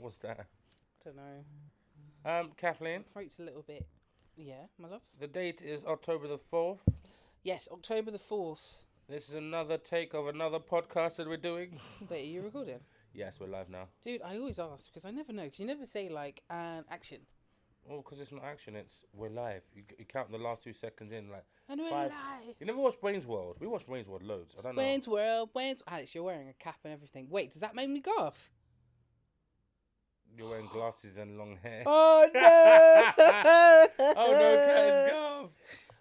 was that? I don't know. Kathleen, Throat's a little bit. Yeah, my love. the date is October the 4th. Yes, October the 4th. This is another take of another podcast that we're doing. Wait, are you recording? Yes, we're live now. Dude, I always ask because I never know. Because you never say like action. Oh, because it's not action, it's we're live. You count the last 2 seconds in, like. And we're 5. live. You never watched Wayne's World? We watched Wayne's World loads. I don't know. Wayne's World, Alex, you're wearing a cap and everything. Wait, does that make me golf? You're wearing glasses and long hair. Oh no! Oh no, Cat Golf.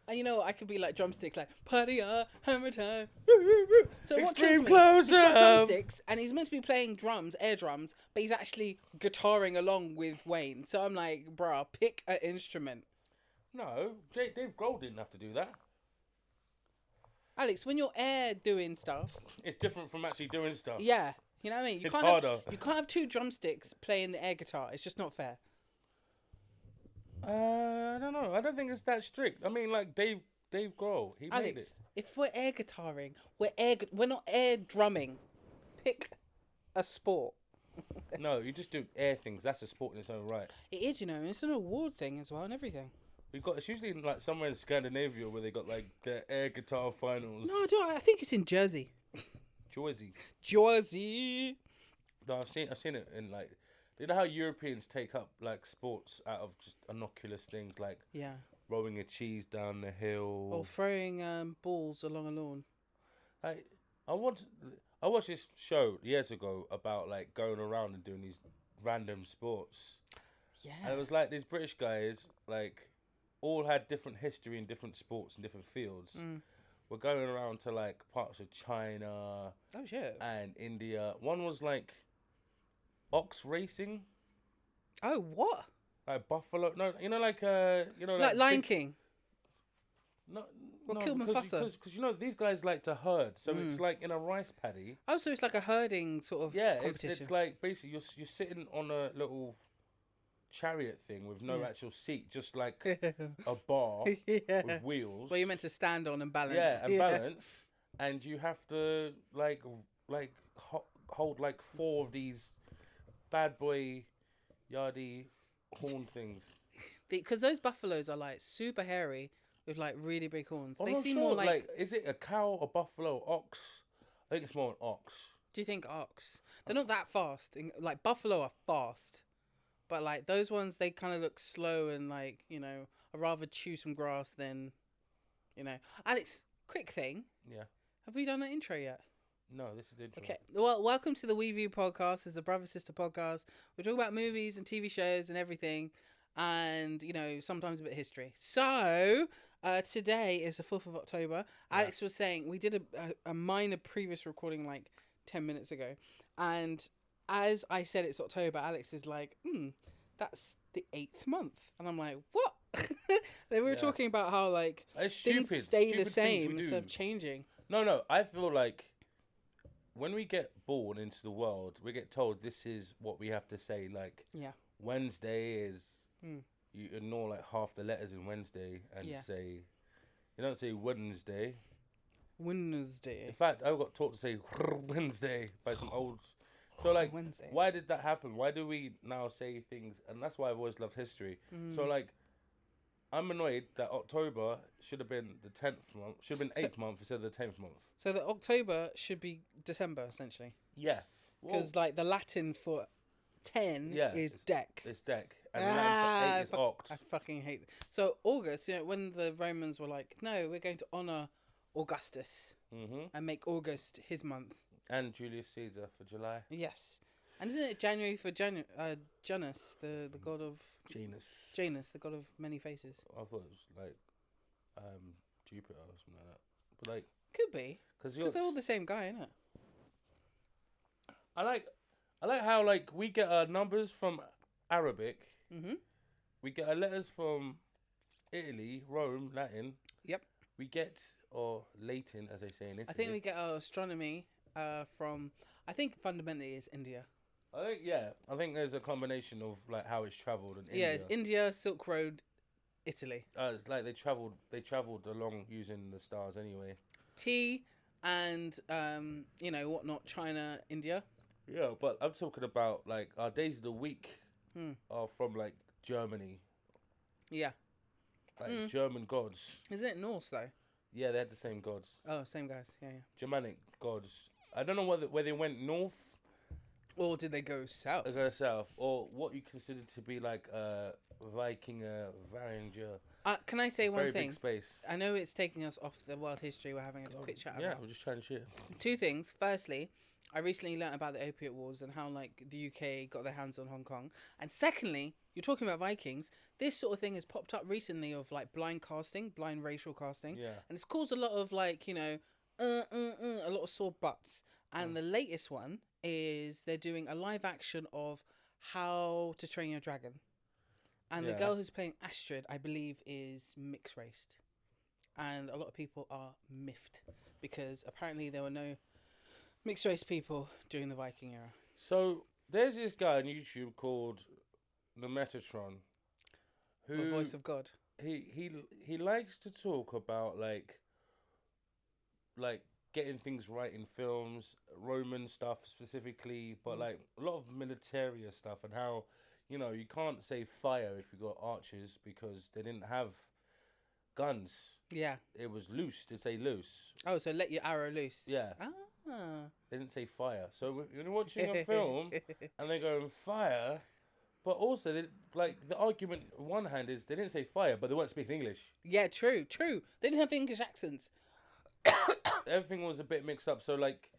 And you know what? I could be like drumsticks, like party on, hammer time. So what kills Extreme me? close He's got up. drumsticks, and he's meant to be playing drums, air drums, but he's actually guitaring along with Wayne. So I'm like, bruh, pick an instrument. No, Dave Grohl didn't have to do that. Alex, when you're air doing stuff, It's different from actually doing stuff. yeah, you know what I mean. It's harder. You can't have 2 drumsticks playing the air guitar. It's just not fair. I don't know. I don't think it's that strict. I mean, like Dave Grohl, he made Alex, it. if we're air guitaring, we're not air drumming. Pick a sport. No, you just do air things. That's a sport in its own right. It is, you know, and it's an award thing as well and everything. It's usually in, like somewhere in Scandinavia where they got like the air guitar finals. No, I think it's in Jersey. Jersey. Jersey. No, I've seen it in like. You know how Europeans take up like sports out of just innocuous things like Yeah. rolling a cheese down the hill Or throwing balls along a lawn. Like, I watched this show years ago about like going around and doing these random sports. Yeah. And it was like these British guys, like, all had different history in different sports and different fields. We're going around to like parts of China Oh shit. and India. One was like ox racing, Oh what? like buffalo. No, like Like Lion King. No, Or Kill Mufasa. Because you know these guys like to herd, so it's like in a rice paddy. Oh, so it's like a herding sort of competition. It's like basically you're sitting on a little chariot thing with no actual seat, just like a bar with wheels. Well, you're meant to stand on and balance. Yeah, and balance, and you have to like hold like 4 of these bad boy yardie horn things. Because those buffaloes are like super hairy with like really big horns. I'm They not seem sure, more like. is it a cow, a buffalo, ox? I think it's more an ox. Do you think ox? They're not that fast. Like buffalo are fast, but like those ones, they kind of look slow and like, you know, I'd rather chew some grass than, you know. Alex, quick thing. Yeah. Have we done an intro yet? No, this is the intro. Okay. Well, welcome to the WeView'd podcast. It's a brother-sister podcast. We talk about movies and TV shows and everything, and, you know, sometimes a bit of history. So, today is the 4th of October. Alex was saying we did a minor previous recording like 10 minutes ago, and as I said it's October, Alex is like, that's the 8th month. And I'm like, what? They were talking about how like things stay the same instead of changing. No, I feel like when we get born into the world, we get told this is what we have to say. Like, Wednesday is, you ignore like half the letters in Wednesday and say, you don't say Wednesday. Wednesday. In fact, I got taught to say Wednesday by some old. So like, Wednesday. Why did that happen? Why do we now say things? And that's why I've always loved history. So like, I'm annoyed that October should have been the 10th month, should have been 8th month instead of the 10th month. So the October should be December, essentially. Yeah. Because like the Latin for 10 is dec. It's dec. And Latin for 8 is oct. I fucking hate it. So August, you know, when the Romans were like, no, we're going to honour Augustus and make August his month. And Julius Caesar for July. Yes. And isn't it January for Janus, the god of... Janus, the god of many faces. I thought it was like Jupiter or something like that. But like... Could be. Because they're all the same guy, innit? I like how like we get our numbers from Arabic. We get our letters from Italy, Rome, Latin. Yep. We get, or Latin, as they say in Italy. I think we get our astronomy from, I think fundamentally is India. I think there's a combination of like how it's travelled in India. Yeah, it's India, Silk Road, Italy. It's like they travelled along using the stars anyway. Tea and you know whatnot, China, India. Yeah, but I'm talking about like our days of the week are from like Germany. Yeah. Like German gods. Isn't it Norse though? Yeah, they had the same gods. Oh, same guys. Yeah, yeah. Germanic gods. I don't know where they went north. Or did they go south? They go south, or what you consider to be like Viking, Varinger. Can I say one very thing? Big space. I know it's taking us off the world history. We're having a quick chat about. Yeah, we're just trying to share. Two things. Firstly, I recently learnt about the opiate wars and how like the UK got their hands on Hong Kong. And secondly, you're talking about Vikings. This sort of thing has popped up recently of like blind racial casting. Yeah. And it's caused a lot of like, you know, a lot of sore butts. And the latest one is they're doing a live action of How to Train Your Dragon. And the girl who's playing Astrid, I believe, is mixed raced. And a lot of people are miffed because apparently there were no mixed race people during the Viking era. So there's this guy on YouTube called the Metatron, who the voice of God. He likes to talk about like getting things right in films, Roman stuff specifically, but like a lot of military stuff and how, you know, you can't say fire if you got archers because they didn't have guns. Yeah. It was loose. They say loose. Oh, so let your arrow loose. Yeah. Ah. They didn't say fire. So when you're watching a film and they're going fire, but also they, like the argument on one hand is they didn't say fire, but they weren't speaking English. Yeah, true. They didn't have English accents. Everything was a bit mixed up. So like,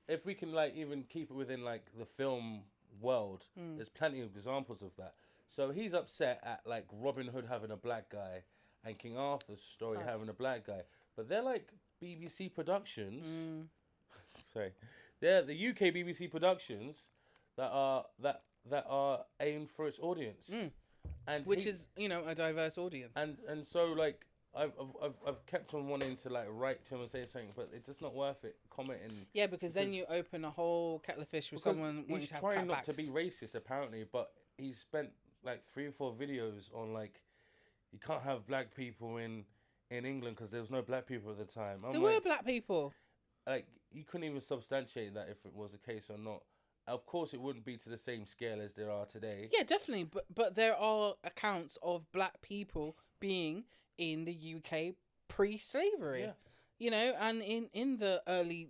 if we can like even keep it within like the film world, there's plenty of examples of that. So he's upset at like Robin Hood having a black guy and King Arthur's story having a black guy, but they're like BBC productions. Sorry, they're the UK BBC productions that are aimed for its audience, and which is, you know, a diverse audience. And so like I've kept on wanting to like write to him and say something, but it's just not worth it commenting. Yeah, because then you open a whole kettle of fish with someone wanting to have he's trying not cutbacks. to be racist apparently, but he's spent like 3 or 4 videos on like you can't have black people in England because there was no black people at the time. There were black people. Like you couldn't even substantiate that if it was the case or not. Of course, it wouldn't be to the same scale as there are today. Yeah, definitely. But there are accounts of black people being in the UK pre-slavery. Yeah. You know, and in the early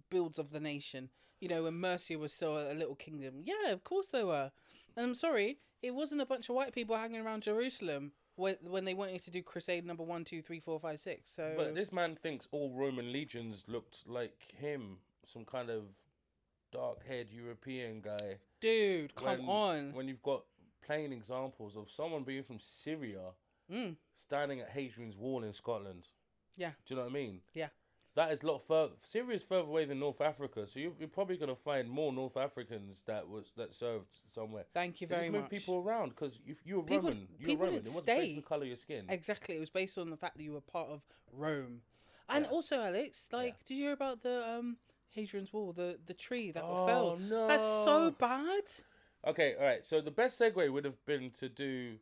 builds of the nation, you know, when Mercia was still a little kingdom. Yeah, of course there were. And I'm sorry, it wasn't a bunch of white people hanging around Jerusalem when they wanted to do Crusade number 1, 2, 3, 4, 5, 6. So, but this man thinks all Roman legions looked like him, some kind of dark-haired European guy. Dude, come on. When you've got plain examples of someone being from Syria standing at Hadrian's Wall in Scotland. Yeah. Do you know what I mean? Yeah. That is a lot further. Syria is further away than North Africa, so you're probably going to find more North Africans that served somewhere. Thank you very much. Just move people around because if you're Roman, you're Roman. It wasn't based on the colour of your skin. Exactly. It was based on the fact that you were part of Rome. And also, Alex, did you hear about the Hadrian's Wall, the tree that got felled? No. That's so bad. Okay, all right. So the best segue would have been to do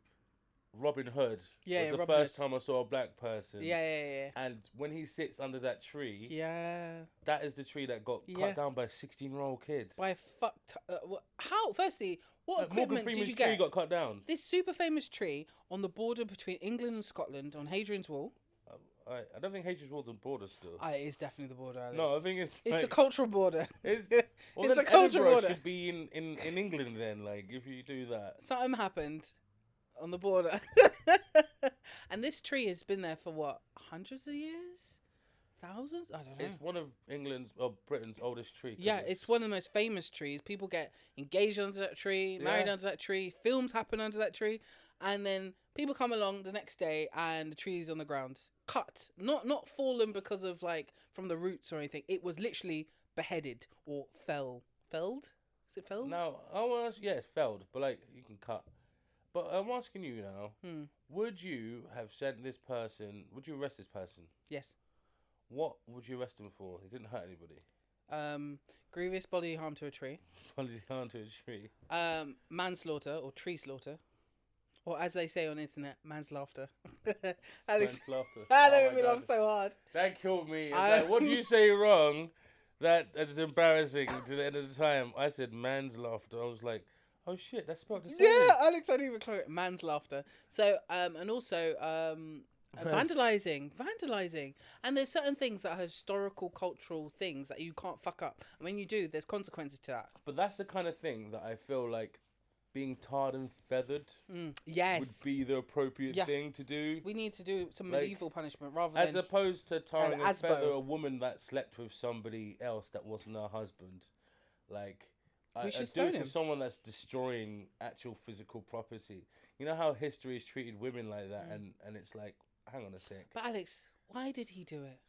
Robin Hood. Yeah, was the Robin first Hood. time I saw a black person. Yeah. And when he sits under that tree, that is the tree that got cut down by a 16-year-old kid. By a fucked. How? Firstly, what equipment did you get? Tree got cut down. This super famous tree on the border between England and Scotland on Hadrian's Wall. I don't think Hadrian's Wall's the border still. It is definitely the border, Alex. No, I think it's a cultural border. It's a cultural border. Should be in England then, like, if you do that. Something happened on the border. And this tree has been there for what, hundreds of years? Thousands? I don't know. It's one of England's or Britain's oldest trees. Yeah, it's one of the most famous trees. People get engaged under that tree, married under that tree, films happen under that tree, and then people come along the next day and the tree's on the ground. Cut. Not fallen because of like from the roots or anything. It was literally beheaded or felled. Is it felled? Now, I want to it's felled, but like you can cut. But I'm asking you now, would you have sent this person, would you arrest this person? Yes. What would you arrest him for? He didn't hurt anybody. Grievous bodily harm to a tree. Bodily harm to a tree. Manslaughter or tree slaughter. Or as they say on the internet, manslaughter. Manslaughter. That made me laugh so hard. That killed me. Like, what do you say wrong That's embarrassing. To the end of the time, I said man's laughter. I was like, oh shit, that's spelled the same. Yeah, Alex, I didn't even call it man's laughter. So, and also, vandalizing, and there's certain things that are historical, cultural things that you can't fuck up. And when you do, there's consequences to that. But that's the kind of thing that I feel like being tarred and feathered yes. would be the appropriate thing to do. We need to do some medieval punishment rather as than... opposed to tarring and feather a woman that slept with somebody else that wasn't her husband. Like, I do it to someone that's destroying actual physical property. You know how history has treated women like that, and it's like, hang on a sec. But Alex, why did he do it?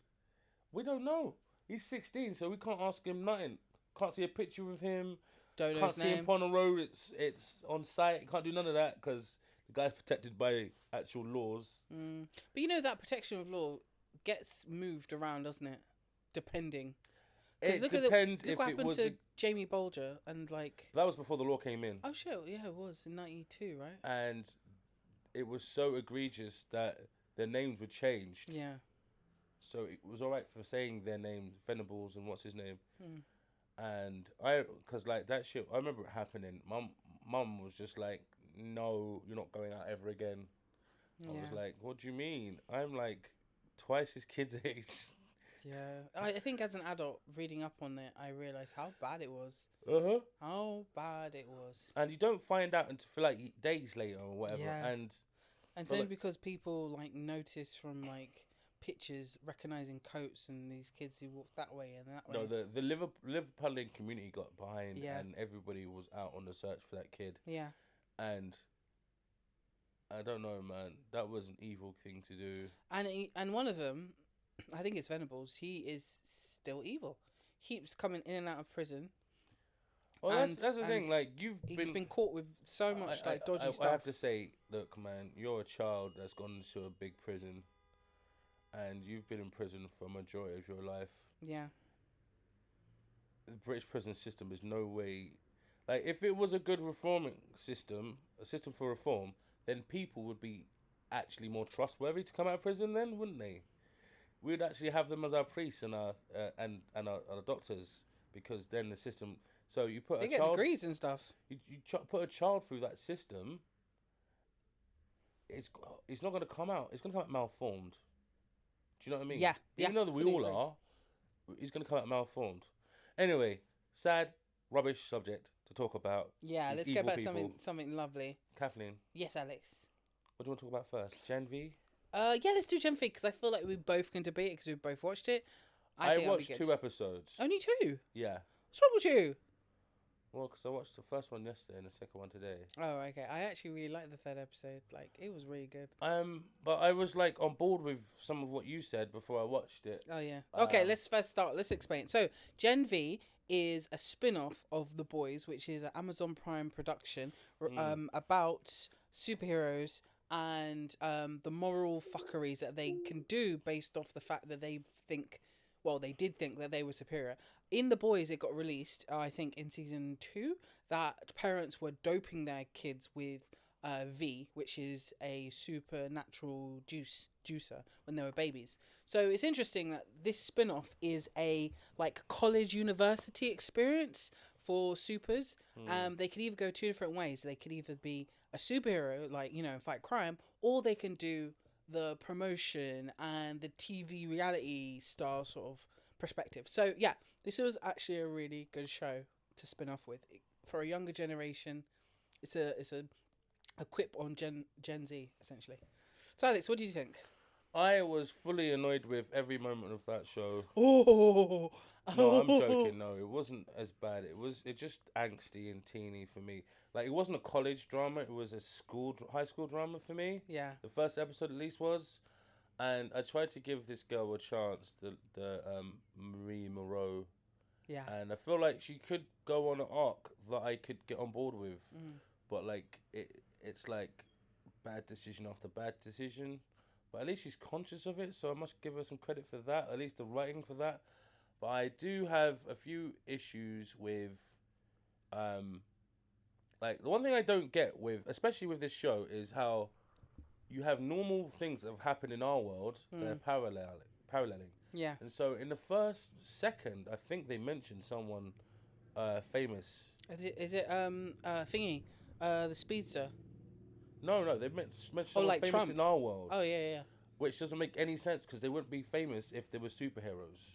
We don't know. He's 16, so we can't ask him nothing. Can't see a picture of him. Don't know can't see him on the road. It's on site. Can't do none of that because the guy's protected by actual laws. But you know that protection of law gets moved around, doesn't it? Depending. It depends look if what it happened was to Jamie Bolger and like. That was before the law came in. Oh sure, yeah, it was in '92, right? And it was so egregious that their names were changed. Yeah. So it was alright for saying their name, Venables and what's his name. And cause like that shit, I remember it happening. Mum was just like, no, you're not going out ever again. I was like, what do you mean? I'm like twice his kid's age. Yeah, I think as an adult reading up on it, I realised how bad it was. How bad it was. And you don't find out until for like days later or whatever. Yeah. And it's only because people like notice from like pictures recognizing coats and these kids who walk that way and that way. No, the Liverpudlian community got behind, and everybody was out on the search for that kid. Yeah. And I don't know, man. That was an evil thing to do. And one of them, I think it's Venables. He is still evil. Keeps coming in and out of prison. Well, that's the thing. Like he's been caught with so much dodgy stuff. I have to say, look, man, you're a child that's gone into a big prison, and you've been in prison for a majority of your life. Yeah. The British prison system is no way. Like, if it was a good reforming system, a system for reform, then people would be actually more trustworthy to come out of prison. Then, wouldn't they? We'd actually have them as our priests and our our doctors, because then the system. So you put they get degrees and stuff. You put a child through that system. It's not going to come out. It's going to come out malformed. Do you know what I mean? Yeah. Even though we all are, he's going to come out malformed. Anyway, sad, rubbish subject to talk about. Yeah, let's get back to something lovely. Kathleen. Yes, Alex. What do you want to talk about first? Gen V? Yeah, let's do Gen V because I feel like we both can debate it because we both watched it. I watched 2 episodes. Only 2? Yeah. What's wrong with you? Well, because I watched the first one yesterday and the second one today. Oh, okay. I actually really liked the 3rd episode. Like, it was really good. But I was like on board with some of what you said before I watched it. Oh yeah. Okay, let's first start. Let's explain. So, Gen V is a spin-off of The Boys, which is an Amazon Prime production about superheroes and the moral fuckeries that they can do based off the fact that they did think that they were superior. In The Boys, it got released, I think, in season 2, that parents were doping their kids with V, which is a supernatural juicer when they were babies. So it's interesting that this spin-off is a like college university experience for supers. They could either go 2 different ways. They could either be a superhero, like, you know, fight crime, or they can do the promotion and the TV reality style sort of perspective. So yeah, this was actually a really good show to spin off with for a younger generation. It's a quip on Gen Z essentially. So Alex, what do you think? I was fully annoyed with every moment of that show. Oh no, I'm joking. No, it wasn't as bad. It just angsty and teeny for me. Like, it wasn't a college drama. It was a high school drama for me. Yeah. The first episode at least was, and I tried to give this girl a chance. The Marie Moreau. Yeah. And I feel like she could go on an arc that I could get on board with, but like it's like bad decision after bad decision. But at least she's conscious of it, so I must give her some credit for that. At least the writing for that. But I do have a few issues with, like, the one thing I don't get with, especially with this show, is how you have normal things that have happened in our world that are paralleling. Yeah. And so in the first second, I think they mentioned someone famous. Is it thingy, the speedster? No, they mentioned someone like famous Trump. in our world. Oh yeah. Which doesn't make any sense because they wouldn't be famous if they were superheroes.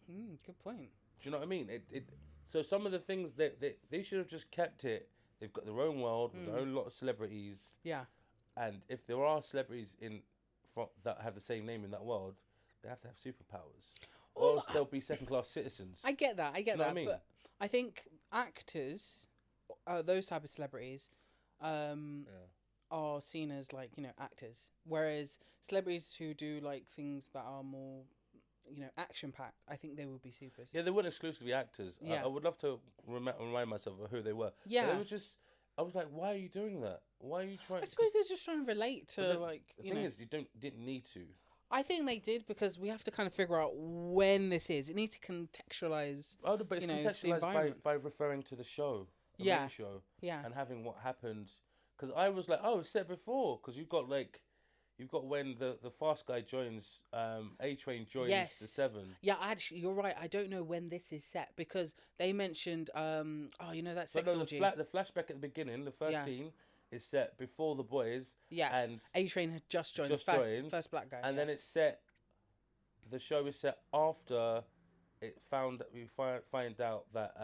Good point. Do you know what I mean? So some of the things that they should have just kept it. They've got their own world with their own lot of celebrities. Yeah. And if there are celebrities that have the same name in that world, they have to have superpowers. Or else they'll be second-class citizens. I get that. Do you know what I mean? But I think actors, those type of celebrities, are seen as like, you know, actors, whereas celebrities who do like things that are more, you know, action packed, I think they would be supers. Yeah, they weren't exclusively be actors. Yeah. I would love to remind myself of who they were. Yeah, but it was just, I was like, why are you doing that? Why are you trying? I suppose they're just trying to relate to the thing is, you didn't need to. I think they did because we have to kind of figure out when this is. It needs to contextualize. Oh, but it's contextualized by referring to the show, the main show, and having what happened. Because I was like, oh, it's set before. Because you've got when the fast guy joins, A-Train joins the Seven. Yeah, actually, you're right. I don't know when this is set because they mentioned, you know, that sex orgy. The flashback at the beginning, the first scene is set before the boys. Yeah, and A-Train had just joined. First black guy. And then it's set. The show is set after we find out that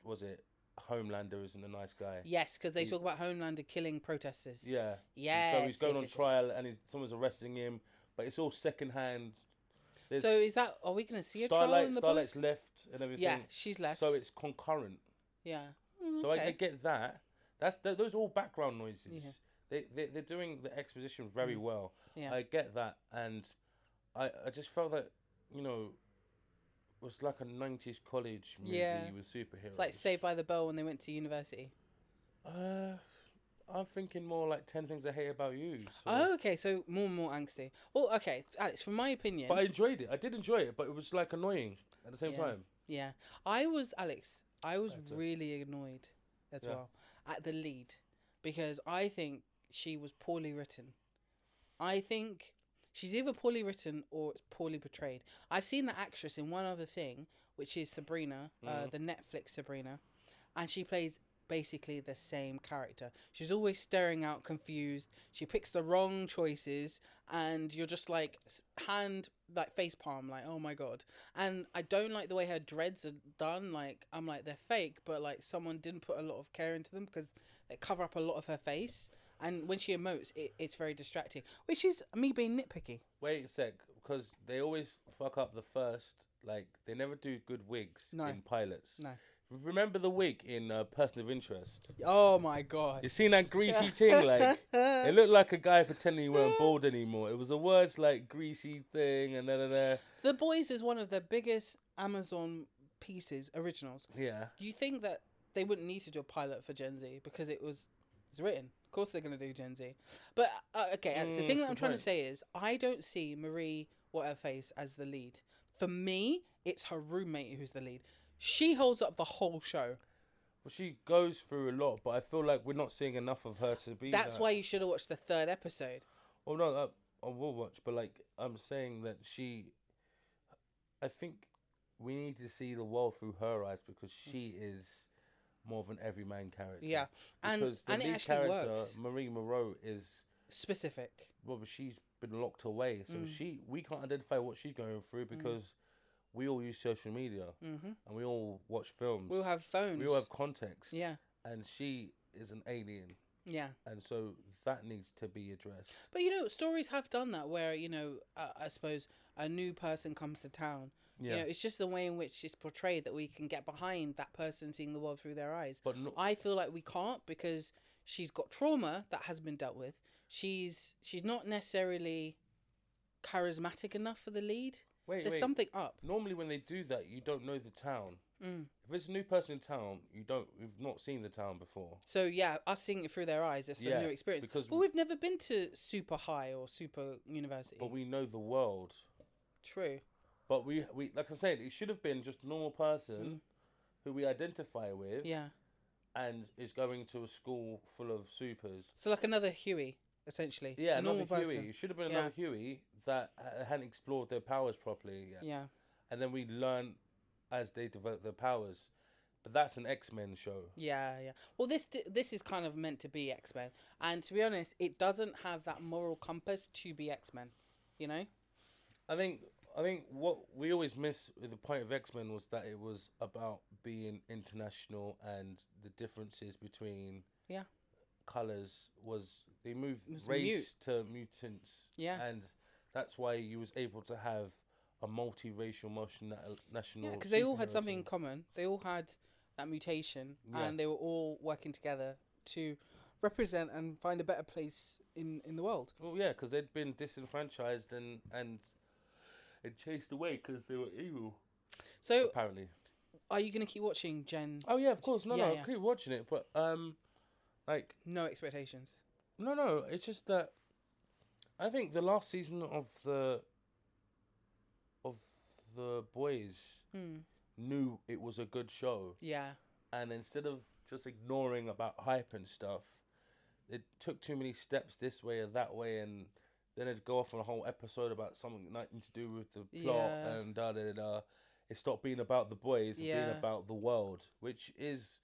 was it. Homelander isn't a nice guy. Yes, because they talk about Homelander killing protesters. Yeah. Yeah. So he's going on trial and someone's arresting him, but it's all secondhand. So are we going to see a trial in the Starlight's left and everything. Yeah, she's left. So it's concurrent. Yeah. So I get that. Those are all background noises. Yeah. They're doing the exposition very well. Yeah. I get that, and I just felt that, you know, it was like a 90s college movie with superheroes. It's like Saved by the Bell when they went to university. I'm thinking more like 10 Things I Hate About You. So. Oh, okay. So more angsty. Well, okay, Alex, from my opinion. But I enjoyed it. I did enjoy it, but it was like annoying at the same time. Yeah. I was really annoyed as well at the lead because I think she was poorly written. I think she's either poorly written or it's poorly portrayed. I've seen the actress in one other thing, which is Sabrina, the Netflix Sabrina, and she plays basically the same character. She's always staring out, confused. She picks the wrong choices, and you're just like face palm, like, oh my god. And I don't like the way her dreads are done. Like, I'm like, they're fake, but like someone didn't put a lot of care into them because they cover up a lot of her face. And when she emotes, it's very distracting, which is me being nitpicky. Wait a sec, because they always fuck up the first, like, they never do good wigs in pilots. No. Remember the wig in Person of Interest? Oh my god. You seen that greasy thing? Like, it looked like a guy pretending he weren't bald anymore. It was a words like greasy thing and da. The Boys is one of the biggest Amazon pieces, originals. Yeah. You think that they wouldn't need to do a pilot for Gen Z because it's written. Of course they're going to do Gen Z. But, okay, the thing that I'm trying to say is I don't see Marie What's-Her-Face as the lead. For me, it's her roommate who's the lead. She holds up the whole show. Well, she goes through a lot, but I feel like we're not seeing enough of her to be That's why you should have watched the 3rd episode. Well, no, I will watch, but, like, I'm saying that I think we need to see the world through her eyes because she is more of an everyman character. Yeah, because the lead character, Marie Moreau, is specific. Well, but she's been locked away, so we can't identify what she's going through because we all use social media and we all watch films. We all have phones. We all have context. Yeah, and she is an alien. Yeah, and so that needs to be addressed. But you know, stories have done that where I suppose a new person comes to town. Yeah. You know, it's just the way in which it's portrayed that we can get behind that person seeing the world through their eyes. But I feel like we can't because she's got trauma that has been dealt with. She's not necessarily charismatic enough for the lead. There's something up. Normally when they do that, you don't know the town. If it's a new person in town, we've not seen the town before. So yeah, us seeing it through their eyes, it's a new experience. But we've never been to super high or super university. But we know the world. True. But we like I said, it should have been just a normal person who we identify with. Yeah. And is going to a school full of supers. So like another Huey, essentially. Yeah, another Huey. It should have been another Huey that hadn't explored their powers properly yet. Yeah. And then we learn as they develop their powers. But that's an X-Men show. Yeah, yeah. Well, this is kind of meant to be X-Men. And to be honest, it doesn't have that moral compass to be X-Men, you know? I think what we always miss with the point of X-Men was that it was about being international, and the differences between colours was they moved race to mutants. Yeah. And that's why you was able to have a multiracial national. Yeah, because they all had something in common. They all had that mutation, and they were all working together to represent and find a better place in the world. Well, yeah, because they'd been disenfranchised and chased away because they were evil. So apparently, are you going to keep watching Gen? Oh yeah, of course. No, I'll keep watching it, but like no expectations. No, it's just that I think the last season of the Boys knew it was a good show. Yeah. And instead of just ignoring about hype and stuff, it took too many steps this way or that way, and then it'd go off on a whole episode about something nothing to do with the plot and da da da. It stopped being about the boys and being about the world, which is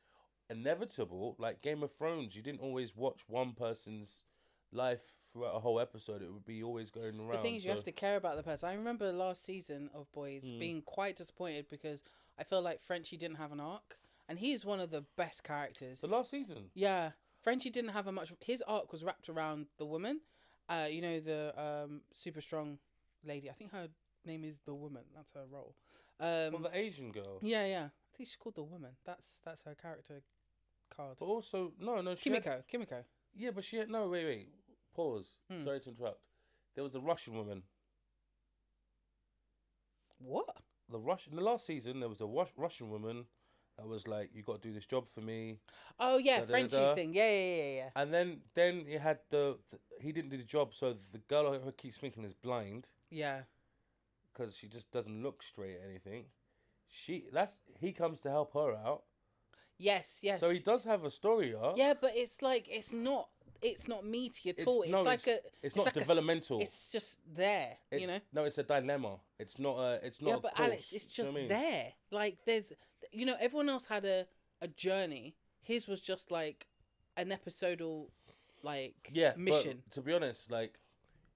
inevitable. Like Game of Thrones, you didn't always watch one person's life throughout a whole episode. It would be always going around. The thing is, you have to care about the person. I remember the last season of Boys being quite disappointed because I feel like Frenchie didn't have an arc, and he is one of the best characters. The last season? Yeah. Frenchie didn't have his arc was wrapped around the woman. You know, the super strong lady. I think her name is the Woman. That's her role. Well, the Asian girl. Yeah. I think she's called the Woman. That's her character card. But also, no. Kimiko. Yeah, but she had... No, wait. Pause. Sorry to interrupt. There was a Russian woman. What? In the last season, there was a Russian woman that was like, "You got to do this job for me." Oh yeah, Frenchie's thing. Yeah. And then you had he didn't do the job, so the girl who keeps thinking is blind. Yeah. Because she just doesn't look straight or anything. He comes to help her out. Yes. So he does have a story arc. Yeah, but it's not meaty at all. It's not developmental. It's just there, you know. No, it's a dilemma. It's not. Yeah, but Alex, it's just there. Like there's, you know, everyone else had a journey. His was just like an episodal, mission. But to be honest, like,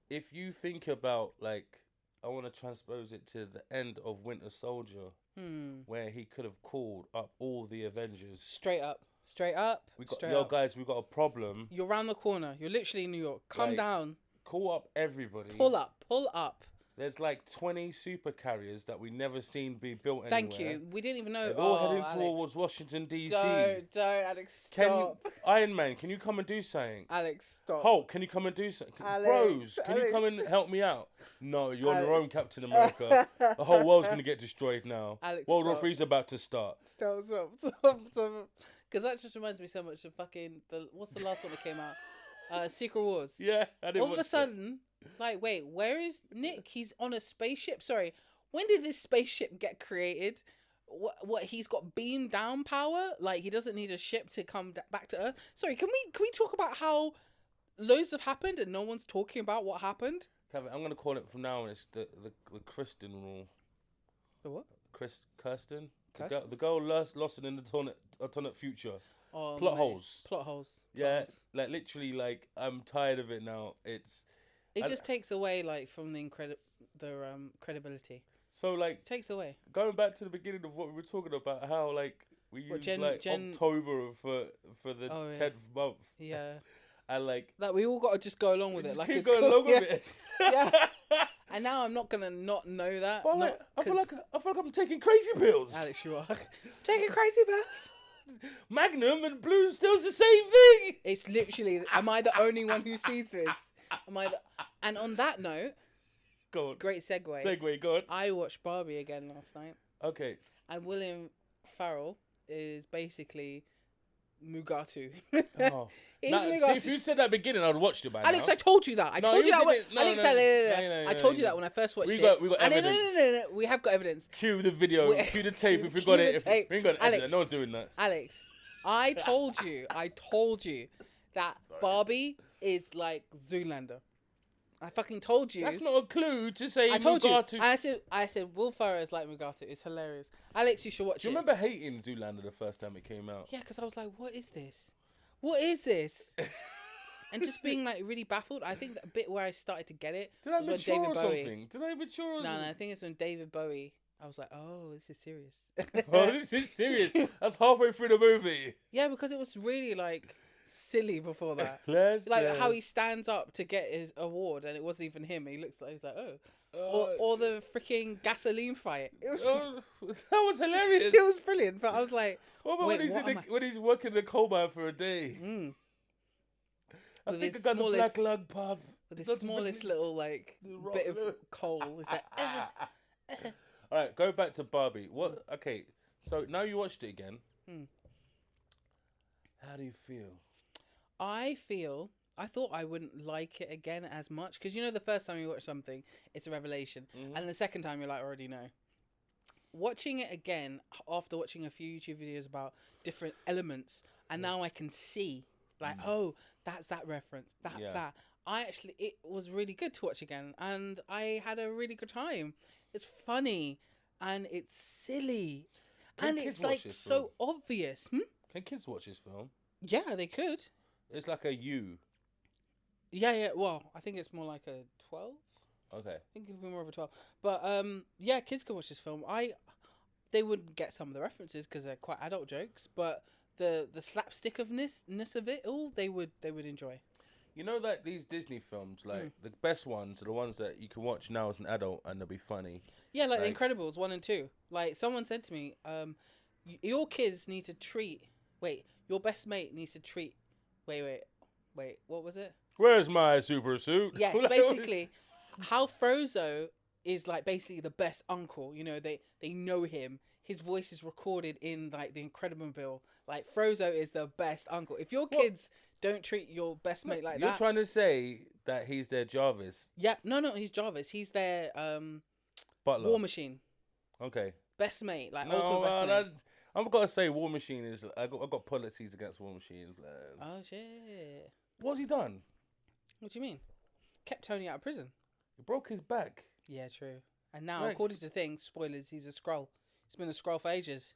if you think about I want to transpose it to the end of Winter Soldier, where he could have called up all the Avengers. Straight up. Guys, we got a problem. You're around the corner. You're literally in New York. Come down. Call up everybody. Pull up. There's 20 super carriers that we never seen be built anywhere. Thank you. We didn't even know. They're all heading towards Washington, D.C. Don't, Alex, stop. Iron Man, can you come and do something? Alex, stop. Hulk, can you come and do something? Bros, can you come and help me out? No, you're on your own, Captain America. The whole world's going to get destroyed now. Alex, World War III's about to start. Stop. Because that just reminds me so much of what's the last one that came out? Secret Wars. Yeah, I didn't All of a sudden, wait, where is Nick? He's on a spaceship. Sorry, when did this spaceship get created? What he's got beam down power? Like he doesn't need a ship to come back to Earth. Sorry, can we talk about how loads have happened and no one's talking about what happened? Kevin, I'm gonna call it from now on. It's the Kristen rule. The what? Kirsten. The girl lost in an alternate future. Oh, Plot holes. Yeah, literally, I'm tired of it now. It just takes away from the credibility. So takes away. Going back to the beginning of what we were talking about, how we use October for the 10th month. Yeah. And that we all got to just go along with it. Keep going along with it. Yeah. And now I'm not gonna not know that. But I feel like I'm taking crazy pills. Alex, you are taking crazy pills. Magnum and Blue Still's the same thing. It's literally. Am I the only one who sees this? And on that note, go on. Great segue. Go on. I watched Barbie again last night. Okay. And William Farrell is basically Mugatu. Oh. See, if you said that at the beginning, I'd watched it by Alex, now. I told you that. I told you that when I first watched it. We got evidence. No. We have got evidence. Cue the video. Cue the tape if we got it. If we ain't got it, Alex, no one's doing that. Alex, I told you that Barbie is like Zoolander. I fucking told you. That's not a clue to say I told Mugatu. you. I said Will Ferrell is like Mugatu. It's hilarious. Alex, you should watch it. Do you remember hating Zoolander the first time it came out? Yeah, because I was like, what is this? What is this? And just being like really baffled. I think the bit where I started to get it was when David Bowie. Did I mature? No, I think it's when David Bowie. I was like, oh, this is serious. Oh, this is serious. That's halfway through the movie. Yeah, because it was really like silly before that. How he stands up to get his award and it wasn't even him. He looks like he's like, or the freaking gasoline fight. It was, that was hilarious. It was brilliant. But I was like, what about when he's working the coal mine for a day? I think I got the Black Lug pub with the smallest little like bit of coal. It's like, all right, go back to Barbie. What? Okay, so now you watched it again. How do you feel? I thought I wouldn't like it again as much because the first time you watch something, it's a revelation, and the second time you're like, I already know. Watching it again after watching a few YouTube videos about different elements, and now I can see like, oh, that's that reference. That's that. It was really good to watch again, and I had a really good time. It's funny, and it's silly, and it's like so obvious. Can kids watch this film? Yeah, they could. It's like a U. Yeah. Well, I think it's more like a 12. Okay. I think it'd be more of a 12. But yeah, kids can watch this film. They would get some of the references because they're quite adult jokes, but the slapstickness of it all, they would enjoy. You know that these Disney films, like the best ones are the ones that you can watch now as an adult and they'll be funny. Yeah, like Incredibles 1 and 2. Like someone said to me, your kids need to treat. Wait, your best mate needs to treat. Wait. What was it? Where's my super suit? Yeah, it's basically how Frozo is like basically the best uncle. They know him. His voice is recorded in like the Incredible. Like Frozo is the best uncle. If your kids don't treat your best mate like that, you're trying to say that he's their Jarvis. Yeah, no, he's Jarvis. He's their Butler. War Machine. Okay. Best mate, like no, best mate. I've got to say, War Machine is. I got policies against War Machine. Oh shit! What's he done? What do you mean? Kept Tony out of prison. He broke his back. Yeah, true. And now, according to things, spoilers, he's a Skrull. He's been a Skrull for ages.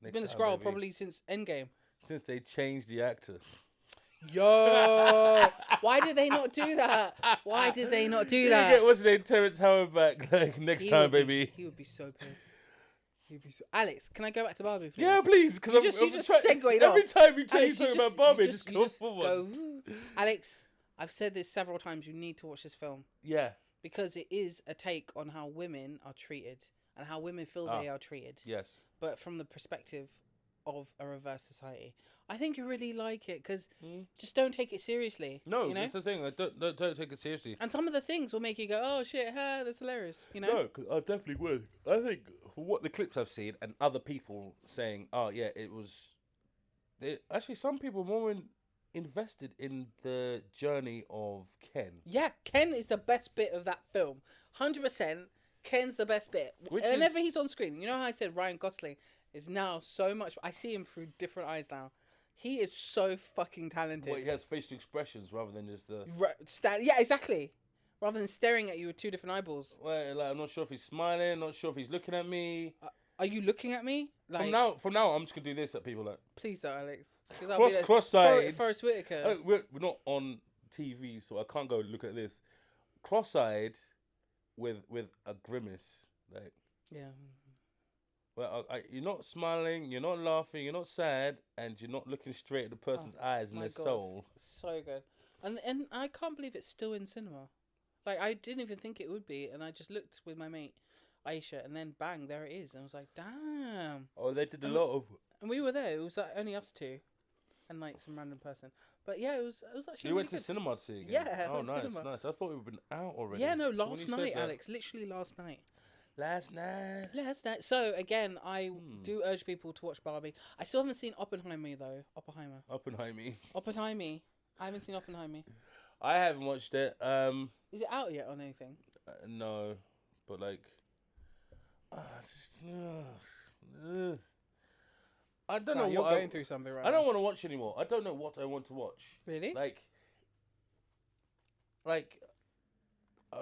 He's been a Skrull probably since Endgame. Since they changed the actor. Yo! Why did they not do that? Why did they not do that? Get what's his name, Terrence Howard back next time, baby. He would be so pissed. Alex, can I go back to Barbie, please? Yeah, please. Because you just segued off. Every time you tell something about Barbie, just go forward. Alex, I've said this several times. You need to watch this film. Yeah. Because it is a take on how women are treated and how women feel they are treated. Yes. But from the perspective of a reverse society. I think you really like it because just don't take it seriously. No, that's the thing. Don't take it seriously. And some of the things will make you go, oh shit, that's hilarious. No, cause I definitely would. I think for what the clips I've seen and other people saying, oh yeah, it was. Actually, some people more invested in the journey of Ken. Yeah, Ken is the best bit of that film. 100%. Ken's the best bit. Whenever he's on screen, you know how I said Ryan Gosling is now so much. I see him through different eyes now. He is so fucking talented. Well, he has facial expressions rather than just the... Yeah, exactly. Rather than staring at you with two different eyeballs. Well, I'm not sure if he's smiling, not sure if he's looking at me. Are you looking at me? From now, I'm just going to do this at people. Like, please don't, Alex. Cross-eyed. Forrest Whitaker. We're not on TV, so I can't go look at this. Cross-eyed with a grimace. Like, yeah. Well, you're not smiling, you're not laughing, you're not sad, and you're not looking straight at the person's eyes and their soul. So good. And I can't believe it's still in cinema. Like, I didn't even think it would be, and I just looked with my mate, Aisha, and then bang, there it is. And I was like, damn. Oh, they did a lot of... And we were there. It was like only us two and like some random person. But yeah, it was actually You really went to cinema to see it again? Yeah, oh, nice. I thought it would have been out already. Yeah, no, last night, Alex. Literally last night. Last night. So again, I do urge people to watch Barbie. I still haven't seen Oppenheimer though. Oppenheimer. I haven't seen Oppenheimer. I haven't watched it. Is it out yet on anything? No, but like, I don't know. You're going through something right now. I don't want to watch anymore. I don't know what I want to watch. Really? Like,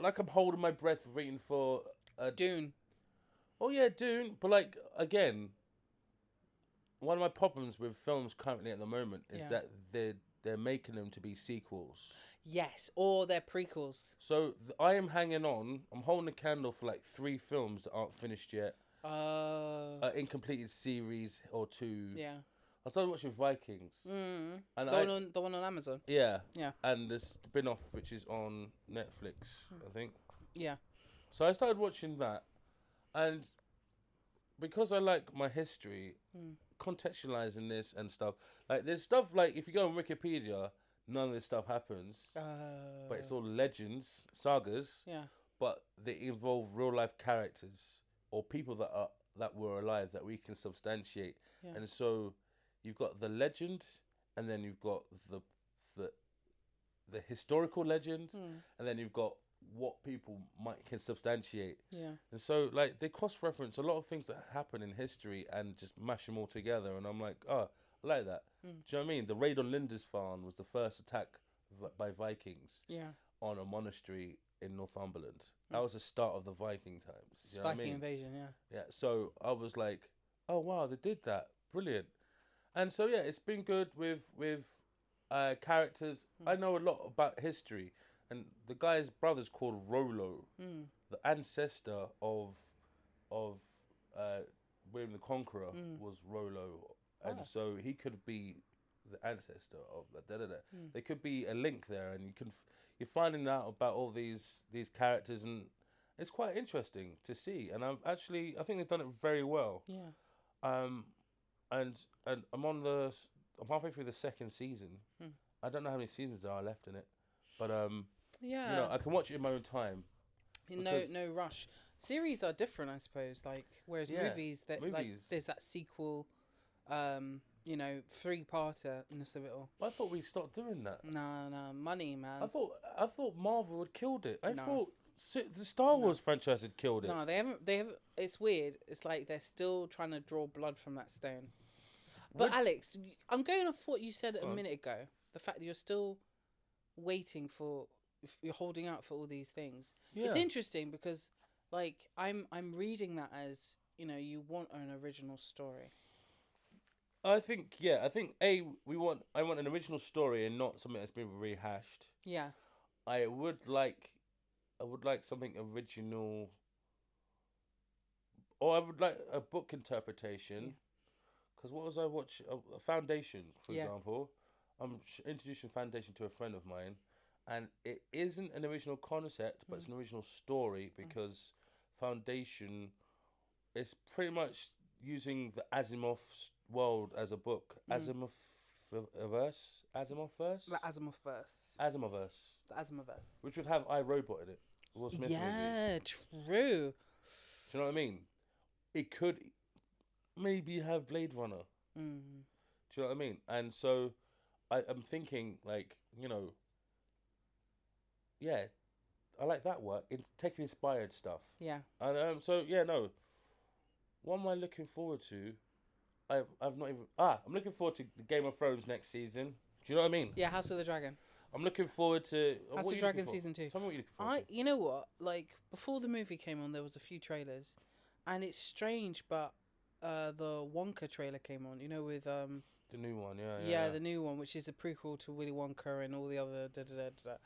like I'm holding my breath waiting for Dune. Oh yeah, Dune. But like again, one of my problems with films currently at the moment is that they're making them to be sequels. Yes, or they're prequels. So I am hanging on. I'm holding a candle for like 3 films that aren't finished yet. Incompleted series or 2. Yeah. I started watching Vikings. And the one on Amazon. Yeah. Yeah. And the spin-off, which is on Netflix, I think. Yeah. So I started watching that. And because I like my history, contextualizing this and stuff, like there's stuff like if you go on Wikipedia, none of this stuff happens. But it's all legends, sagas. Yeah. But they involve real life characters or people that were alive that we can substantiate. Yeah. And so you've got the legend, and then you've got the historical legend, and then you've got what people can substantiate. Yeah. And so like they cross-reference a lot of things that happen in history and just mash them all together. And I'm like, oh, I like that. Do you know what I mean? The raid on Lindisfarne was the first attack by Vikings on a monastery in Northumberland. That was the start of the Viking times. You know Viking what I mean? invasion, yeah. Yeah. So I was like, oh wow, they did that. Brilliant. And so yeah, it's been good with characters. I know a lot about history, and the guy's brother's called Rollo, the ancestor of William the Conqueror was Rollo, and so he could be the ancestor of that. There could be a link there, and you're finding out about all these characters, and it's quite interesting to see. And I think they've done it very well. Yeah. And I'm halfway through the second season. I don't know how many seasons there are left in it, but yeah, you know, I can watch it in my own time. No rush. Series are different, I suppose. Like whereas movies, like there's that sequel, 3-parter in the all. I thought we stopped doing that. No, money, man. I thought Marvel had killed it. I thought the Star Wars franchise had killed it. No, they haven't. It's weird. It's like they're still trying to draw blood from that stone. But Alex, I'm going off what you said a minute ago. The fact that you're still waiting you're holding out for all these things. Yeah. It's interesting because, like, I'm reading that as you want an original story. I think I want an original story and not something that's been rehashed. Yeah. I would like something original, or I would like a book interpretation. Because what was I watching? Foundation, for example. I'm introducing Foundation to a friend of mine, and it isn't an original concept, but it's an original story because Foundation is pretty much using the Asimov world as a book. Asimov-verse? The Asimov-verse. Which would have iRobot in it. Will Smith movie. True. Do you know what I mean? It could maybe have Blade Runner. Do you know what I mean? And so I'm thinking, like, I like that work. It's taking inspired stuff. Yeah. And what am I looking forward to? I've not even... I'm looking forward to the Game of Thrones next season. Do you know what I mean? Yeah, House of the Dragon. I'm looking forward to... House of the Dragon season 2. Tell me what you're looking forward to. You know what? Like, before the movie came on, there was a few trailers. And it's strange, but the Wonka trailer came on, with... the new one, yeah, the new one, which is the prequel to Willy Wonka and all the other da-da-da-da.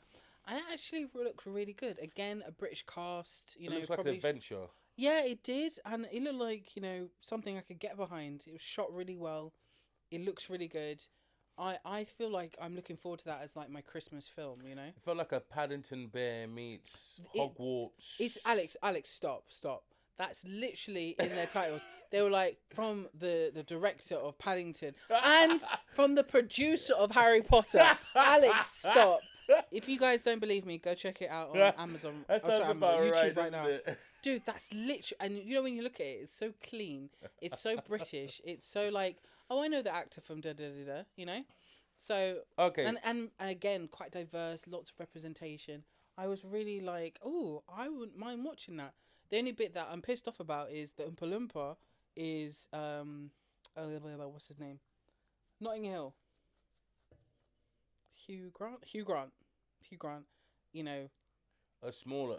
And it actually looked really good. Again, a British cast, It looks like an adventure. Yeah, it did. And it looked like, something I could get behind. It was shot really well. It looks really good. I feel like I'm looking forward to that as like my Christmas film, It felt like a Paddington Bear meets Hogwarts. It's Alex, stop. That's literally in their titles. They were like, from the director of Paddington and from the producer of Harry Potter. Alex, stop. If you guys don't believe me, go check it out on Amazon. That sounds about YouTube right now. It? Dude, that's literally... And when you look at it, it's so clean. It's so British. It's so like, oh, I know the actor from da-da-da-da, So, okay. And again, quite diverse, lots of representation. I was really like, oh, I wouldn't mind watching that. The only bit that I'm pissed off about is the Oompa Loompa is what's his name? Notting Hill. Hugh Grant. a smaller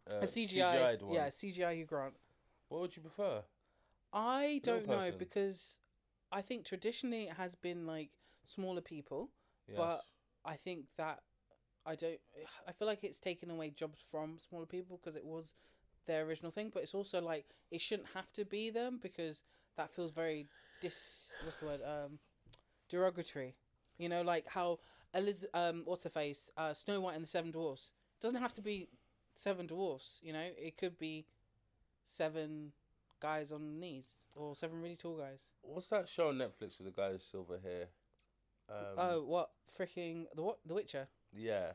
a CGI CGI'd one. Yeah, CGI Hugh Grant. What would you prefer? I don't know person. because I think traditionally it has been like smaller people, Yes. but I think that I feel like it's taken away jobs from smaller people because it was their original thing, but it's also like it shouldn't have to be them because that feels very what's the word, derogatory, you know, like how what's her face, Snow White and the Seven Dwarfs, doesn't have to be seven dwarfs, you know, it could be seven guys on knees or seven really tall guys. What's that show on Netflix with the guy with silver hair? What freaking the Witcher? Yeah,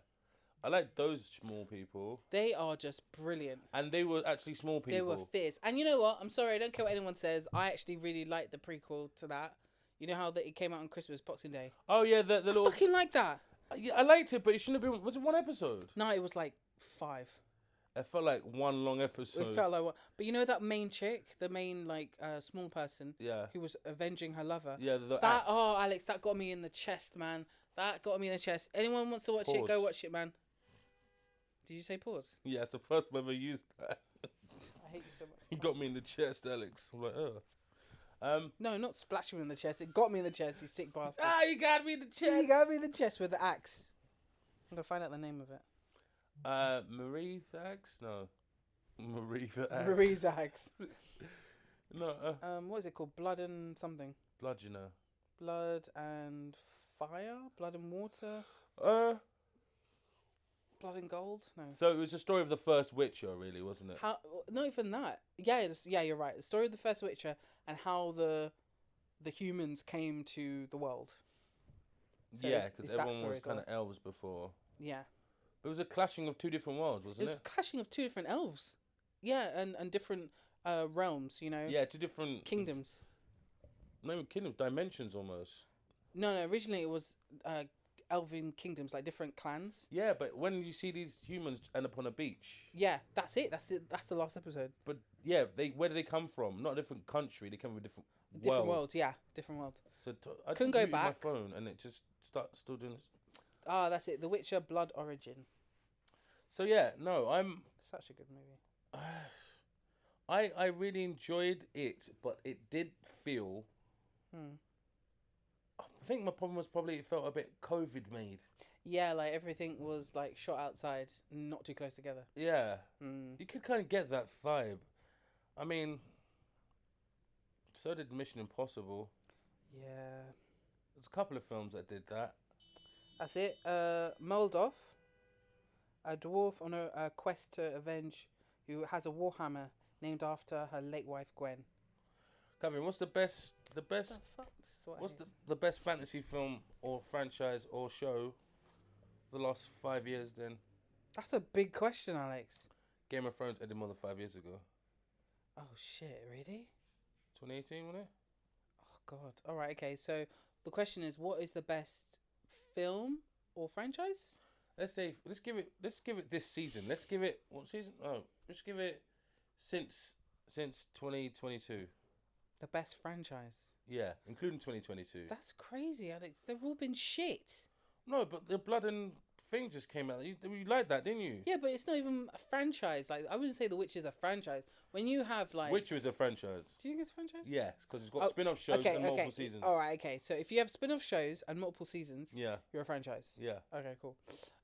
I like those small people. They are just brilliant, and they were actually small people. They were fierce. And you know what? I'm sorry, I don't care what anyone says. I actually really like the prequel to that. You know how it came out on Christmas, Boxing Day. Oh yeah, the little. I fucking like that. Yeah, I liked it, but it shouldn't have been. Was it one episode? No, it was like 5. It felt like one long episode. It felt like one. But you know that main chick, the main like small person, yeah, who was avenging her lover. Yeah, that axe. Oh, Alex, that got me in the chest, man. That got me in the chest. Anyone wants to watch it? Go watch it, man. Did you say pause? Yeah, it's the first time I've ever used that. I hate you so much. You got me in the chest, Alex. I'm like, oh. No, not splash me in the chest. It got me in the chest, you sick bastard. You got me in the chest. You got me in the chest with the axe. I'm gonna find out the name of it. Marie's axe? No. Marie's axe. Marie's axe. No. What is it called? Blood and something. Bludgeoner. Blood and fire? Blood and water? Blood and gold? No. So it was the story of the first Witcher, really, wasn't it? How? Not even that. Yeah, you're right. The story of the first Witcher and how the humans came to the world. So yeah, because everyone was kind of elves before. Yeah. But it was a clashing of two different worlds, wasn't it? It was a clashing of two different elves. Yeah, and different realms, you know. Yeah, two different kingdoms. Not even kingdoms, dimensions almost. No. Originally it was elven kingdoms, like different clans. Yeah, but when you see these humans end up on a beach. Yeah, that's it. That's the last episode. But yeah, where do they come from? Not a different country. They come from a different world. Yeah, different world. So I couldn't go back. My phone and it just still doing this. Ah, that's it. The Witcher: Blood Origin. So yeah, no, I'm such a good movie. I really enjoyed it, but it did feel. I think my problem was probably it felt a bit COVID made. Yeah, like everything was like shot outside, not too close together. Yeah, you could kind of get that vibe. I mean, so did Mission Impossible. Yeah, there's a couple of films that did that. That's it. Moldov, a dwarf on a quest to avenge, who has a warhammer named after her late wife Gwen. Gavin, what's the best? What's the best fantasy film or franchise or show the last 5 years? Then that's a big question, Alex. Game of Thrones ended more than 5 years ago. Oh shit! Really? 2018, wasn't it? Oh god! All right, okay. So the question is, what is the best film or franchise? Let's give it this season. Let's give it what season? Oh, let's give it since 2022. The best franchise. Yeah, including 2022. That's crazy, Alex. They've all been shit. No, but the Blood and thing just came out. You liked that, didn't you? Yeah, but it's not even a franchise. Like, I wouldn't say The Witcher is a franchise. When you have like Witcher is a franchise. Do you think it's a franchise? Yeah, because it's got spin-off shows and multiple seasons. All right, okay. So if you have spin-off shows and multiple seasons, yeah, you're a franchise. Yeah. Okay, cool.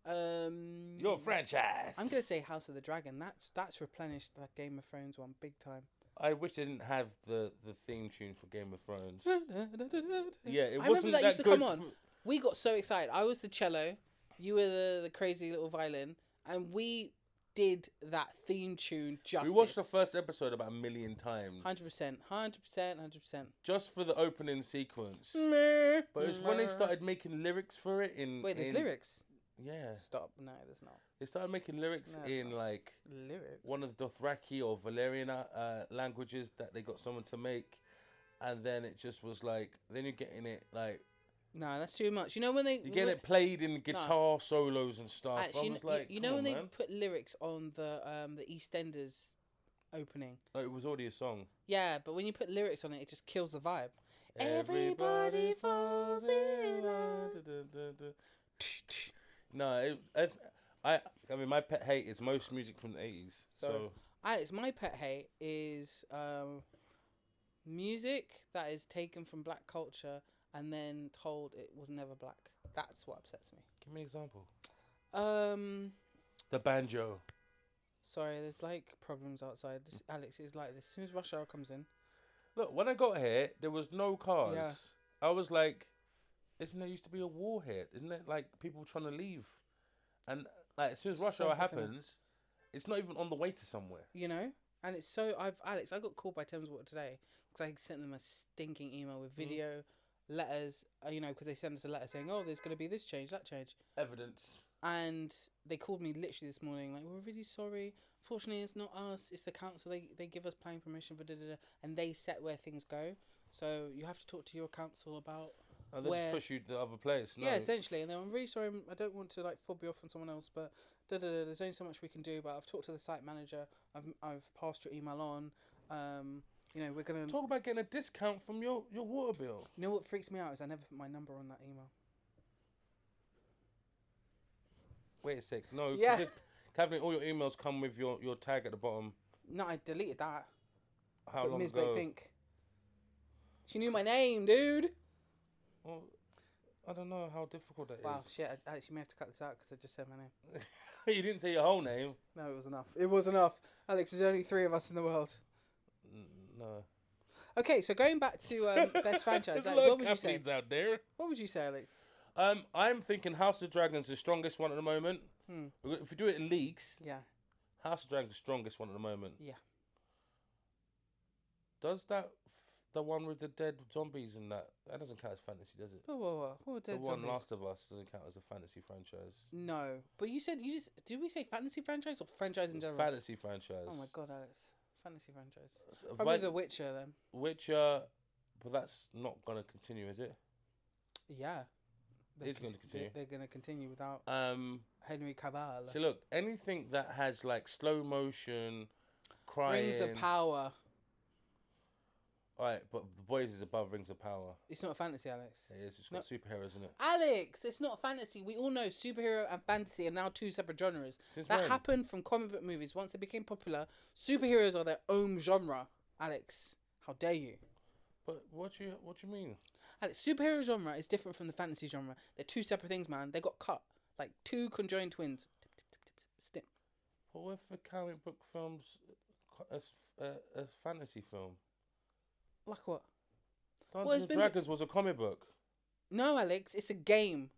You're a franchise. I'm gonna say House of the Dragon. That's replenished the Game of Thrones one big time. I wish they didn't have the theme tune for Game of Thrones. Yeah, it I wasn't remember that that used to good. Come on. We got so excited. I was the cello, you were the crazy little violin, and we did that theme tune justice. We watched the first episode about 1 million times. 100%. Just for the opening sequence. But it was when they started making lyrics for it in... Wait, there's lyrics? Yeah. Stop. No, there's not. They started making lyrics in like... Lyrics? One of the Dothraki or Valerian languages that they got someone to make. And then it just was like... Then you're getting it like... No, that's too much. You know when they... You get it played in guitar solos and stuff. Actually, I was like, you know when they put lyrics on the EastEnders opening? No, it was already a song. Yeah, but when you put lyrics on it, it just kills the vibe. Everybody falls in love. No, I mean, my pet hate is most music from the 80s. So Alex, my pet hate is music that is taken from black culture and then told it was never black. That's what upsets me. Give me an example. The banjo. Sorry, there's like problems outside. Alex, it's like this. As soon as rush hour comes in. Look, when I got here, there was no cars. Yeah. I was like, isn't there used to be a war here? Isn't it like people trying to leave? And like as soon as rush hour happens, it's not even on the way to somewhere. You know? And it's so Alex, I got called by Thames Water today because I sent them a stinking email with video, letters, you know, because they sent us a letter saying, oh, there's going to be this change, that change. Evidence. And they called me literally this morning, like, we're really sorry. Fortunately, it's not us, it's the council. They give us planning permission for da-da-da, and they set where things go. So you have to talk to your council about let's push you to the other place. No. Yeah, essentially. And then I'm really sorry, I don't want to like fob you off on someone else, but there's only so much we can do. But I've talked to the site manager. I've passed your email on. You know, we're gonna talk about getting a discount from your water bill. You know what freaks me out is I never put my number on that email. Wait a sec. No, yeah. Kathleen, all your emails come with your tag at the bottom. No, I deleted that. How long ago? Pink. She knew my name, dude. Well, I don't know how difficult that is. Wow, shit. Alex, you may have to cut this out because I just said my name. You didn't say your whole name. No, it was enough. It was enough. Alex, there's only 3 of us in the world. No. Okay, so going back to best franchise, Alex, what would you say? Out there. What would you say, Alex? I'm thinking House of Dragons is the strongest one at the moment. If we do it in leagues, House of Dragons is the strongest one at the moment. Yeah. Does that the one with the dead zombies and that doesn't count as fantasy, does it? What dead the zombies? One Last of Us doesn't count as a fantasy franchise. No, but you just did we say fantasy franchise or franchise in general? Fantasy franchise. Oh my god, Alex, fantasy franchise. Probably The Witcher then. Witcher, but that's not gonna continue, is it? Yeah. It's going to continue. They're going to continue without Henry Cavill. So look, anything that has like slow motion, crying. Rings of Power. Alright, but The Boys is above Rings of Power. It's not a fantasy, Alex. It is. It's got superheroes in it. Alex, it's not fantasy. We all know superhero and fantasy are now 2 separate genres. Since that when? happened from comic book movies. Once they became popular, superheroes are their own genre. Alex, how dare you? But what do you mean? Alex, superhero genre is different from the fantasy genre. They're 2 separate things, man. They got cut like 2 conjoined twins. Snip. But what if a comic book film's a fantasy film? Like what? Dungeons and Dragons was a comic book. No, Alex, it's a game.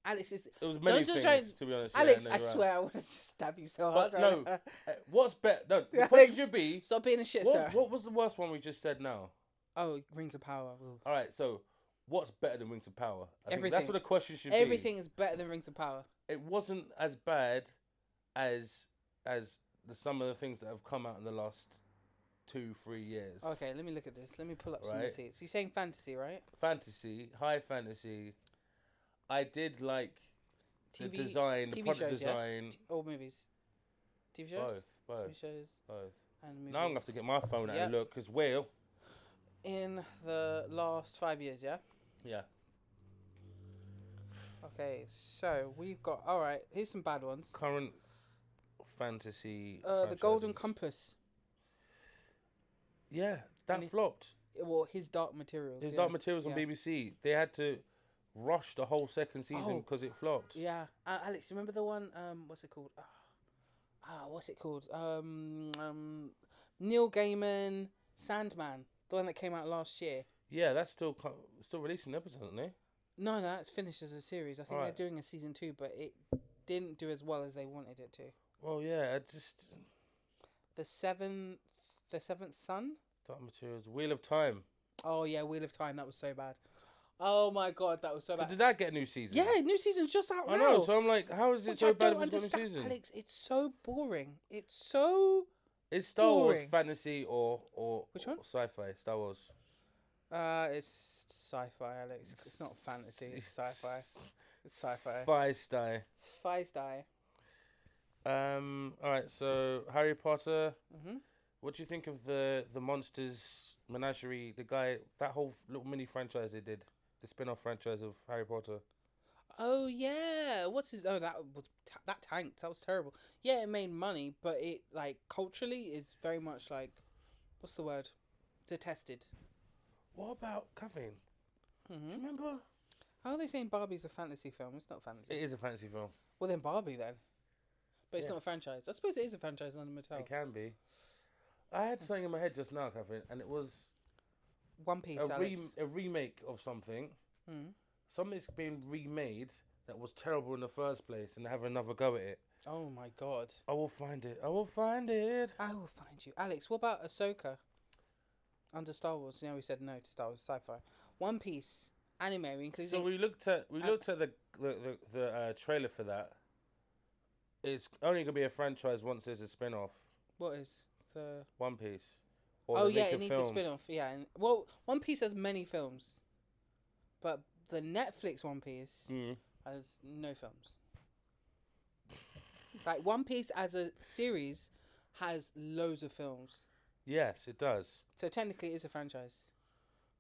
Alex, it was many things, to be honest. Alex, I swear I want to stab you so hard. But no, what's better? No, the question should be... Stop being a shit stir. What was the worst one we just said now? Oh, Rings of Power. Ooh. All right, so what's better than Rings of Power? Everything. That's what the question should be. Everything is better than Rings of Power. It wasn't as bad as some of the things that have come out in the last 2-3 years. Okay, let me look at this. Let me pull up some receipts. You're saying fantasy, right? Fantasy, high fantasy. I did like the design, the product shows, design. Or movies? TV shows? Both. TV shows. Both. And movies. Now I'm going to have to get my phone out and look, because in the last 5 years, yeah? Yeah. Okay, so we've got... Alright, here's some bad ones. Current fantasy The Golden Compass. Yeah, that flopped. Well, His Dark Materials. His Dark Materials on BBC. They had to rush the whole second season because it flopped. Yeah. Alex, remember the one... what's it called? What's it called? Neil Gaiman, Sandman. The one that came out last year. Yeah, that's still releasing episodes, aren't they? No, it's finished as a series. I think they're doing a season 2, but it didn't do as well as they wanted it to. Well, yeah, The Seventh Son? Dark Materials. Wheel of Time. Oh, yeah, Wheel of Time. That was so bad. Oh, my God, that was so bad. So did that get a new season? Yeah, new season's just out now. I know, so I'm like, how is it so bad if it's got a new season? Alex, it's so boring. It's so Is Star Wars fantasy or Which one? Sci-fi? Star Wars. It's sci-fi, Alex. It's not fantasy. It's sci-fi. It's sci-fi. Feisty. It's feisty. All right. So Harry Potter. Mhm. What do you think of the Monsters Menagerie? The guy, that whole little mini franchise they did, the spin-off franchise of Harry Potter. Oh yeah, what's his? Oh, that was that tanked. That was terrible. Yeah, it made money, but it like culturally is very much like, what's the word? Detested. What about Kathleen? Mm-hmm. Do you remember? How are they saying Barbie's a fantasy film? It's not fantasy. It is a fantasy film. Well, then Barbie then. But it's not a franchise. I suppose it is a franchise under Mattel. It can be. I had something in my head just now, Kathleen, and it was One Piece. a remake of something. Mm. Something's been remade that was terrible in the first place, and they have another go at it. Oh my god. I will find it. I will find it. I will find you, Alex. What about Ahsoka? Under Star Wars. You know, we said no to Star Wars sci-fi. One Piece anime. Including So we looked at the trailer for that. It's only gonna be a franchise once there's a spin-off. What is the One Piece? Oh yeah, it needs a spin-off. Yeah, and, well, One Piece has many films, but the Netflix One Piece has no films. Like One Piece as a series has loads of films. Yes, it does. So technically, it is a franchise.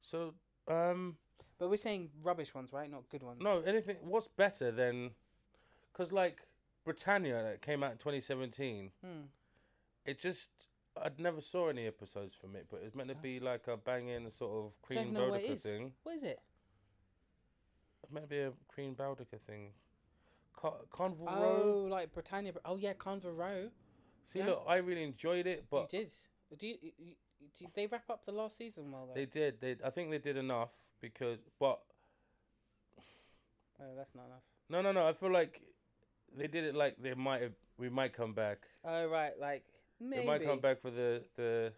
So, but we're saying rubbish ones, right? Not good ones. no, anything. What's better than? Because like Britannia that came out in 2017, it just I'd never saw any episodes from it, but it's meant to be like a banging sort of Queen Boudica thing. What is it? It's meant to be a Queen Boudica thing. Conville Oh, Row. like Britannia. Oh yeah, Conville Row. See, look, I really enjoyed it, but you did. Did they wrap up the last season well though? they did. I think they did enough but. Oh, that's not enough. No. I feel like they did it like we might come back. Oh right, like maybe they might come back for the.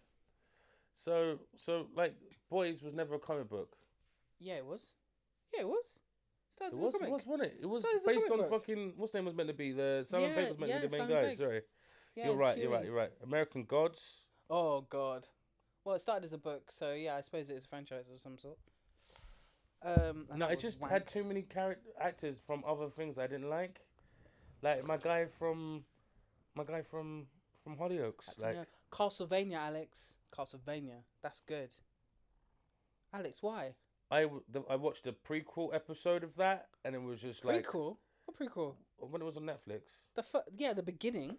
So like Boys was never a comic book. Yeah, it was. Yeah, it was. It was, wasn't it? It was based on fucking what's name was meant to be the Simon Pegg was meant to be the main guy. Sorry, you're right. American Gods. Oh God. Well, it started as a book, so yeah, I suppose it's a franchise of some sort. No, it just had too many actors from other things I didn't like my guy from Hollyoaks, like Castlevania, Alex. Castlevania, that's good. Alex, why? I watched a prequel episode of that, and it was just like prequel. What prequel? When it was on Netflix. The beginning.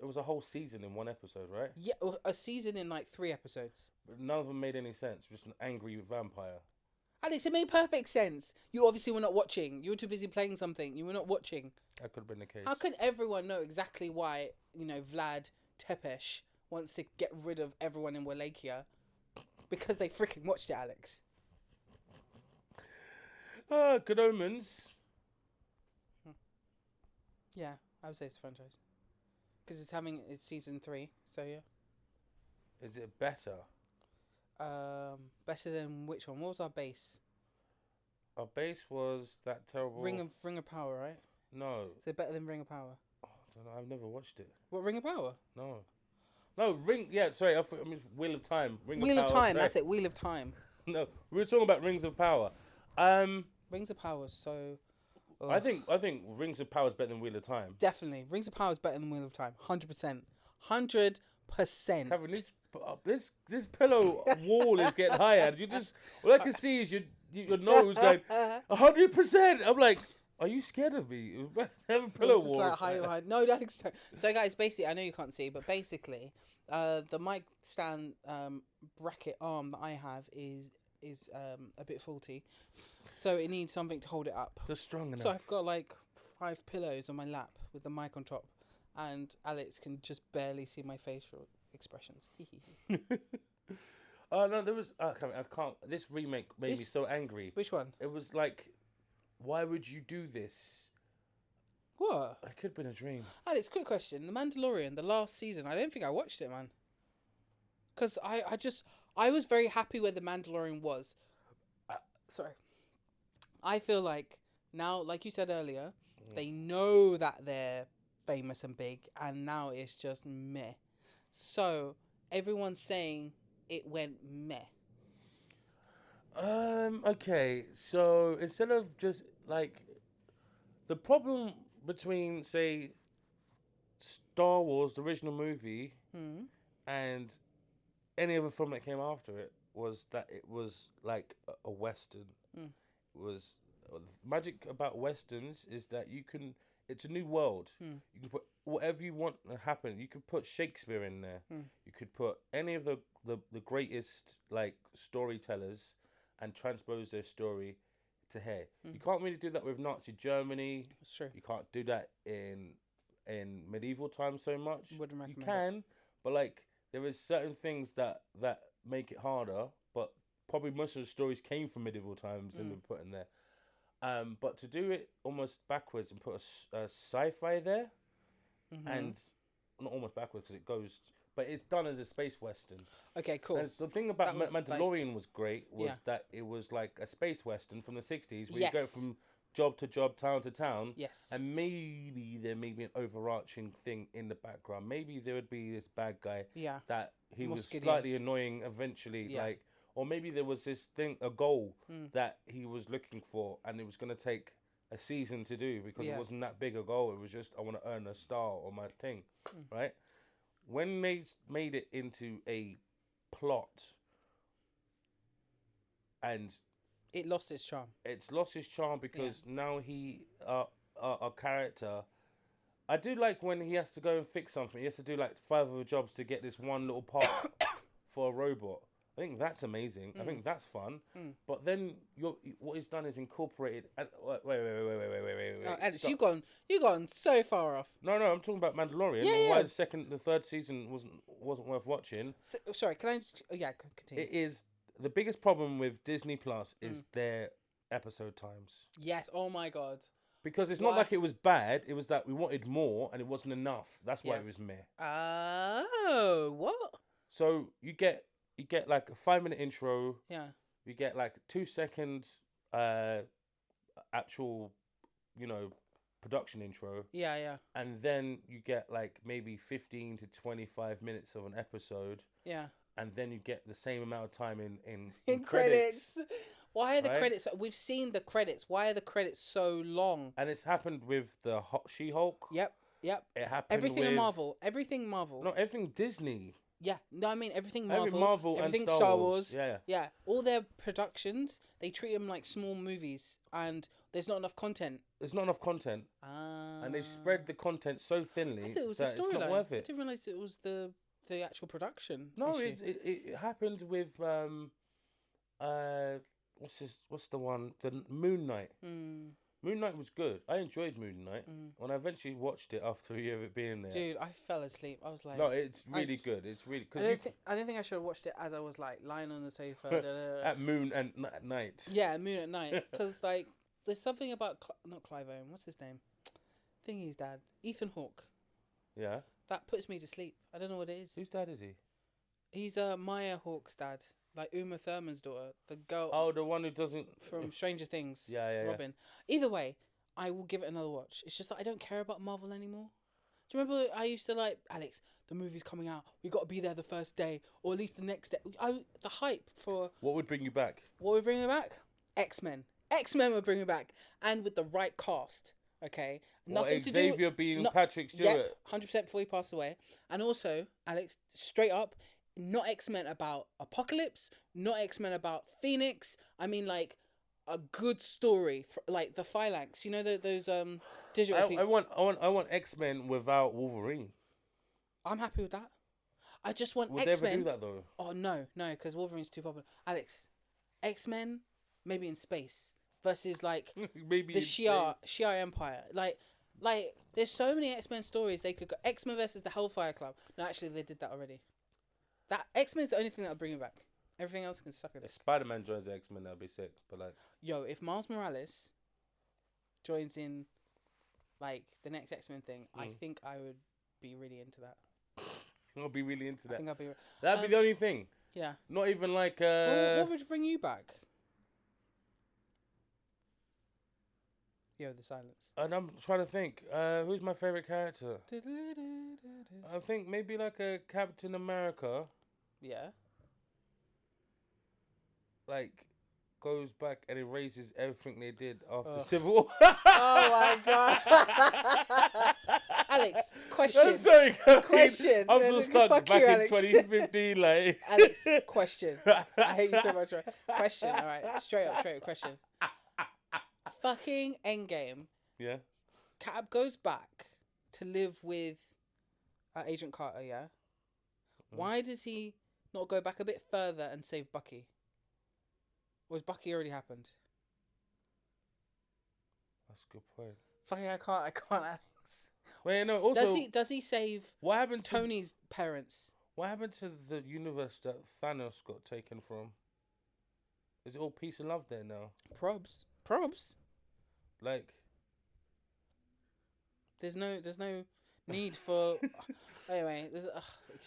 It was a whole season in one episode, right? Yeah, a season in like 3 episodes. But none of them made any sense. Just an angry vampire. Alex, it made perfect sense. You obviously were not watching. You were too busy playing something. You were not watching. That could have been the case. How can everyone know exactly why, Vlad Tepes wants to get rid of everyone in Wallachia? Because they freaking watched it, Alex. Good Omens. Yeah, I would say it's a franchise. Because it's season 3, so yeah. Is it better? Better than which one? What was our base? Our base was that terrible Ring of Power, right? No. Is it better than Ring of Power? Oh, I don't know. I've never watched it. What, Ring of Power? No, Ring. Yeah, sorry. I mean, Wheel of Time. Wheel of Time. That's it. Wheel of Time. No, we were talking about Rings of Power. Rings of Power. So. Ugh. I think Rings of Power is better than Wheel of Time. Definitely, Rings of Power is better than Wheel of Time. 100%. 100%. Kevin, this pillow wall is getting higher. You just all I can see is your nose going 100%. I'm like, are you scared of me? Have a pillow wall. Like high. No, that's so guys. Basically, I know you can't see, but basically, the mic stand bracket arm that I have is a bit faulty, so it needs something to hold it up. Just strong enough. So I've got like 5 pillows on my lap with the mic on top, and Alex can just barely see my facial expressions. Oh no, there was. I can't. This remake made me so angry. Which one? It was like, why would you do this? What? It could have been a dream. Alex, quick question: The Mandalorian, the last season. I don't think I watched it, man. Because I was very happy where the Mandalorian was. Sorry. I feel like now, like you said earlier, they know that they're famous and big, and now it's just meh. So everyone's saying it went meh. Okay, so instead of just like the problem between, say, Star Wars, the original movie, and any other film that came after it was that it was like a Western. It was magic about westerns is that it's a new world. You can put whatever you want to happen. You could put Shakespeare in there. You could put any of the greatest like storytellers and transpose their story to here. You can't really do that with Nazi Germany. That's true. You can't do that in medieval times so much. Wouldn't recommend you can, but like there is certain things that make it harder. But probably most of the stories came from medieval times and were put in there. But to do it almost backwards and put a sci-fi there, and not almost backwards because it goes, but it's done as a space western. Okay, cool. And so the thing about Mandalorian was great was that it was like a space western from the 60s where you go from job to job, town to town. Yes. And maybe there may be an overarching thing in the background. Maybe there would be this bad guy that he was slightly annoying eventually, like. Or maybe there was this thing, a goal that he was looking for, and it was going to take a season to do because it wasn't that big a goal. It was just, I want to earn a star on my thing, right? When they made it into a plot, and it lost its charm. It's lost its charm because now a character. I do like when he has to go and fix something. He has to do like 5 other jobs to get this one little part for a robot. I think that's amazing. I think that's fun. But then what he's done is incorporated. Wait. Alex, you've gone so far off. No, I'm talking about Mandalorian. Yeah. Why the third season wasn't worth watching. Sorry, can I? Continue. It is the biggest problem with Disney Plus is their episode times. Yes. Oh my God. Because it's not like it was bad. It was that we wanted more and it wasn't enough. That's why it was meh. Oh, what? So you get like a 5-minute intro. Yeah. You get like 2-second actual, production intro. Yeah. And then you get like maybe 15 to 25 minutes of an episode. Yeah. And then you get the same amount of time in credits. Why are the credits? We've seen the credits. Why are the credits so long? And it's happened with the She-Hulk. Yep. It happened Everything with Marvel. Everything Marvel. No, everything Disney. Yeah, no, I mean everything Marvel, everything and Star Wars. Yeah. All their productions, they treat them like small movies, and there's not enough content. There's not enough content, and they spread the content so thinly that it's not worth it. I didn't realize it was the actual production. No, issue. it happened with what's the one? The Moon Knight. Moon Knight was good. I enjoyed Moon Knight. When I eventually watched it after a year of it being there. Dude, I fell asleep. I was like... No, it's really good. It's really... I didn't think I should have watched it as I was like lying on the sofa. At moon and at night. Yeah, moon at night. Because like, there's something about... not Clive Owen. What's his name? Thingy's dad. Ethan Hawke. Yeah. That puts me to sleep. I don't know what it is. Whose dad is he? He's Maya Hawke's dad. Like Uma Thurman's daughter, the girl. Oh, the one who doesn't from Stranger Things. Yeah. Robin. Either way, I will give it another watch. It's just that I don't care about Marvel anymore. Do you remember I used to like Alex? The movie's coming out. We got to be there the first day, or at least the next day. The hype for what would bring you back? What would bring me back? X-Men. X-Men would bring me back, and with the right cast. Okay, nothing to do. Xavier being Patrick Stewart. 100% before he passed away, and also Alex, straight up. Not X-Men about Apocalypse, not X-Men about Phoenix. I mean, like, a good story, for, like the Phalanx. You know those digital people. I want X-Men without Wolverine. I'm happy with that. I just want Would X-Men. Would they ever do that though? Oh no, because Wolverine's too popular. Alex, X-Men maybe in space versus like maybe the Shi'ar Empire. Like there's so many X-Men stories they could go. X-Men versus the Hellfire Club. No, actually they did that already. That X-Men is the only thing that'll bring it back. Everything else can suck it. If Spider-Man joins the X-Men, that'll be sick. But like, if Miles Morales joins in, like the next X-Men thing, I think I would be really into that. I'll be really into that. I think I'll be. That'd be the only thing. Yeah. Not even like. What would bring you back? The silence. And I'm trying to think. Who's my favorite character? I think maybe like a Captain America. Yeah. Like, goes back and erases everything they did after Civil War. Oh my God. Alex, question. I'm sorry, question. I'm so stuck back in 2015. Like, Alex, question. I hate you so much. Right? Question. All right. Straight up. Question. Fucking Endgame. Yeah. Cap goes back to live with Agent Carter, yeah? Why does he not go back a bit further and save Bucky? Or has Bucky already happened? That's a good point. Fucking, I can't, Alex. Wait, no, also... Does he save what happened to Tony's parents? What happened to the universe that Thanos got taken from? Is it all peace and love there now? Probs. Like... There's no need for... Anyway, there's...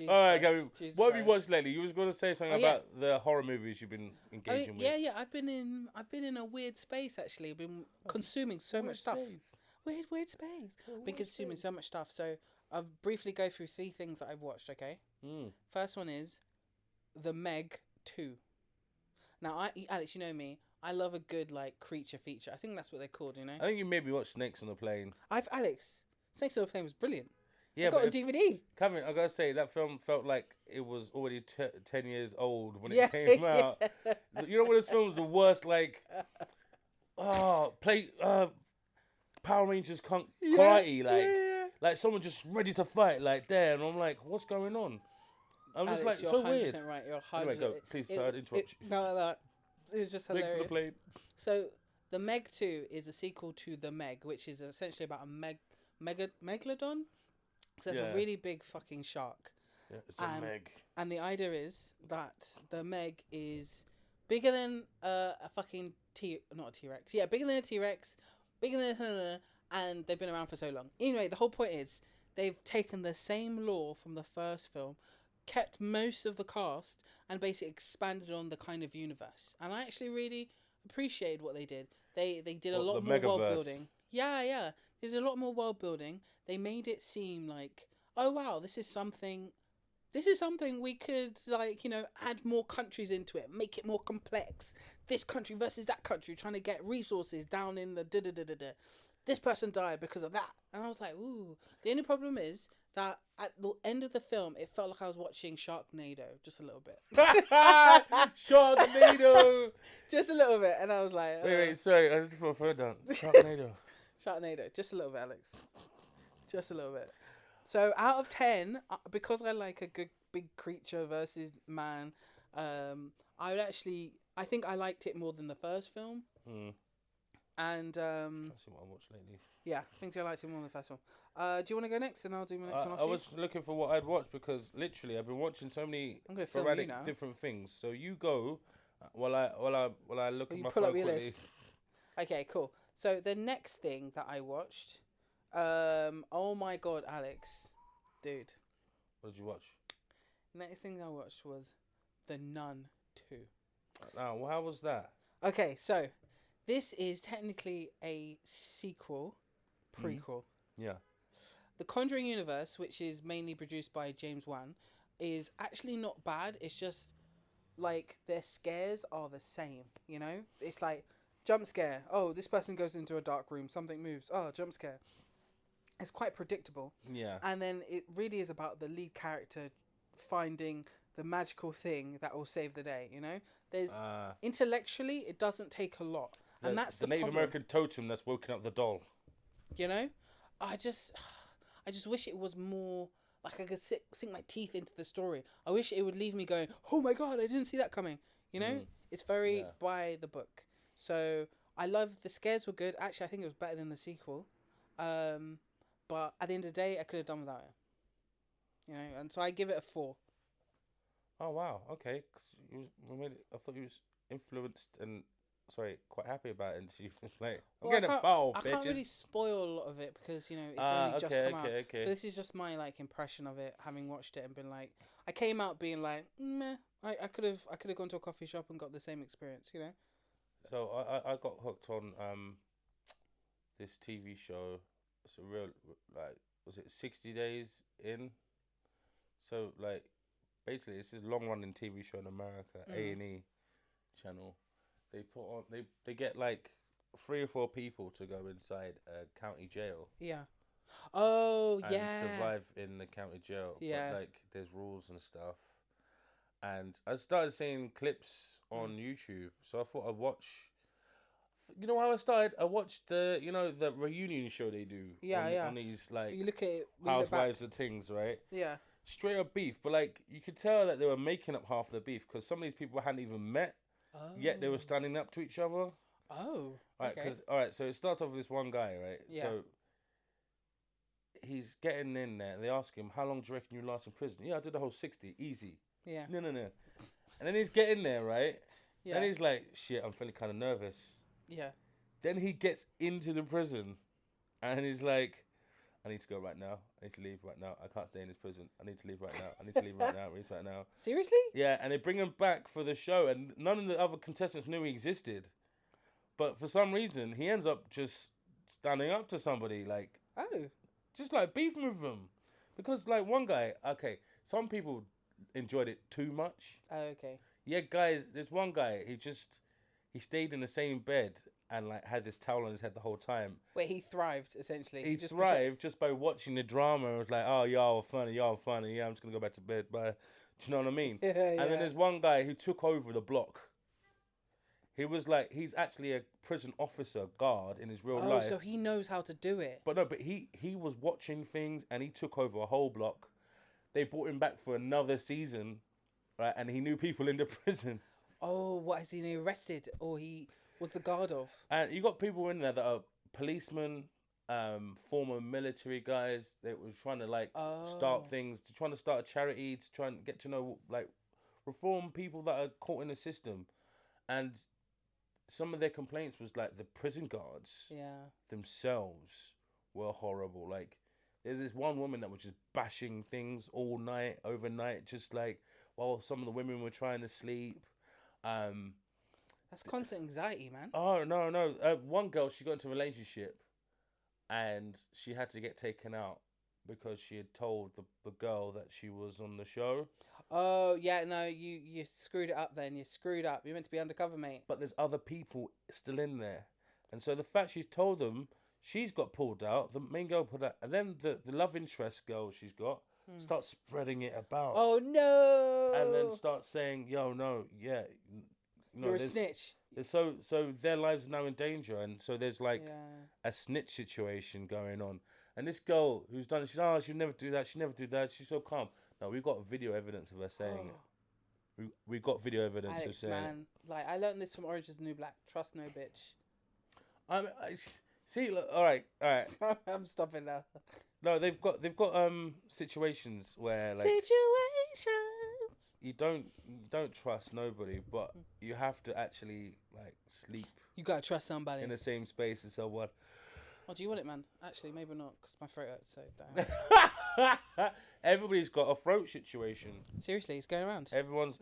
Alright, Gabby, what have you watched lately? You was going to say something about the horror movies you've been engaging with. Yeah, I've been in a weird space, actually. I've been consuming so much stuff. Weird space. I've been consuming so much stuff. So I'll briefly go through 3 things that I've watched, okay? First one is The Meg 2. Now, Alex, you know me. I love a good, like, creature feature. I think that's what they're called, you know? I think you made me watch Snakes on a Plane. Alex, Snakes on a Plane was brilliant. Yeah, I got a DVD. Cameron, I gotta say, that film felt like it was already 10 years old when it came out. You know when this film's the worst, like... Power Rangers karate, like someone just ready to fight, like there, and I'm like, what's going on? I'm just like, so weird. Right, you're 100%. Anyway, go. Please, sorry, I interrupt you. No, it was just hilarious. Next to the plane. So, The Meg 2 is a sequel to The Meg, which is essentially about a megalodon. So it's a really big fucking shark. Yeah, it's a Meg. And the idea is that the Meg is bigger than a fucking not a T-Rex. Yeah, bigger than a T-Rex. And they've been around for so long. Anyway, the whole point is they've taken the same lore from the first film, kept most of the cast, and basically expanded on the kind of universe. And I actually really appreciated what they did. They did a lot more world building. Yeah. There's a lot more world building. They made it seem like, oh wow, this is something we could, like, you know, add more countries into it, make it more complex. This country versus that country, trying to get resources down in the da-da-da-da-da. This person died because of that. And I was like, ooh. The only problem is that at the end of the film, it felt like I was watching Sharknado, just a little bit. Sharknado! Just a little bit. And I was like... Wait, sorry. I just put my phone down. Sharknado. Just a little bit, Alex. Just a little bit. So out of 10, because I like a good big creature versus man, I think I liked it more than the first film. And that's what I watched lately. Yeah, I think I liked it more than the first film. Do you want to go next, and I'll do my next one after I was looking for what I'd watch because literally I've been watching so many sporadic different things. So you go while I look at my phone quickly. List. Okay, cool. So the next thing that I watched, oh my god, Alex, dude. What did you watch? Next thing I watched was The Nun 2. Now, how was that? Okay, so this is technically a sequel, prequel. Yeah. The Conjuring universe, which is mainly produced by James Wan, is actually not bad. It's just like their scares are the same, you know? It's like jump scare. Oh, this person goes into a dark room, something moves. Oh, jump scare. It's quite predictable. Yeah. And then it really is about the lead character finding the magical thing that will save the day, you know? There's intellectually it doesn't take a lot. And that's the Native American totem that's woken up the doll. You know? I just wish it was more like I could sink my teeth into the story. I wish it would leave me going, "Oh my god, I didn't see that coming." You know? It's very by the book. So, I love the scares were good. Actually, I think it was better than the sequel. But at the end of the day, I could have done without it. You know, and so I give it a 4. Oh wow, okay. I thought you was influenced and quite happy about it. And she was like, I'm getting a foul, bitches. I can't really spoil a lot of it because, you know, it's only just come out. Okay. So this is just my like impression of it, having watched it and been like, I came out being like, meh. I could have gone to a coffee shop and got the same experience, you know. So I got hooked on this TV show. It's a real was it 60 Days In? So like basically this is a long running TV show in America, A&E channel. They put on they get like 3 or 4 people to go inside a county jail. Yeah. Oh and survive in the county jail. Yeah. But like there's rules and stuff. And I started seeing clips on YouTube, so I thought I'd watch You know how I started? I watched the reunion show they do. On these like you look at it, housewives and things, right? Yeah. Straight up beef, but like you could tell that they were making up half the beef because some of these people hadn't even met, yet they were standing up to each other. Oh. Right, because so it starts off with this one guy, right? Yeah. So he's getting in there, and they ask him, "How long do you reckon you last in prison?" Yeah, I did the whole 60, easy. Yeah. No. And then he's getting there, right? Yeah. And he's like, "Shit, I'm feeling kind of nervous." Yeah. Then he gets into the prison, and he's like, "I need to go right now. I need to leave right now. I can't stay in this prison. I need to leave right now. I need to leave right now. I need to leave right now." Seriously? Yeah, and they bring him back for the show, and none of the other contestants knew he existed. But for some reason, he ends up just standing up to somebody, like, just like beefing with them. Because, like, one guy, some people enjoyed it too much. Oh, okay. Yeah, guys, there's one guy, he stayed in the same bed and, like, had this towel on his head the whole time. Wait, he thrived, essentially. He just thrived just by watching the drama. It was like, oh, y'all funny. Yeah, I'm just going to go back to bed. But, do you know what I mean? Yeah. And then there's one guy who took over the block. He was like, he's actually a prison officer guard in his real life. Oh, so he knows how to do it. But he was watching things and he took over a whole block. They brought him back for another season, right? And he knew people in the prison. Oh, what, is he arrested or he was the guard of? And you got people in there that are policemen, former military guys. They were trying to start things, trying to start a charity, to try and get to know, like, reform people that are caught in the system. And some of their complaints was like the prison guards themselves were horrible. Like, there's this one woman that was just bashing things all night, overnight, just like while some of the women were trying to sleep. That's constant anxiety, man. Oh, no. One girl, she got into a relationship and she had to get taken out because she had told the girl that she was on the show. Oh, yeah, no, you screwed it up then. You screwed up. You're meant to be undercover, mate. But there's other people still in there. And so the fact she's told them, she's got pulled out, the main girl pulled out, and then the love interest girl she's got starts spreading it about. Oh, no! And then starts saying, yo, no, yeah. You're a snitch. So their lives are now in danger. And so there's like a snitch situation going on. And this girl who's done it, she'll never do that. She'll never do that. She's so calm. No, we've got video evidence of her saying it. We got video evidence of saying it. Like, I learned this from Orange is the New Black. Trust no bitch. I see. Look, all right. I'm stopping now. No, they've got situations where like you don't trust nobody, but you have to actually like sleep. You gotta trust somebody in the same space as someone. Oh, do you want it, man? Actually, maybe not, because my throat hurts. So damn. Everybody's got a throat situation. Seriously, it's going around. Everyone's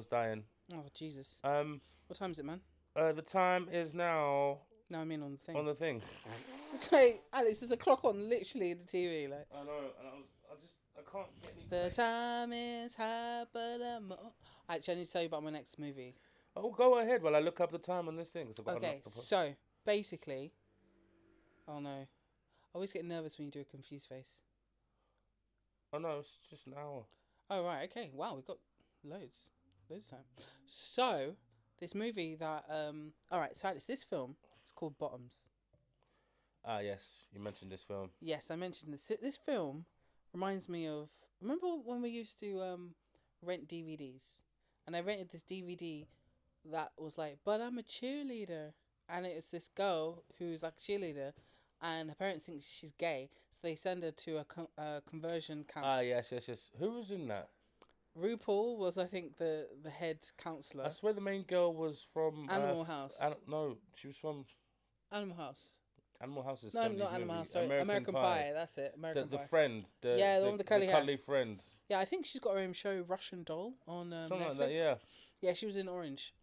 dying. Oh Jesus. What time is it, man? The time is now. No, I mean on the thing. On the thing. It's like, Alex, there's a clock on literally in the TV. Like. I know, and I can't get any. The time is high, but I'm. Actually, I need to tell you about my next movie. Oh, go ahead while I look up the time on this thing. Okay, so basically. Oh no. I always get nervous when you do a confused face. Oh no, it's just an hour. Oh right, okay. Wow, we've got loads of time. So, this movie that alright, so Alex, this film is called Bottoms. Ah yes, you mentioned this film. Yes, I mentioned this. This film reminds me of, remember when we used to rent DVDs? And I rented this DVD that was like, but I'm a cheerleader. And it was this girl who's like a cheerleader, and her parents think she's gay, so they send her to a conversion camp. Ah, yes. Who was in that? RuPaul was, I think, the head counselor. I swear the main girl was from Animal House. No, she was from Animal House. Animal House is no, not Animal House. Sorry, American Pie. That's it. American Pie. The friend. The one with the curly hair. Cuddly friend. Yeah, I think she's got her own show, Russian Doll, on something Netflix. like that. Yeah. Yeah, she was in Orange.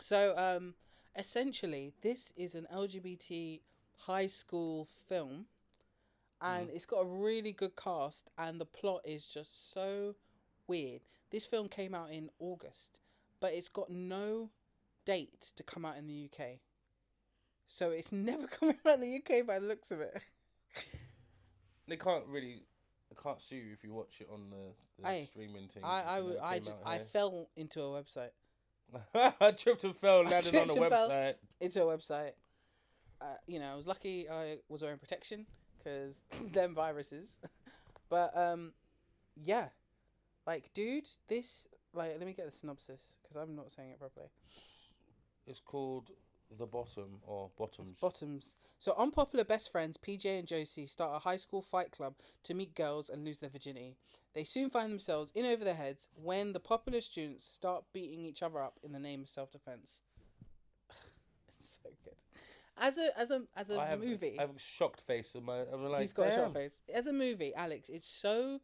So, essentially, this is an LGBT high school film, and it's got a really good cast, and the plot is just so weird. This film came out in August, but it's got no date to come out in the UK. So it's never coming out in the UK by the looks of it. They can't sue you if you watch it on the streaming thing. I fell into a website. I tripped and fell, landed on a website. It's a website. I was lucky I was wearing protection because them viruses. But yeah, like, dude, this, like, let me get the synopsis because I'm not saying it properly. It's called The Bottom or Bottoms. It's Bottoms. So unpopular best friends PJ and Josie start a high school fight club to meet girls and lose their virginity. They soon find themselves in over their heads when the popular students start beating each other up in the name of self-defense. It's so good. As a movie, I have a shocked face. I'm like, he's got a shocked face. As a movie, Alex, it's so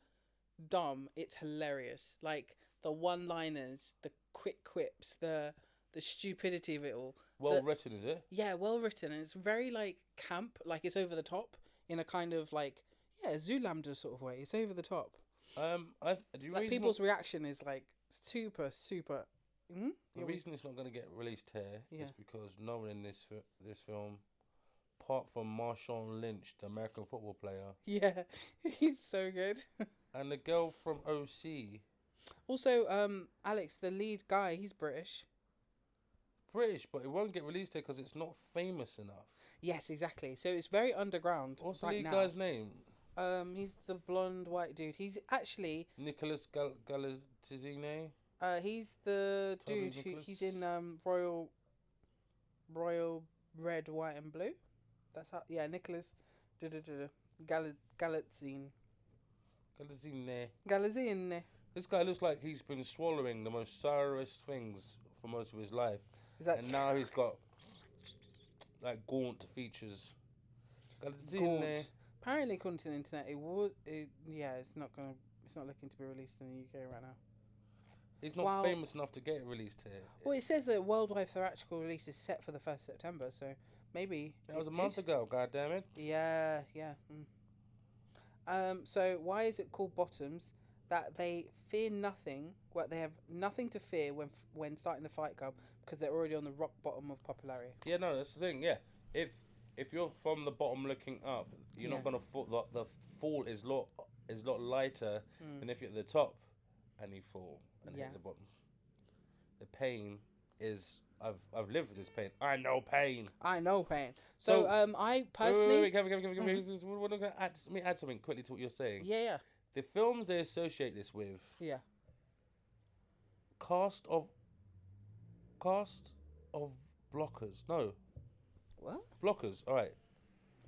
dumb. It's hilarious. Like the one-liners, the quick quips, the stupidity of it all. Well written, is it? Yeah, well written, and it's very like camp. Like it's over the top in a kind of like Zoolander sort of way. It's over the top. People's reaction is like super. Mm-hmm. The reason it's not going to get released here is because no one in this film, apart from Marshawn Lynch, the American football player. Yeah, he's so good. And the girl from OC. Also, Alex, the lead guy, he's British. But it won't get released here because it's not famous enough. Yes, exactly. So it's very underground. What's the lead guy's name? He's the blonde white dude. He's actually Nicholas Galatazzini. He's the dude who he's in Royal Red, White and Blue. That's how. Yeah, Nicholas Galatzine. This guy looks like he's been swallowing the most sourest things for most of his life, and now he's got like gaunt features. Gaunt. Apparently, according to the internet, it's not looking to be released in the UK right now. He's not famous enough to get it released here. Well, it says that worldwide theatrical release is set for the 1st September, so maybe that was a month ago. God damn it! Yeah. So why is it called Bottoms? That they fear nothing. Well, they have nothing to fear when starting the fight club because they're already on the rock bottom of popularity. Yeah, no, that's the thing. Yeah, if you're from the bottom looking up, you're not gonna fall. The fall is a lot lighter than if you're at the top and you fall and hit the bottom. The pain is I've lived with this pain. I know pain. So I personally let me add something quickly to what you're saying. Yeah. The films they associate this with. Yeah. Cast of blockers. No. What? Blockers. All right.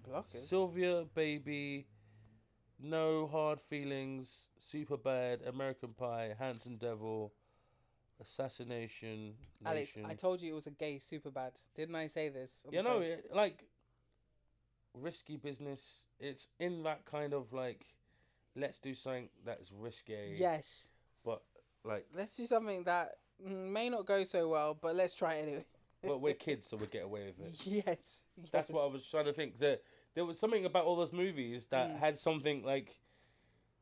Blockers. Sylvia, Baby, No Hard Feelings, Superbad, American Pie, Handsome Devil, Assassination Nation. Alex, I told you it was a gay Superbad. Didn't I say this? Like Risky Business. It's in that kind of like, let's do something that's risque. Yes. But like, let's do something that may not go so well, but let's try it anyway. But we're kids, so we get away with it. Yes. That's what I was trying to think. There was something about all those movies that had something like,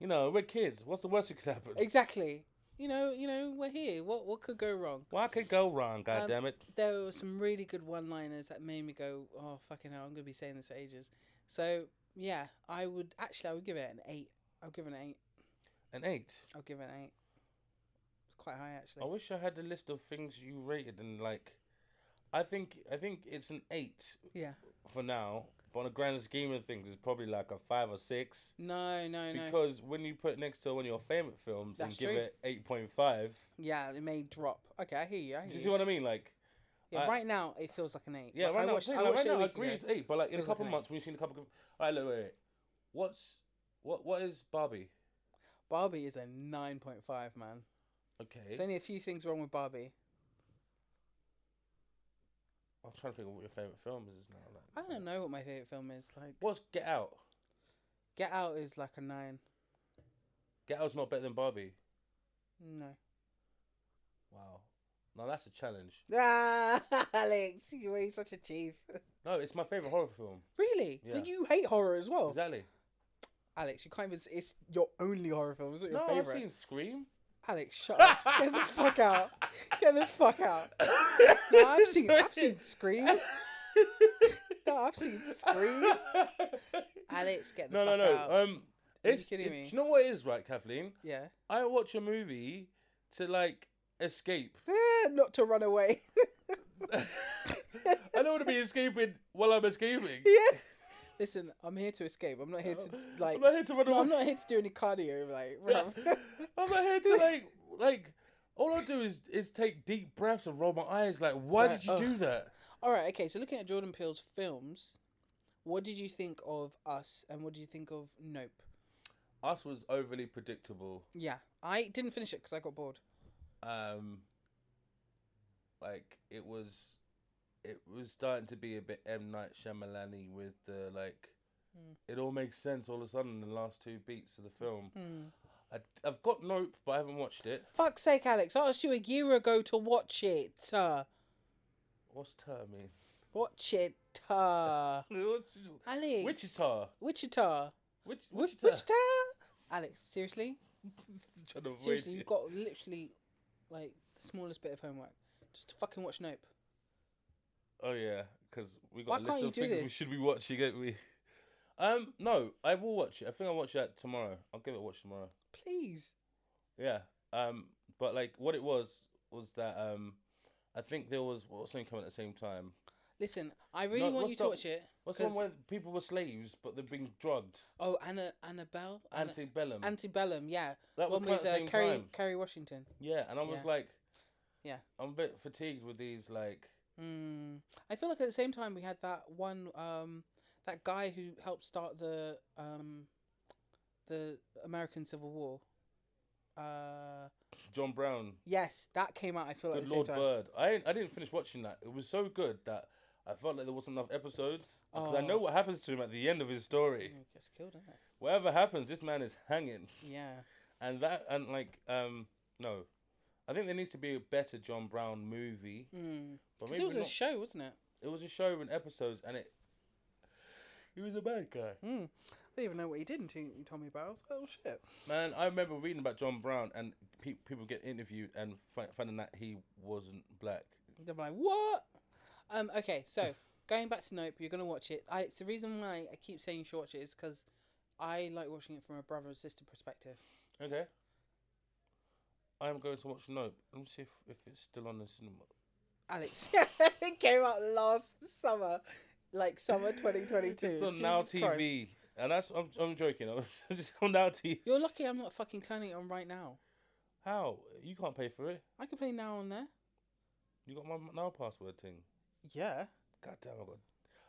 we're kids. What's the worst that could happen? Exactly. We're here. What could go wrong? What could go wrong? God damn it! There were some really good one-liners that made me go, "Oh fucking hell! I'm gonna be saying this for ages." So yeah, I would give it an 8. I'll give it an 8. An 8. I'll give it an 8. It's quite high actually. I wish I had the list of things you rated and like. I think it's an 8. Yeah. For now, but on a grand scheme of things, it's probably like a 5 or 6. No. Because when you put it next to one of your favorite films and give it 8.5. Yeah, it may drop. Okay, I hear you. Do you see what I mean? Like. Yeah, right now it feels like an 8. Yeah, like, right now I agree it's 8, but like in a couple like months when you've seen a couple of. All right, wait. What is Barbie? Barbie is a 9.5, man. Okay. There's only a few things wrong with Barbie. I'm trying to think of what your favourite film is now. I don't know what my favourite film is. Like, what's Get Out? Get Out is like a 9. Get Out's not better than Barbie? No. Wow. No, that's a challenge. Ah, Alex, you're such a chief. No, it's my favourite horror film. Really? Yeah. But you hate horror as well. Exactly. Alex, you can't even... It's your only horror film, isn't it? Your favourite? I've seen Scream. Alex, shut up. Get the fuck out. Get the fuck out. No, I've seen Scream. No, I've seen Scream. Alex, get the fuck out. Are you kidding me? Do you know what it is, right, Kathleen? Yeah. I watch a movie to like escape. Not to run away. I don't want to be escaping while I'm escaping. Yeah. Listen, I'm here to escape. I'm not here to like. I'm not here to run away. I'm not here to do any cardio. Like, I'm not here to like. All I do is take deep breaths and roll my eyes. Like, why did you do that? All right, okay. So looking at Jordan Peele's films, what did you think of Us, and what did you think of Nope? Us was overly predictable. Yeah, I didn't finish it because I got bored. Like it was starting to be a bit M. Night Shyamalan-y with the like. It all makes sense all of a sudden in the last two beats of the film. I've got Nope, but I haven't watched it. Fuck's sake, Alex! I asked you a year ago to watch it. What's "ter" mean? Watch it, Alex. Wichita. Wichita. Wichita. Alex, seriously? Seriously, you've got literally like the smallest bit of homework. Just to fucking watch Nope. Oh yeah, because we got Why a list can't you of do things we this? should be watching, ain't we? No, I will watch it. I think I'll watch that tomorrow. I'll give it a watch tomorrow. Please. Yeah. But like what it was that I think there was something coming at the same time. Listen, I really want you to watch it. What's the one where people were slaves but they're being drugged? Oh, Annabelle? Antebellum. Antebellum, yeah. That was one with at the same time. Kerry Washington. Yeah, and I was like, yeah, I'm a bit fatigued with these like. I feel like at the same time we had that one, that guy who helped start the American Civil War. John Brown. Yes, that came out. I feel like Good at the Lord same time. Bird. I didn't finish watching that. It was so good that I felt like there wasn't enough episodes because I know what happens to him at the end of his story. He gets killed, isn't it? Whatever happens, this man is hanging. Yeah. And no, I think there needs to be a better John Brown movie. But it was a show, wasn't it? It was a show in episodes, and he was a bad guy. I didn't even know what he did until you told me about it. I was like, oh shit. Man, I remember reading about John Brown and people get interviewed and finding that he wasn't black. They're like, what? Okay, so going back to Nope, you're gonna watch it. It's the reason why I keep saying you should watch it is because I like watching it from a brother and sister perspective. Okay. I'm going to watch Nope. Let me see if it's still on the cinema. Alex, it came out last summer, like summer 2022. It's on Now TV, and I'm joking. I'm just on Now TV. You're lucky I'm not fucking turning it on right now. How? You can't pay for it. I can play Now on there. You got my Now password thing. Yeah. God damn,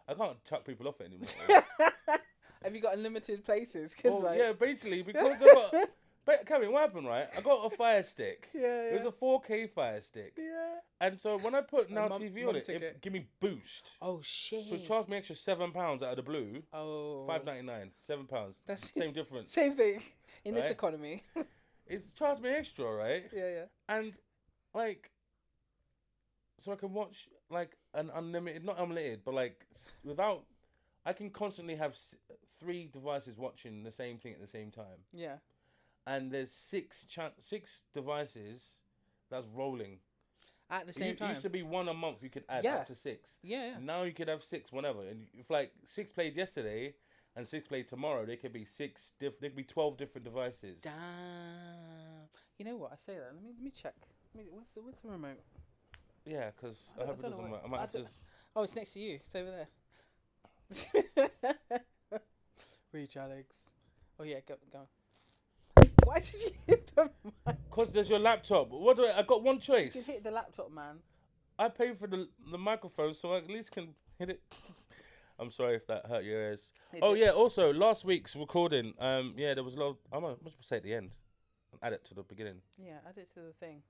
I can't chuck people off it anymore. Have you got unlimited places? Yeah, basically because I got. But Kevin, what happened, right? I got a Fire Stick. Yeah. It was a 4K Fire Stick. Yeah. And so when I put Now TV on it gave me Boost. Oh shit. So it charged me extra £7 out of the blue. Oh. $5.99. £7. That's same difference. Same thing in this economy. It's charged me extra, right? Yeah. And like, so I can watch like an unlimited, not unlimited, but like without. I can constantly have 3 devices watching the same thing at the same time. Yeah. And there's 6 devices that's rolling at the same time. It used to be 1 a month. You could add up to 6. Yeah. Now you could have 6 whenever. And if like 6 played yesterday and 6 played tomorrow, they could be 12 different devices. Damn. You know what? I say that. Let me check. What's the remote? Yeah, because I hope it doesn't work. I might have to. Oh, it's next to you. It's over there. Reach, Alex. Oh yeah, go on. Why did you hit the mic? Because there's your laptop. I got one choice. You can hit the laptop, man. I paid for the microphone, so I at least can hit it. I'm sorry if that hurt your ears. Yeah, also, last week's recording, there was a lot of... I'm going to say at the end. Add it to the beginning. Yeah, add it to the thing.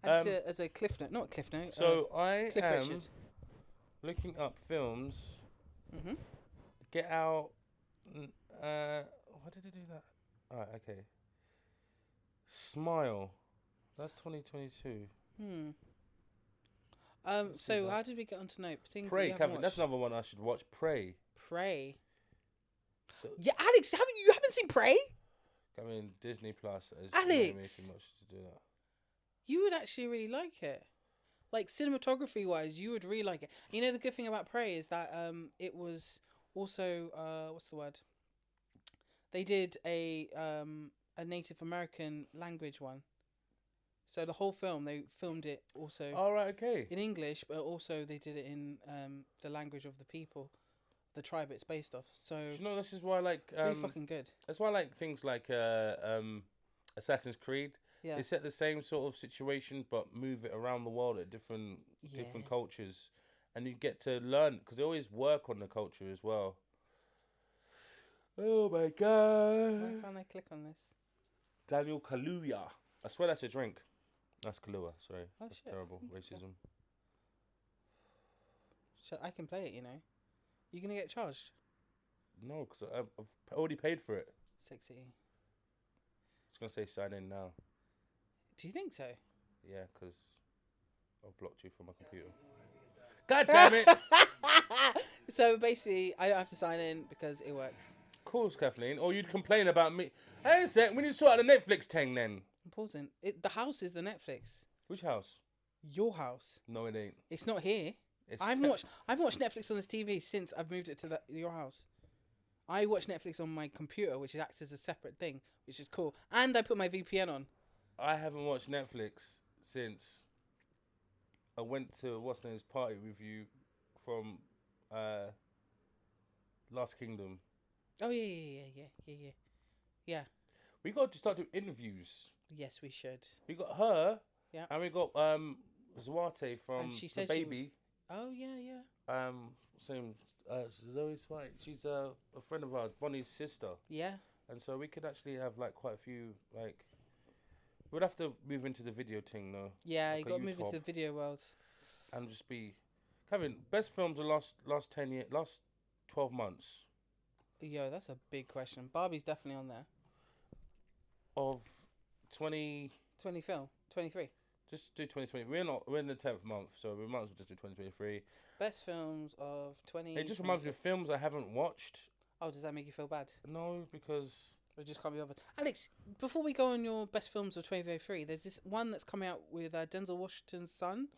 As a cliff note. Not a cliff note. So I am Richard. Looking up films. Mm-hmm. Get Out... why did I do that? Alright, okay. Smile. That's 2022. So how did we get onto Nope? Things Prey, Kevin. That's another one I should watch. Prey. Yeah, Alex, you haven't seen Prey? I mean, Disney Plus is Alex, making much to do that. You would actually really like it. Like cinematography wise, you would really like it. You know the good thing about Prey is that it was also what's the word? They did a Native American language one. So the whole film, they filmed it also. All right, okay. In English, but also they did it in the language of the people, the tribe it's based off. So you know, this is why really fucking good. That's why I like things like Assassin's Creed. Yeah. They set the same sort of situation, but move it around the world at different cultures, and you get to learn because they always work on the culture as well. Oh my god! Why can't I click on this? Daniel Kaluuya. I swear that's a drink. That's Kahlua. Sorry, that's shit. terrible racism. I can play it. You know, you gonna get charged? No, because I've already paid for it. Sexy. It's gonna say sign in now. Do you think so? Yeah, because I've blocked you from my computer. God damn it! So basically, I don't have to sign in because it works. Of course, Kathleen. Or you'd complain about me. Hey, a sec, we need to sort out the Netflix thing then. I'm pausing. The house is the Netflix. Which house? Your house. No, it ain't. It's not here. I've watched Netflix on this TV since I've moved it to your house. I watch Netflix on my computer, which acts as a separate thing, which is cool. And I put my VPN on. I haven't watched Netflix since I went to what's name's party with you from Last Kingdom. Oh yeah. We got to start doing interviews. Yes, we should. We got her. Yeah. And we got Zwarte from and she The said Baby. Oh yeah. Same Zoe Swite. She's a friend of ours, Bonnie's sister. Yeah. And so we could actually have like quite a few like. We'd have to move into the video thing though. Yeah, like you got to move into the video world. And just be, Kevin. Best films the last 12 months. Yo, that's a big question. Barbie's definitely on there. Of 20 film, 23. Just do 2020. We're in the 10th month, so we might as well just do 2023. Best films of 20. It just reminds me of films I haven't watched. Oh, does that make you feel bad? No, because I just can't be bothered. Alex, before we go on your best films of 2023, there's this one that's coming out with Denzel Washington's son.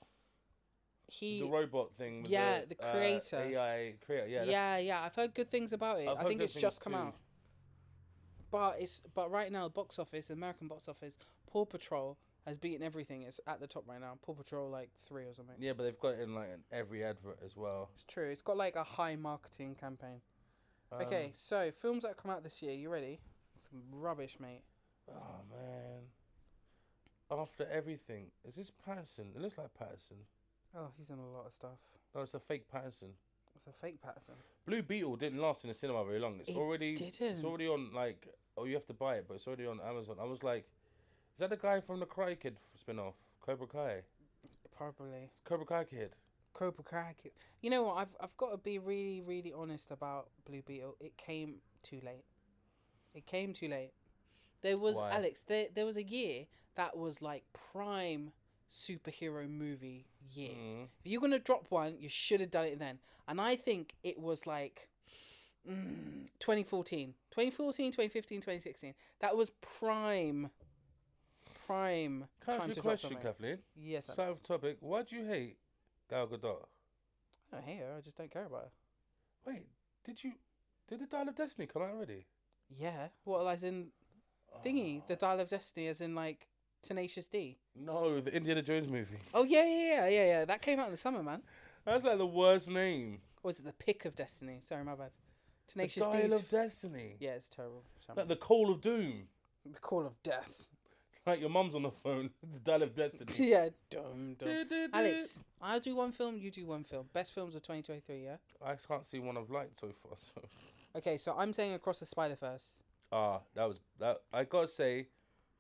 The robot thing. With the creator. AI creator. Yeah. I've heard good things about it. I think it's just come out. But right now, box office, American box office, Paw Patrol has beaten everything. It's at the top right now. Paw Patrol like 3 or something. Yeah, but they've got it in like every advert as well. It's true. It's got like a high marketing campaign. Okay, so films that come out this year. You ready? Some rubbish, mate. Oh man. After everything, is this Patterson? It looks like Patterson. Oh, he's in a lot of stuff. No, it's a fake Patterson. It's a fake Patterson. Blue Beetle didn't last in the cinema very long. It's already on like. Oh, you have to buy it, but it's already on Amazon. I was like, is that the guy from the Karate Kid spin-off? Cobra Kai? Probably. It's Cobra Kai Kid. Cobra Kai Kid. You know what? I've got to be really, really honest about Blue Beetle. It came too late. There was, Why? Alex, there was a year that was like prime superhero movie year. If you're going to drop one, you should have done it then. And I think it was like 2014, 2015, 2016. That was prime Can I ask you a question, Kathleen? Yes. Side of topic. Why do you hate Gal Gadot? I don't hate her. I just don't care about her. Wait, did the Dial of Destiny come out already? Yeah. What, as in thingy? The Dial of Destiny, as in like Tenacious D? No, the Indiana Jones movie. Oh yeah. That came out in the summer, man. That's like the worst name. Or was it the Pick of Destiny? Sorry, my bad. Tenacious The Dial of Destiny. Yeah, it's terrible. Like the Call of Doom. The Call of Death. Like your mum's on the phone. The Dial of Destiny. Yeah, dumb. Alex, I'll do one film, you do one film. Best films of 2023, yeah? I can't see one I've liked so far. So. Okay, so I'm saying Across the Spider-Verse. That I gotta say,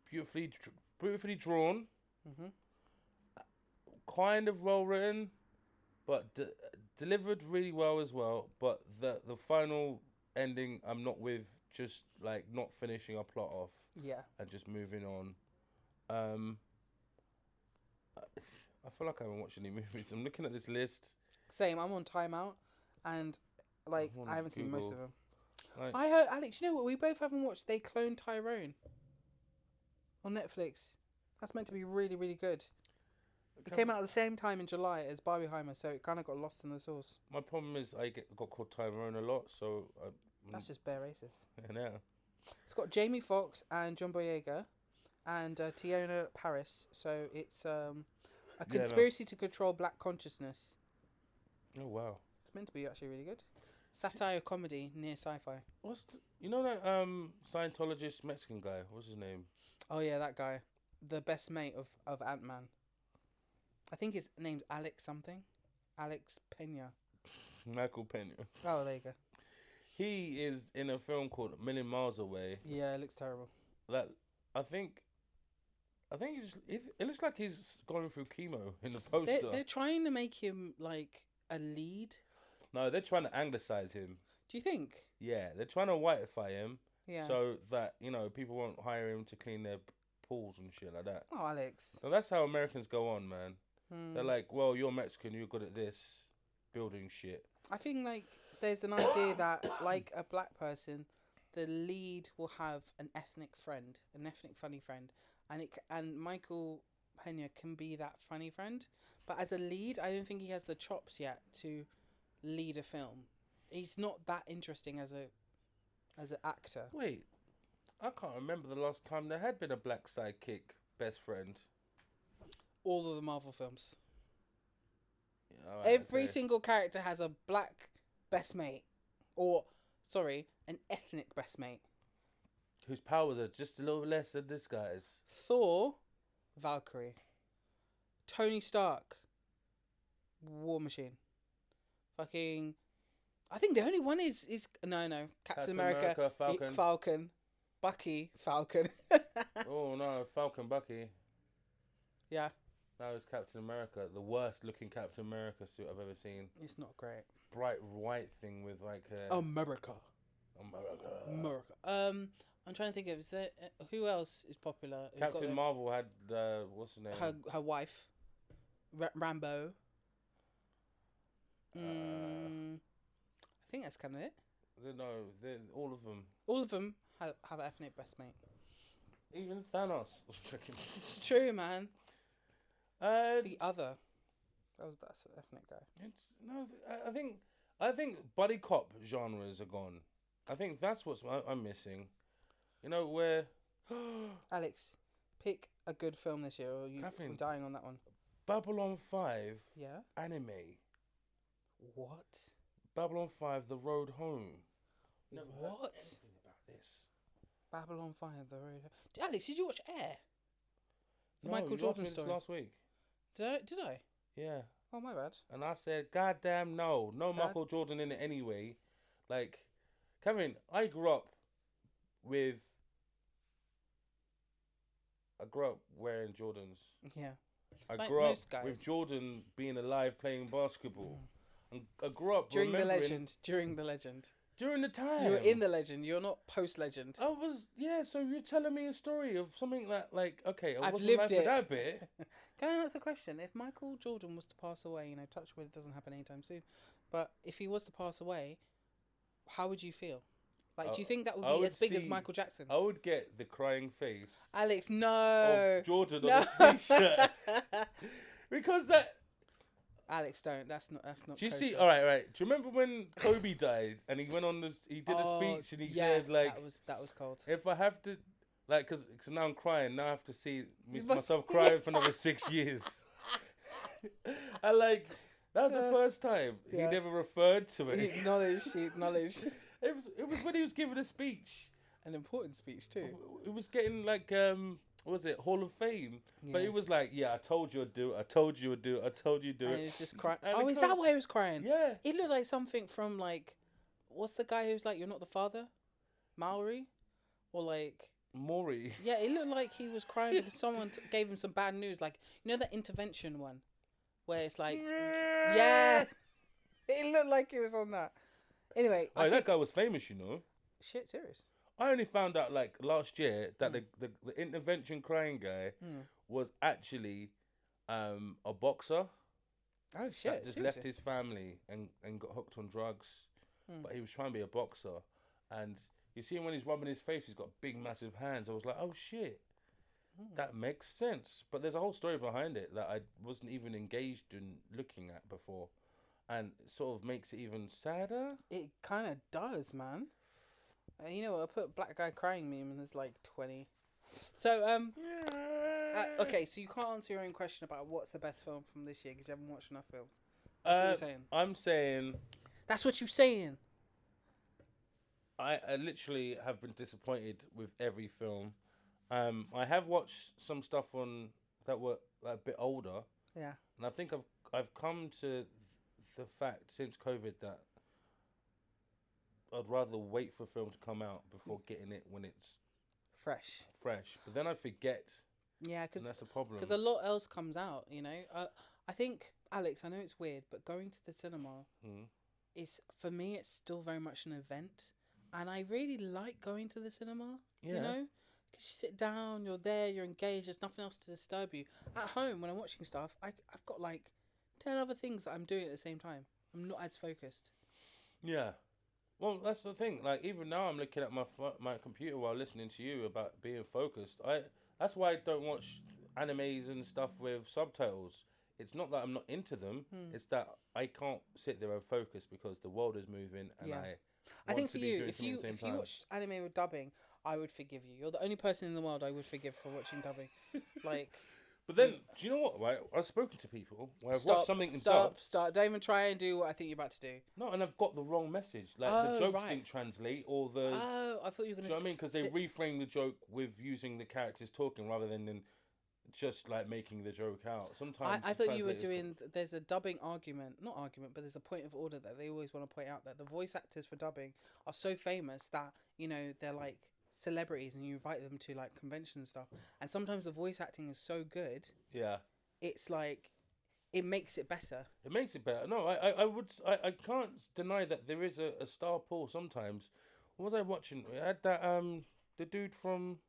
beautifully drawn. Kind of well written, but delivered really well as well. But the final ending, I'm not with. Just like not finishing our plot off. Yeah. And just moving on. I feel like I haven't watched any movies. I'm looking at this list. Same. I'm on timeout, and like I haven't seen most of them. Like, I heard, Alex. You know what? We both haven't watched. They Cloned Tyrone on Netflix. That's meant to be really, really good. It came out at the same time in July as Barbieheimer, so it kind of got lost in the sauce. My problem is I got called Tyrone a lot, so that's just bare racist. Yeah. It's got Jamie Foxx and John Boyega, and Tiona Paris. So it's a conspiracy to control black consciousness. Oh wow! It's meant to be actually really good. Satire comedy near sci-fi. You know that Scientologist Mexican guy? What's his name? Oh yeah, that guy, the best mate of Ant-Man. I think his name's Alex something, Alex Pena. Michael Pena. Oh, there you go. He is in a film called A Million Miles Away. Yeah, it looks terrible. That I think it looks like he's going through chemo in the poster. They're trying to make him like a lead. No, they're trying to anglicize him. Do you think? Yeah, they're trying to whiteify him. Yeah. So that, people won't hire him to clean their pools and shit like that. Oh, Alex. So that's how Americans go on, man. They're like, well, you're Mexican, you're good at this, building shit. I think like there's an idea that like a black person, the lead will have an ethnic funny friend, and Michael Pena can be that funny friend. But as a lead, I don't think he has the chops yet to lead a film. He's not that interesting as an actor. Wait, I can't remember the last time there had been a black sidekick best friend. All of the Marvel films. Yeah, right, Every single character has a black best mate, an ethnic best mate. Whose powers are just a little less than this guy's. Thor, Valkyrie. Tony Stark, War Machine. Fucking, I think the only one is Captain America, Falcon. Bucky, Falcon. Oh no, Falcon Bucky. Yeah. That was Captain America, the worst looking Captain America suit I've ever seen. It's not great. Bright white thing with like America. I'm trying to think of who else is popular. Captain Marvel had what's her name? Her wife, Rambo. I think that's kind of it. No, all of them. All of them have an ethnic best mate. Even Thanos. It's true, man. The other. That's an ethnic guy. I think buddy cop genres are gone. I think that's what I'm missing. Where Alex, pick a good film this year, or you're dying on that one. Babylon 5. Yeah. Anime. What? Babylon 5: The Road Home. Never heard what? anything about this. Babylon 5: The Road Home. Alex, did you watch Air? The No, Michael Jordan story. Last week. Did I? Yeah. Oh, my bad. And I said, goddamn no Michael Jordan in it anyway. Like, Kevin, I grew up wearing Jordans. Yeah. I grew up with Jordan being alive playing basketball. And I grew up during the legend. During the time. You were in the legend. You're not post-legend. I was, yeah, so you're telling me a story of something that, like, okay, I wasn't lived alive for that bit. Can I ask a question? If Michael Jordan was to pass away, touch wood, it doesn't happen anytime soon, but if he was to pass away, how would you feel? Like, do you think that would be as big as Michael Jackson? I would get the crying face. Alex, no. Of Jordan on a t-shirt. Because that... Alex, don't. That's not. Do you see? All right. Do you remember when Kobe died and he went on this? He did a speech and he said like, that was cold. If I have to, like, cause now I'm crying. Now I have to see myself crying for another 6 years. And like that was the first time he never referred to it. He acknowledged. It was when he was giving a speech. An important speech too. It was getting like what was it, Hall of Fame? Yeah. But it was like, I told you I'd do it. I told you I'd do it. I told you to do it. And he was just crying. Oh, is that why he was crying? Yeah. It looked like something from like, what's the guy who's like, you're not the father? Maori? Or like... Maury. Yeah, it looked like he was crying because someone gave him some bad news. Like, that intervention one? Where it's like... Yeah! It looked like he was on that. Anyway. That guy was famous, Shit, serious. I only found out like last year that the intervention crying guy was actually a boxer. Oh shit! That just left his family and got hooked on drugs, but he was trying to be a boxer. And you see him when he's rubbing his face, he's got big, massive hands. I was like, oh shit, that makes sense. But there's a whole story behind it that I wasn't even engaged in looking at before, and it sort of makes it even sadder. It kind of does, man. I put black guy crying meme and there's like 20. So okay, so you can't answer your own question about what's the best film from this year because you haven't watched enough films. That's what you're saying. I'm saying. That's what you're saying. I literally have been disappointed with every film. I have watched some stuff on that were a bit older. Yeah. And I think I've come to the fact since COVID that I'd rather wait for a film to come out before getting it when it's fresh. But then I forget. Yeah, because that's a problem. Because a lot else comes out, you know. I think, Alex, I know it's weird, but going to the cinema is, for me, it's still very much an event. And I really like going to the cinema, you know? Because you sit down, you're there, you're engaged, there's nothing else to disturb you. At home, when I'm watching stuff, I've got like 10 other things that I'm doing at the same time. I'm not as focused. Yeah. Well, that's the thing. Like, even now I'm looking at my computer while listening to you about being focused. That's why I don't watch animes and stuff with subtitles. It's not that I'm not into them. It's that I can't sit there and focus because the world is moving and I think for you, if you watch anime with dubbing, I would forgive you. You're the only person in the world I would forgive for watching dubbing. Like, but then, do you know what? Right, I've spoken to people where I've watched something in dubbed. Stop! Don't even try and do what I think you're about to do. No, and I've got the wrong message. Like the jokes didn't translate, or the. Oh, I thought you were gonna. Do you know what I mean? Because they reframed the joke with using the characters talking rather than just like making the joke out. Sometimes I thought you were doing. There's a dubbing argument, not argument, but there's a point of order that they always want to point out that the voice actors for dubbing are so famous that, you know, they're like celebrities and you invite them to like conventions and stuff. And sometimes the voice acting is so good. Yeah. It's like, it makes it better. It makes it better. No, I can't deny that there is a star pool sometimes. What was I watching? I had that the dude from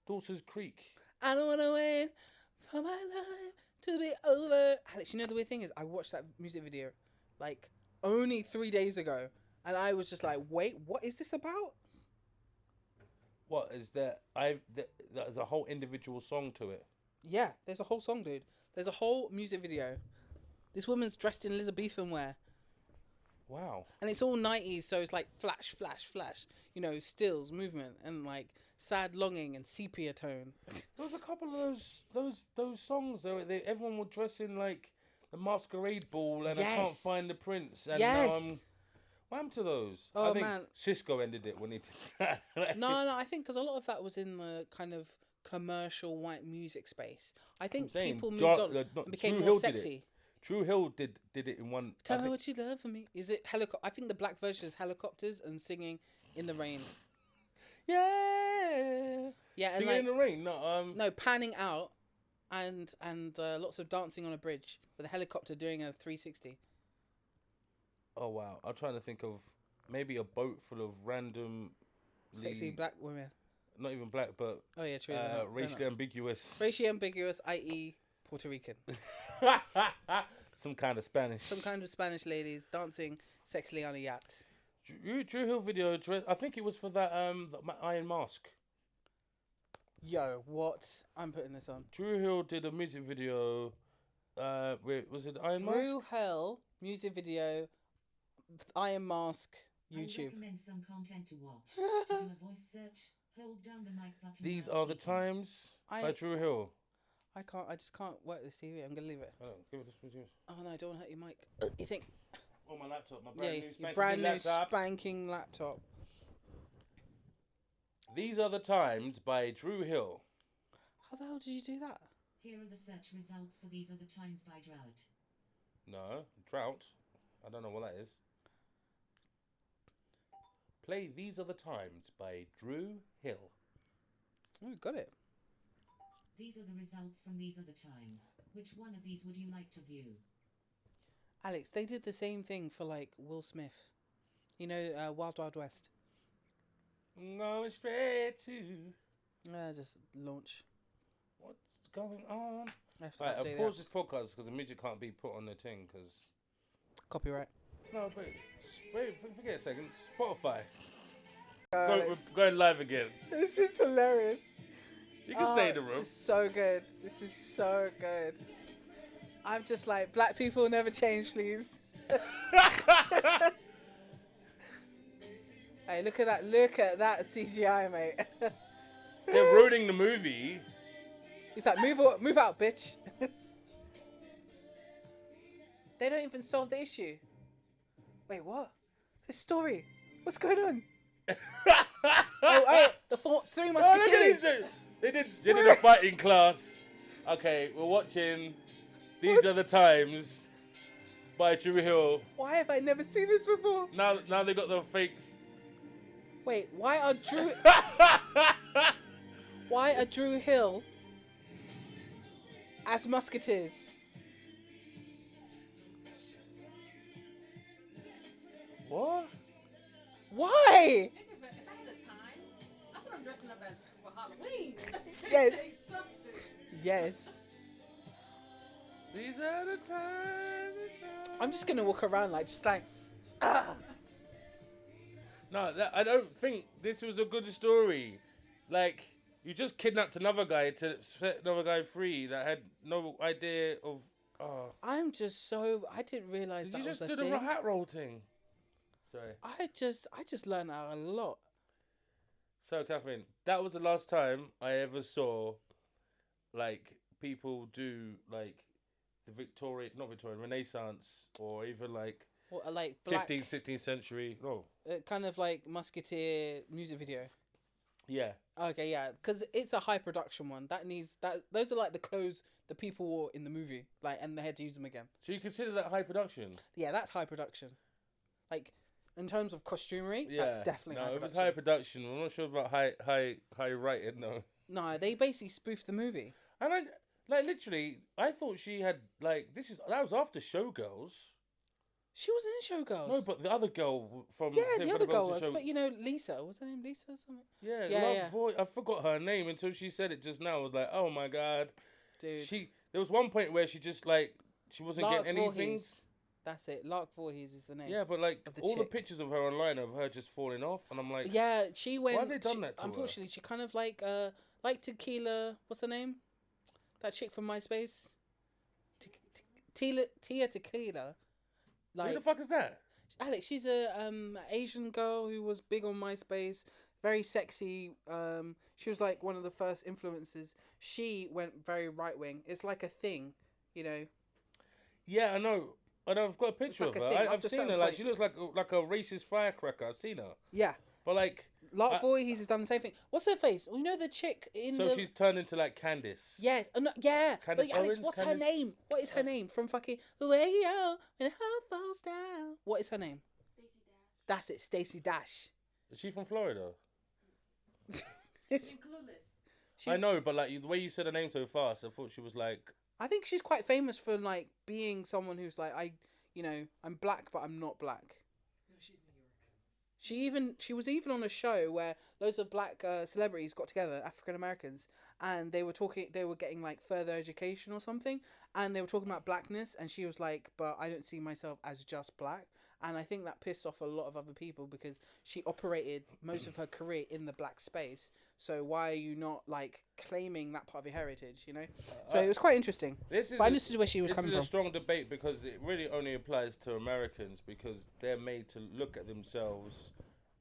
Dawson's Creek. I don't want to wait for my life to be over. Alex, you know the weird thing is, I watched that music video like only 3 days ago, and I was just like, wait, what is this about? What is that? There's a whole individual song to it. Yeah, there's a whole song, dude. There's a whole music video. This woman's dressed in Elizabethan wear. Wow. And it's all 90s, so it's like flash, flash, flash. You know, stills, movement, and like sad longing and sepia tone. There was a couple of those songs though. Everyone would dress in like the masquerade ball, and I can't find the prince. And now what happened to those? Oh, I think man. Cisco ended it when he did that. No, I think because a lot of that was in the kind of commercial white music space. I think people moved on and became more sexy. True Hill did it in one. Tell me what you love for me. Is it helicopter? I think the black version is helicopters and singing in the rain. Yeah, singing in the rain. No, panning out, and lots of dancing on a bridge with a helicopter doing a 360. Oh wow! I'm trying to think of maybe a boat full of random sexy black women. Not even black, but true. Racially ambiguous. Racially ambiguous, i.e., Puerto Rican. Some kind of Spanish. Some kind of Spanish ladies dancing sexily on a yacht. Drew Hill video. I think it was for that Iron Mask. Yo, what? I'm putting this on. Drew Hill did a music video. Was it Iron Mask? Drew Hill music video. Iron Mask. YouTube. I recommend some content to watch. To do a voice search, hold down the mic button. These are the times by Drew Hill. I just can't work this TV. I'm gonna leave it. Give it this. Oh no, I don't want to hurt your mic. You think? Oh, my laptop, my brand new spanking laptop. These are the times by Drew Hill. How the hell did you do that? Here are the search results for These Are the Times by Drought. No, Drought. I don't know what that is. Play These Are the Times by Drew Hill. Oh, got it. These are the results from These Are the Times. Which one of these would you like to view? Alex, they did the same thing for like Will Smith. You know, Wild Wild West. Going straight to... just launch. What's going on? Right, I'll pause this podcast because the music can't be put on the thing because... Copyright. No, wait, forget a second. Spotify. We're going live again. This is hilarious. You can stay in the room. This is so good. This is so good. I'm just like, black people never change, please. Hey, look at that CGI, mate. they're ruining the movie. He's like, move out, bitch. They don't even solve the issue. Wait, what? This story. What's going on? The three musketeers. They did a fighting class. Okay, we're watching These Are the Times by Drew Hill. Why have I never seen this before? Now they got the fake. Wait, why are Drew Hill as musketeers? What? Why? If I had the time, that's what I'm dressing up as for Halloween. Yes. Yes. These are the times. I'm just gonna walk around just like, No, I don't think this was a good story. Like, you just kidnapped another guy to set another guy free that had no idea of. I'm just so. I didn't realize. Did that you just was do a thing. the hat roll thing? Sorry. I just learned out a lot. So, Catherine, that was the last time I ever saw, like, people do, like, the not Victorian, Renaissance, or even, like, What, like black, 15th, 16th century. Oh. kind of like musketeer music video. Yeah. Okay, yeah, because it's a high production one. Those are like the clothes the people wore in the movie, like, and they had to use them again. So you consider that high production? Yeah, that's high production. Like, in terms of costumery, Yeah. that's definitely high No, it production. was high production. I'm not sure about high writing, though. No, they basically spoofed the movie. And I thought she had, like, that was after Showgirls. She wasn't in Showgirls. No, but the other girl from the other girl was. But Lisa, was her name Lisa or something? Yeah. I forgot her name until she said it just now. I was like, oh my god, dude. There was one point where she just she wasn't getting anything. That's it. Lark Voorhees is the name. Yeah, but like all the chick. pictures of her online of her just falling off, and I'm like, yeah, she went. Why have they done that to her? Unfortunately, she kind of like Tequila. What's her name? That chick from MySpace. Tia Tequila. Like, who the fuck is that? Alex, she's a Asian girl who was big on MySpace, very sexy. She was like one of the first influencers. She went very right wing. It's like a thing, you know. Yeah, I know. I've got a picture of her. I've seen her. Like, she looks like a racist firecracker. I've seen her. Yeah. But like, Lark Voorhees has done the same thing. What's her face? You know the chick in So she's turned into like Candice. Yes. Yeah. Candice but Alex, Owens, what's her name? What is her name from fucking The Way You and It All Falls Down? What is her name? Stacey Dash. That's it, Stacey Dash. Is she from Florida? She's clueless. I know, but like the way you said her name so fast, I thought she was like. I think she's quite famous for like being someone who's like I'm black, but I'm not black. No, she's New York. She was even on a show where loads of black celebrities got together, African Americans, and they were getting like further education or something, and they were talking about blackness, and she was like, but I don't see myself as just black. And I think that pissed off a lot of other people because she operated most of her career in the black space. So why are you not like claiming that part of your heritage, you know? So it was quite interesting. I understood where she was coming from. This is a strong debate because it really only applies to Americans because they're made to look at themselves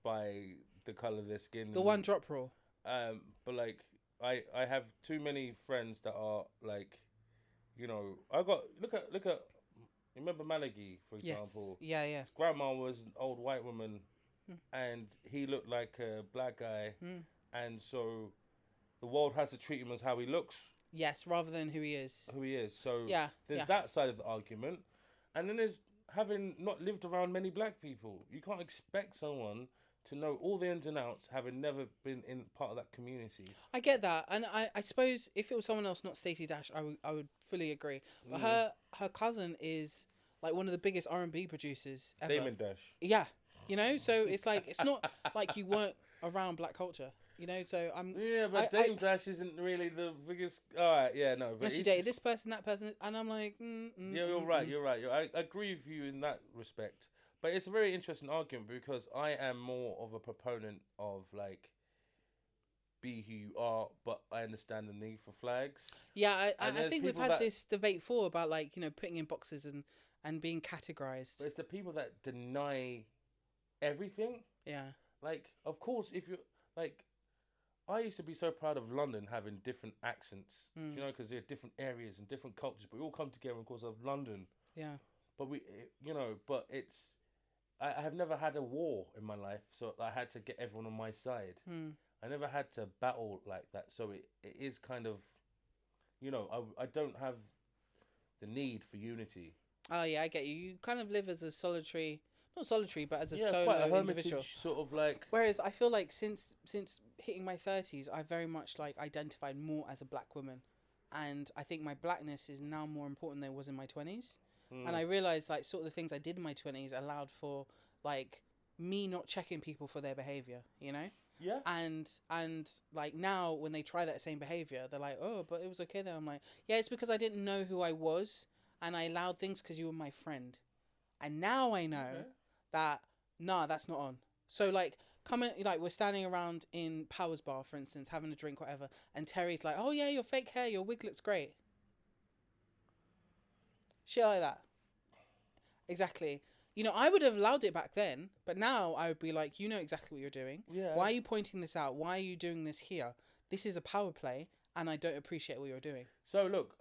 by the colour of their skin. The one drop rule. But like I have too many friends that are like, you know, look at. Remember Malagi, for example? Yes. Yeah. His grandma was an old white woman, and he looked like a black guy, and so the world has to treat him as how he looks. Yes, rather than who he is. So there's that side of the argument, and then there's having not lived around many black people. You can't expect someone to know all the ins and outs, having never been in part of that community. I get that, and I suppose if it was someone else, not Stacey Dash, I would fully agree. But her cousin is like one of the biggest R&B producers ever. Damon Dash. Yeah, you know, so it's like it's not like you weren't around black culture, you know. So I'm. Yeah, but Dame Dash isn't really the biggest. All right, yeah, no. But she dated this person, that person, and I'm like. Yeah, you're right. You're right. I agree with you in that respect. But it's a very interesting argument because I am more of a proponent of like be who you are, but I understand the need for flags. Yeah, I think we've had this debate before about like, you know, putting in boxes and being categorized. But it's the people that deny everything. Yeah. Like, of course, if you're like, I used to be so proud of London having different accents, you know, because there are different areas and different cultures, but we all come together because of London. Yeah. But I have never had a war in my life, so I had to get everyone on my side. I never had to battle like that, so it is kind of, you know, I don't have the need for unity. Oh yeah, I get you. You kind of live as a not solitary, but as a solo quite a individual. Sort of like. Whereas I feel like since hitting my 30s, I very much like identified more as a black woman, and I think my blackness is now more important than it was in my 20s. And I realized like sort of the things I did in my 20s allowed for like me not checking people for their behavior, you know. Yeah. And like now when they try that same behavior, they're like, oh, but it was okay then. I'm like, yeah, it's because I didn't know who I was, and I allowed things because you were my friend. And now I know that, nah, that's not on. So, like, we're standing around in Powers Bar, for instance, having a drink, whatever, and Terry's like, oh, yeah, your fake hair, your wig looks great. Shit like that. Exactly. You know, I would have allowed it back then, but now I would be like, you know exactly what you're doing. Yeah. Why are you pointing this out? Why are you doing this here? This is a power play, and I don't appreciate what you're doing. So, look,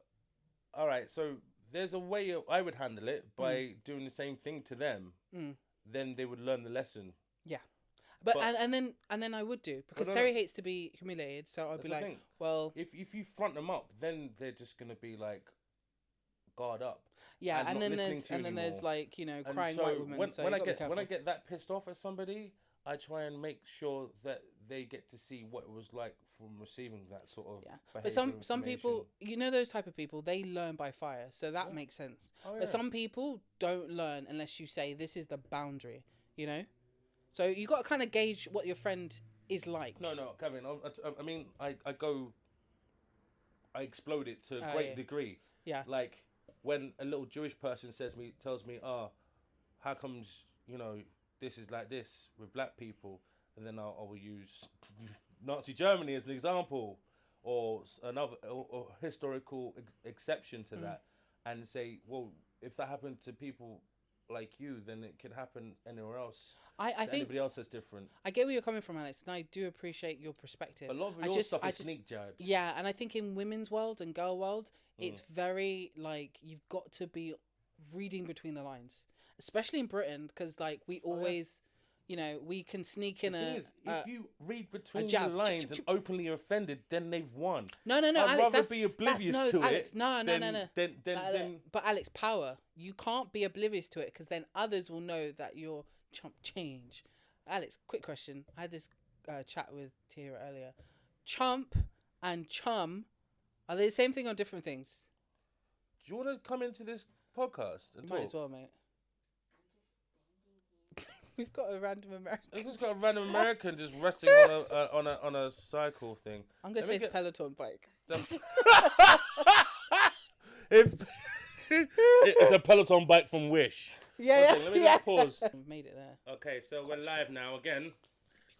all right, so there's a way I would handle it by doing the same thing to them. Then they would learn the lesson. Yeah, but and then I would do, because Terry hates to be humiliated. So I'd be like, well, if you front them up, then they're just gonna be like, guard up. Yeah, and then there's like, you know, crying so white women. When I get that pissed off at somebody, I try and make sure that they get to see what it was like from receiving that sort of. Yeah, but some people, you know, those type of people, they learn by fire, so that makes sense. Oh, yeah. But some people don't learn unless you say this is the boundary, you know. So you got to kind of gauge what your friend is like. No, Kevin. I mean, I explode it to a great degree. Yeah. Like when a little Jewish person tells me, how comes, you know, this is like this with black people, and then I will use Nazi Germany as an example, or another or historical exception to that, and say, well, if that happened to people like you, then it could happen anywhere else. I think anybody else is different. I get where you're coming from, Alex, and I do appreciate your perspective. A lot of your stuff is sneak jabs. Yeah, and I think in women's world and girl world, it's very like you've got to be reading between the lines, especially in Britain, because like we always. You know, we can sneak in if you read between the lines and openly offended, then they've won. No, I'd Alex, rather be oblivious to Alex, it. No. Then, but Alex, power. You can't be oblivious to it, because then others will know that you're chump change. Alex, quick question. I had this chat with Tira earlier. Chump and chum, are they the same thing or different things? Do you want to come into this podcast and talk? Might as well, mate. We've got a random American. We've just got a random American just resting on a cycle thing. I'm gonna say it's Peloton bike. It's a Peloton bike from Wish. Yeah. Let me just pause. We've made it there. Okay, so we're live now again.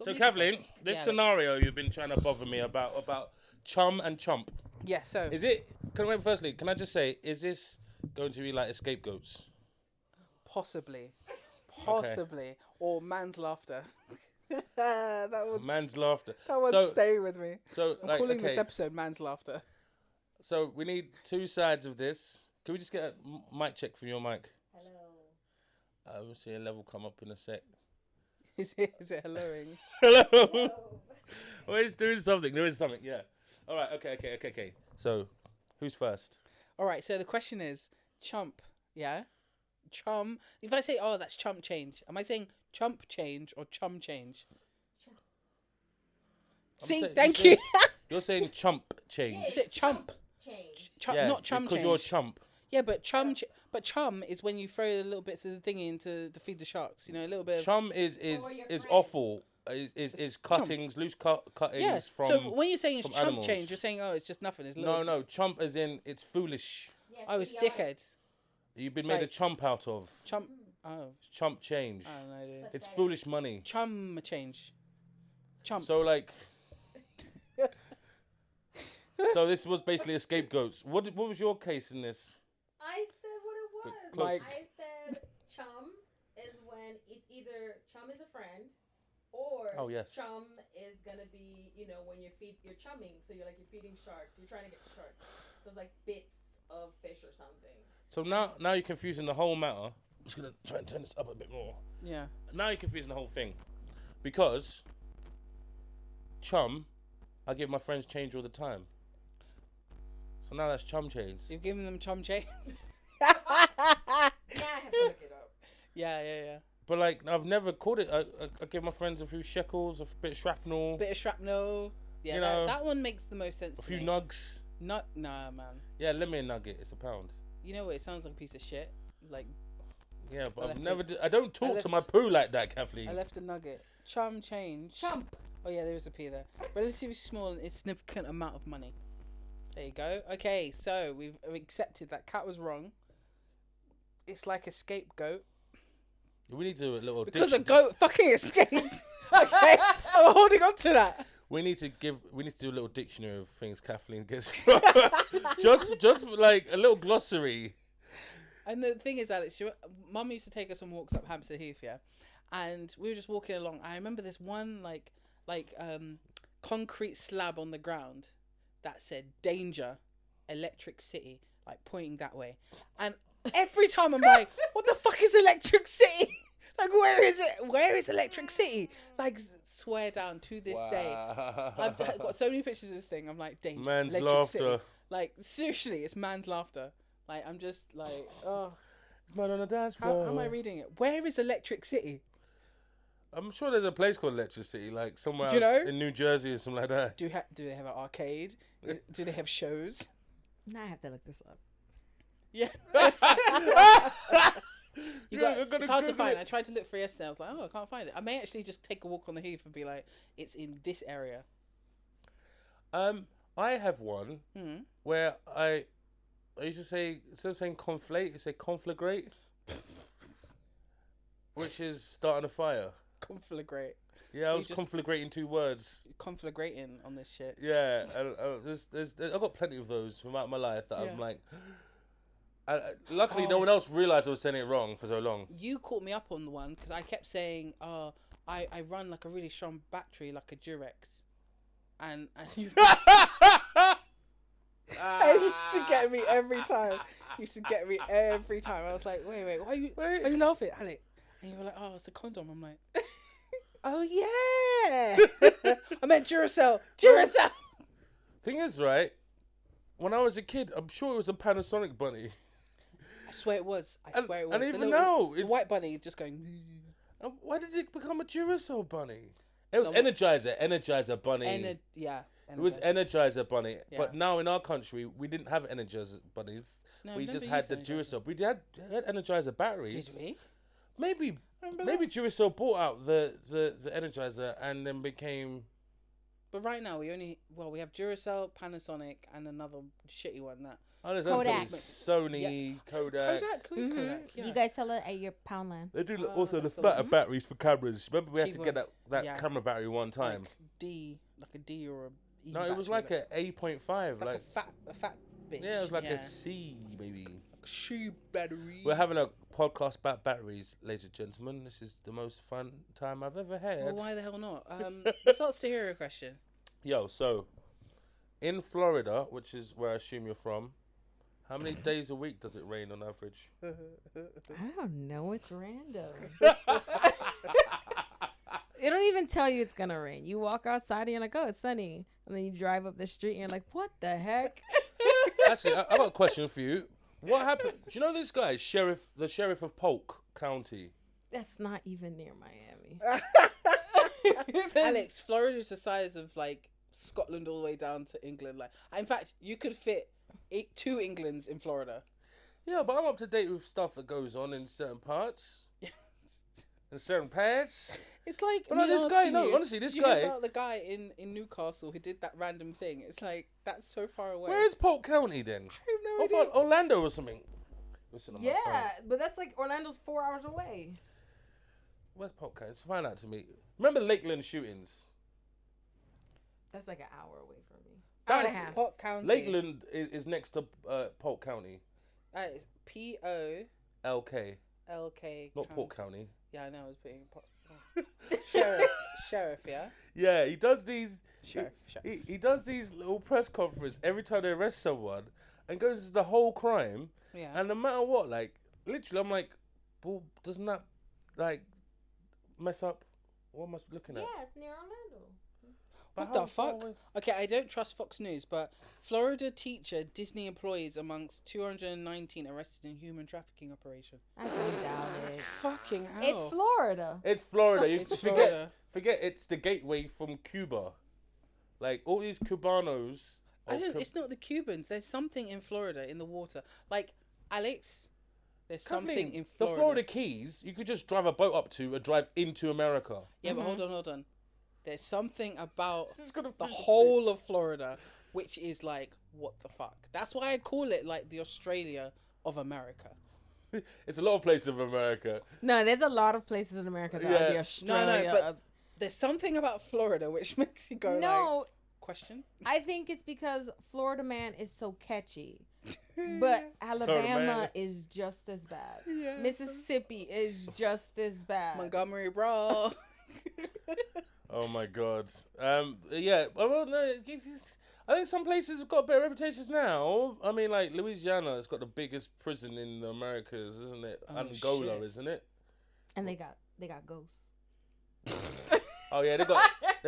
So Kathleen, this scenario you've been trying to bother me about chum and chump. Yeah. So is it? Firstly, can I just say, is this going to be like scapegoats? Possibly, or man's laughter. Man's laughter. That one's staying with me. So I'm calling this episode "Man's Laughter." So we need two sides of this. Can we just get a mic check from your mic? Hello. We'll see a level come up in a sec. Is it helloing? Hello. Well, it's doing something. There is something. Yeah. All right. Okay. So, who's first? All right. So the question is, chump. Yeah. Chum. If I say, oh, that's chump change, am I saying chump change or chum change? See, thank you. You're saying chump change. Is it chump? Change. Yeah, not chum because change. you're a chump. Yeah, but chum is when you throw the little bits of the thingy into to feed the sharks. You know, a little bit. Chum is offal. Is cuttings, loose cuttings from. So when you're saying it's chump animals. change, you're saying, oh, it's just nothing. It's no. Chump as in it's foolish. Yes, oh, it's dickhead. You've been made a chump out of. Chump. Oh. It's chump change. I don't know, dude. It's foolish money. Chum change. Chump. So like. So this was basically a scapegoat. What was your case in this? I said what it was. I said chum is when it's either chum is a friend Or Oh, yes. chum is gonna be, you know, when you're chumming, so you're feeding sharks. You're trying to get sharks. So it's like bits of fish or something. So now you're confusing the whole matter. I'm just gonna try and turn this up a bit more. Yeah. Now you're confusing the whole thing, because chum, I give my friends change all the time. So now that's chum change. You're giving them chum change. Yeah, I have to look it up. Yeah. But like, I've never called it. I give my friends a few shekels, a bit of shrapnel, Bit of shrapnel. Yeah, You know, that one makes the most sense. a to few me. nugs. Nah, man. Yeah, lend me a nugget. It's £1. You know what? It sounds like a piece of shit. Like, Yeah, but I I've left never. it. I don't talk to left- my poo like that, Kathleen. I left a nugget. Chum change. Chump. Oh yeah, there is a P there. Relatively small and insignificant amount of money. There you go. Okay, so we've accepted that Cat was wrong. It's like a scapegoat. We need to do a little. Because a goat fucking escaped. Okay, I'm holding on to that. We need to do a little dictionary of things Kathleen gets. just like a little glossary. And the thing is, Alex, Mum used to take us on walks up Hampstead Heath, yeah, and we were just walking along. I remember this one like concrete slab on the ground that said "Danger, Electric City," like pointing that way. And every time I'm like, "What the fuck is Electric City? Like, where is it? Where is Electric City?" Like, swear down to this day. I've got so many pictures of this thing. I'm like, "Danger, Man's Electric laughter. City." Like, seriously, it's man's laughter. Like, I'm just like, oh. Man on the dance How floor. am I reading it? Where is Electric City? I'm sure there's a place called Electric City, like somewhere Do you else know? in New Jersey or something like that. Do they have an arcade? Do they have shows? Now I have to look this up. Yeah. It's hard to find. I tried to look for yesterday. I was like, oh, I can't find it. I may actually just take a walk on the heath and be like, it's in this area. I have one where I used to say, instead of saying conflate, you say conflagrate, which is starting a fire. Conflagrate. Yeah, I was conflagrating 2 words. Conflagrating on this shit. Yeah, and I've got plenty of those throughout my life that I'm like. Luckily, no one else realised I was saying it wrong for so long. You caught me up on the one because I kept saying, "Oh, I run like a really strong battery, like a Durex," and you. It used to get me every time. I was like, wait, why are you laughing, Alec? And you were like, oh, it's a condom. I'm like, oh yeah. I meant Duracell. Thing is, right, when I was a kid, I'm sure it was a Panasonic bunny. I swear it was. And even now, the white bunny just going. Why did it become a Duracell bunny? It was Energizer bunny. It was Energizer bunny. Yeah. But now in our country, we didn't have Energizer bunnies. No, we just had the Duracell. We had Energizer batteries. Did we? Maybe Duracell bought out the Energizer and then became. But right now we have Duracell, Panasonic, and another shitty one that. Oh, there's Kodak. Sony, Kodak. Kodak. Yeah. You guys sell it at your Poundland. They do also the fatter batteries for cameras. Remember we had to get that camera battery one time. Like a D or a E. No, it was like a A.5. Like a fat bitch. Yeah, it was like a C, baby. C battery. We're having a podcast about batteries, ladies and gentlemen. This is the most fun time I've ever had. Well, why the hell not? Let's ask the hero a question. Yo, so in Florida, which is where I assume you're from, how many days a week does it rain on average? I don't know. It's random. It don't even tell you it's going to rain. You walk outside and you're like, oh, it's sunny. And then you drive up the street and you're like, what the heck? Actually, I got a question for you. What happened? Do you know this guy, the sheriff of Polk County? That's not even near Miami. Alex, Florida is the size of like Scotland all the way down to England. Like, in fact, you could fit 2 Englands in Florida. Yeah, but I'm up to date with stuff that goes on in certain parts. In certain parts. It's like, but no, this guy. No, honestly, this guy. You know about the guy in Newcastle who did that random thing? It's like that's so far away. Where is Polk County then? I have no idea. Orlando or something. Yeah, but that's like Orlando's 4 hours away. Where's Polk County? Find out to me. Remember Lakeland shootings? That's like an hour away from me. That's Polk County. Lakeland is next to Polk County. It's POLK. LK. Not Port County. Yeah, I know. I was putting sheriff. Yeah. Yeah, he does these. Sheriff. He does these little press conference every time they arrest someone, and goes into the whole crime. Yeah. And no matter what, like literally, I'm like, well, doesn't that like mess up? What am I looking at? Yeah, it's near Orlando. What the fuck? Okay, I don't trust Fox News, but Florida teacher Disney employees amongst 219 arrested in human trafficking operation. I don't doubt it. Fucking hell. It's Florida. It's Florida. You It's forget. Florida. Forget it's the gateway from Cuba. Like all these Cubanos. It's not the Cubans. There's something in Florida in the water. Like, Alex, there's something in Florida. The Florida Keys, you could just drive a boat up to or drive into America. Yeah, but hold on. There's something about It's got a the physical whole of Florida, which is like, what the fuck? That's why I call it like the Australia of America. It's a lot of places of America. No, there's a lot of places in America that are the Australia. but there's something about Florida which makes you go like, question? I think it's because Florida man is so catchy. But Alabama is just as bad. Yeah. Mississippi is just as bad. Montgomery, bro. Oh my God. Yeah. Well, no. I think some places have got better reputations now. I mean, like Louisiana has got the biggest prison in the Americas, isn't it? Oh, Angola, shit. Isn't it? And they got ghosts. Oh yeah, they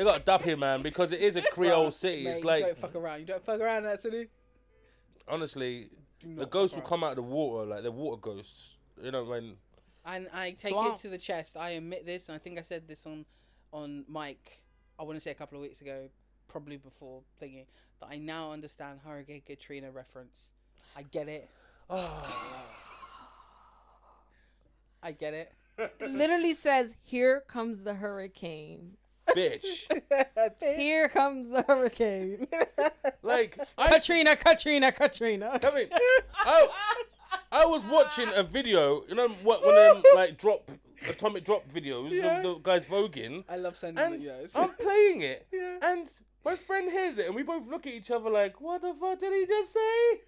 got Duppy, man, because it is a Creole city. Mate, It's you like don't fuck around. You don't fuck around in that city. honestly, Do not the fuck ghosts will around. come out of the water, like they're water ghosts. You know when. And I take Swamps. it to the chest. I admit this, and I think I said this on mic. I want to say a couple of weeks ago, probably before thinking that I now understand Hurricane Katrina reference. I get it. I get it. Literally says, "Here comes the hurricane. Bitch. Here comes the hurricane." Like Katrina. I mean, I was watching a video, you know, what when them like atomic drop videos of the guys voguing. I love sending And videos. I'm playing it, Yeah. and my friend hears it, and we both look at each other like, "What the fuck did he just say?"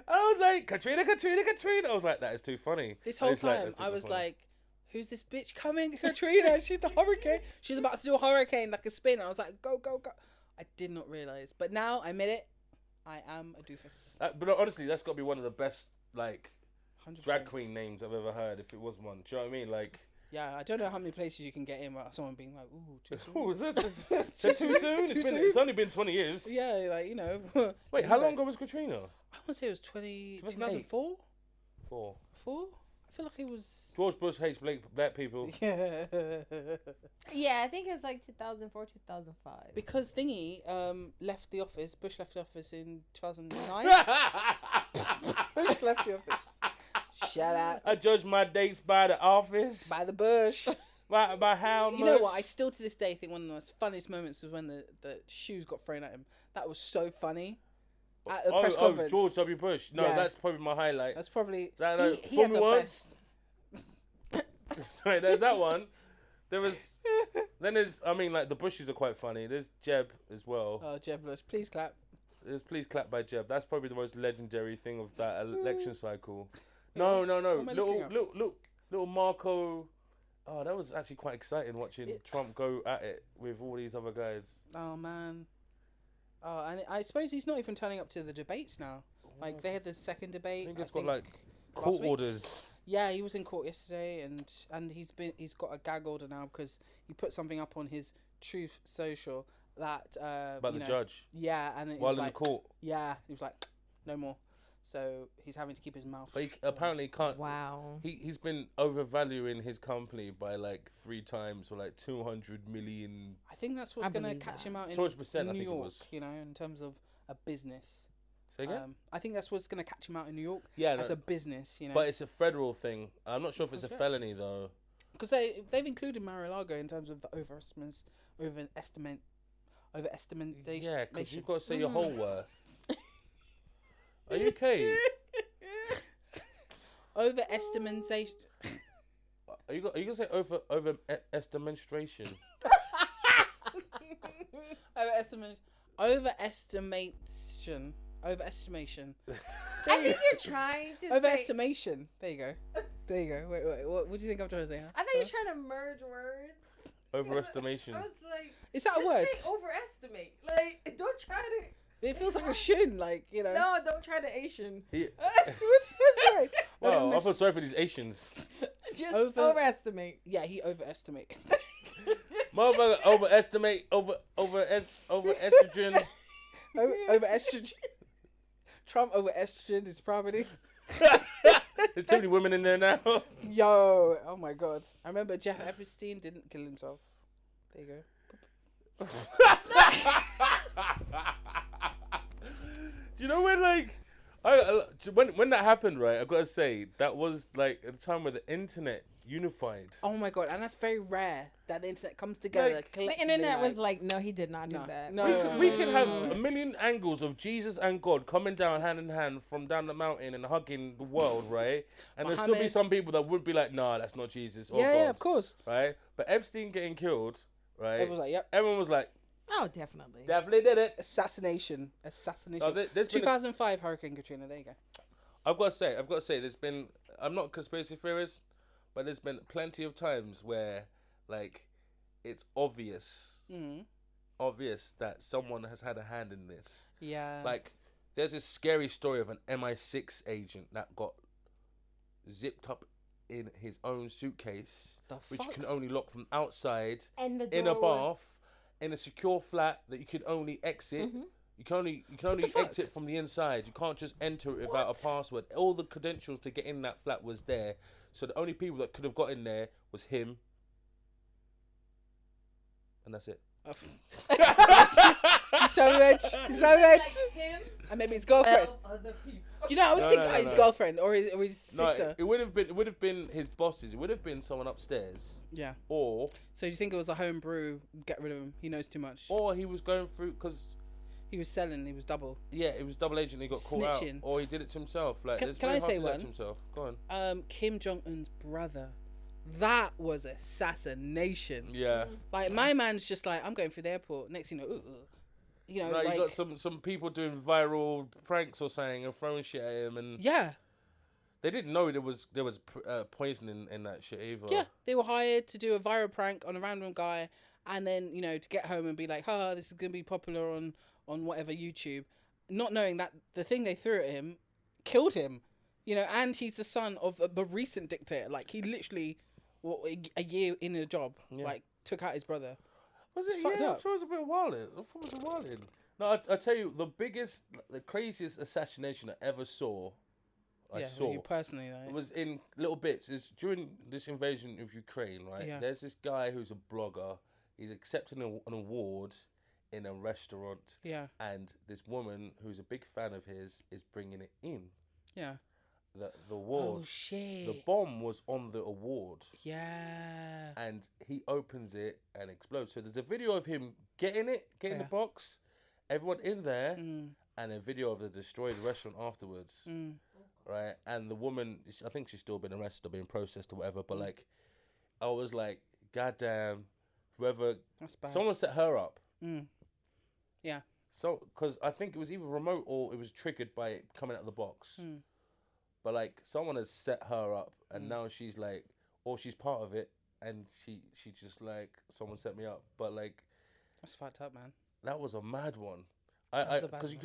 I was like, Katrina. I was like, that is too funny. This whole time, I was like, who's this bitch coming? Katrina, she's the hurricane. She's about to do a hurricane, like a spin. I was like, go. I did not realise. But now, I admit it, I am a doofus. But honestly, that's got to be one of the best, like, 100%. drag queen names I've ever heard, if it was one. Do you know what I mean? Like, Yeah, I don't know how many places you can get in without someone being like, ooh, too soon. oh, is this too soon? It's only been 20 years. Yeah, like, you know. Wait, how long ago was Katrina? I want to say it was 2008. 2004? 4. 4? I feel like it was... George Bush hates black people. Yeah. Yeah, I think it's like 2004, 2005. Because Thingy left the office, Bush left the office in 2009. Bush left the office. Shout out. I judge my dates by the office. By the bush. By how much? You know what? I still to this day think one of the most funniest moments was when the shoes got thrown at him. That was so funny. At the press conference. George W. Bush. No, Yeah. that's probably my highlight. That's probably... He had the once. best. Sorry, there's that one. There was... Then there's... I mean, like, the Bushes are quite funny. There's Jeb as well. Oh, Jeb Bush. Please clap. There's Please Clap by Jeb. That's probably the most legendary thing of that election cycle. No. What am I looking at? Little Marco... Oh, that was actually quite exciting watching Trump go at it with all these other guys. Oh, man. Oh, and I suppose he's not even turning up to the debates now. Like, they had the second debate. I think it's got, like, last court week. orders. Yeah, he was in court yesterday, and he's got a gag order now because he put something up on his Truth Social that About the judge. Yeah, and it While was in like, the court. Yeah, he was like, no more. So he's having to keep his mouth. But he apparently can't. Wow. He's been overvaluing his company by like 3 times or like 200 million. I think that's what's I gonna believe catch that. him out in 200%, I New think it York. was. You know, in terms of a business. Say again? I think that's what's gonna catch him out in New York. Yeah, as no, a business. You know, but it's a federal thing. I'm not sure if it's a Okay. felony though. because they've included Mar-a-Lago in terms of the overestimation. Yeah, because you've got to say your whole worth. Are you okay? Overestimation. Are you gonna say overestimation? Overestimation. I think you're trying to say... Overestimation. There you go. There you go. Wait. What do you think I'm trying to say? Huh? I thought you were trying to merge words. Overestimation. I was like, Is that a just word? say overestimate. Like, don't try to. It feels like a shun, like, you know. No, don't try to Asian. Which is right. Wow, I feel sorry for these Asians. Just overestimate. Yeah, he overestimate. Motherfucker, overestimate, over estrogen. Over estrogen. Trump over estrogen his property. There's too many women in there now. Yo, oh my god. I remember Jeff Epstein didn't kill himself. There you go. Do you know when, like, when that happened, right? I've got to say, that was, like, at the time where the internet unified. Oh my god, and that's very rare that the internet comes together. Like, The internet was like, no, he did not do that. No. We could have a million angles of Jesus and God coming down hand in hand from down the mountain and hugging the world, right? And there'd still be some people that would be like, nah, that's not Jesus or God. Yeah, of course. Right? But Epstein getting killed, right? Everyone was like, yep. Everyone was like, Oh, definitely. definitely did it. Assassination. Oh, there's been 2005 Hurricane Katrina, there you go. I've got to say, there's been, I'm not a conspiracy theorist, but there's been plenty of times where, like, it's obvious that someone has had a hand in this. Yeah. Like, there's this scary story of an MI6 agent that got zipped up in his own suitcase, which can only lock from outside, And the in a door bath, in a secure flat that you can only exit. You can only exit from the inside. You can't just enter it without a password. All the credentials to get in that flat was there. So the only people that could have got in there was him. And that's it. He's so rich. He's so rich. Like him, And maybe his girlfriend. other people. You know, I was thinking his no. girlfriend or his No, sister. it would have been his bosses. It would have been someone upstairs. Yeah. Or So you think it was a home brew? Get rid of him. He knows too much. he was going through, because He was selling. He was double. yeah, it was double agent. He got caught Snitching. out, or he did it to himself. Like, Can it's I very hard say to do that one? to himself. Go on. Kim Jong Un's brother. That was assassination. Yeah. Like my man's just like, I'm going through the airport. Next thing you know, you know, No, like you got some people doing viral pranks or something and throwing shit at him, and yeah, they didn't know there was poison in that shit either. yeah. They were hired to do a viral prank on a random guy, and then to get home and be like, this is gonna be popular on whatever YouTube, not knowing that the thing they threw at him killed him. And he's the son of the recent dictator. Like he literally, a year in a job, like took out his brother. Was it? Fucked Yeah, up. I thought it was a bit wilding. No, I tell you, the craziest assassination I ever saw. You personally, It was in little bits. It's during this invasion of Ukraine, right? Yeah. There's this guy who's a blogger. He's accepting an award in a restaurant. Yeah. And this woman who's a big fan of his is bringing it in. Yeah. The award. Oh shit. The bomb was on the award. Yeah. And he opens it and explodes. So there's a video of him getting the box, everyone in there, and a video of the destroyed restaurant afterwards. Right? And the woman, I think she's still been arrested or being processed or whatever, but like, I was like, goddamn, whoever, That's bad. someone set her up. Yeah. So, because I think it was either remote or it was triggered by it coming out of the box. But like, someone has set her up, and now she's like, or she's part of it, and she just like, someone set me up. But like, That's fucked up, man. that was a mad one. was a bad Because you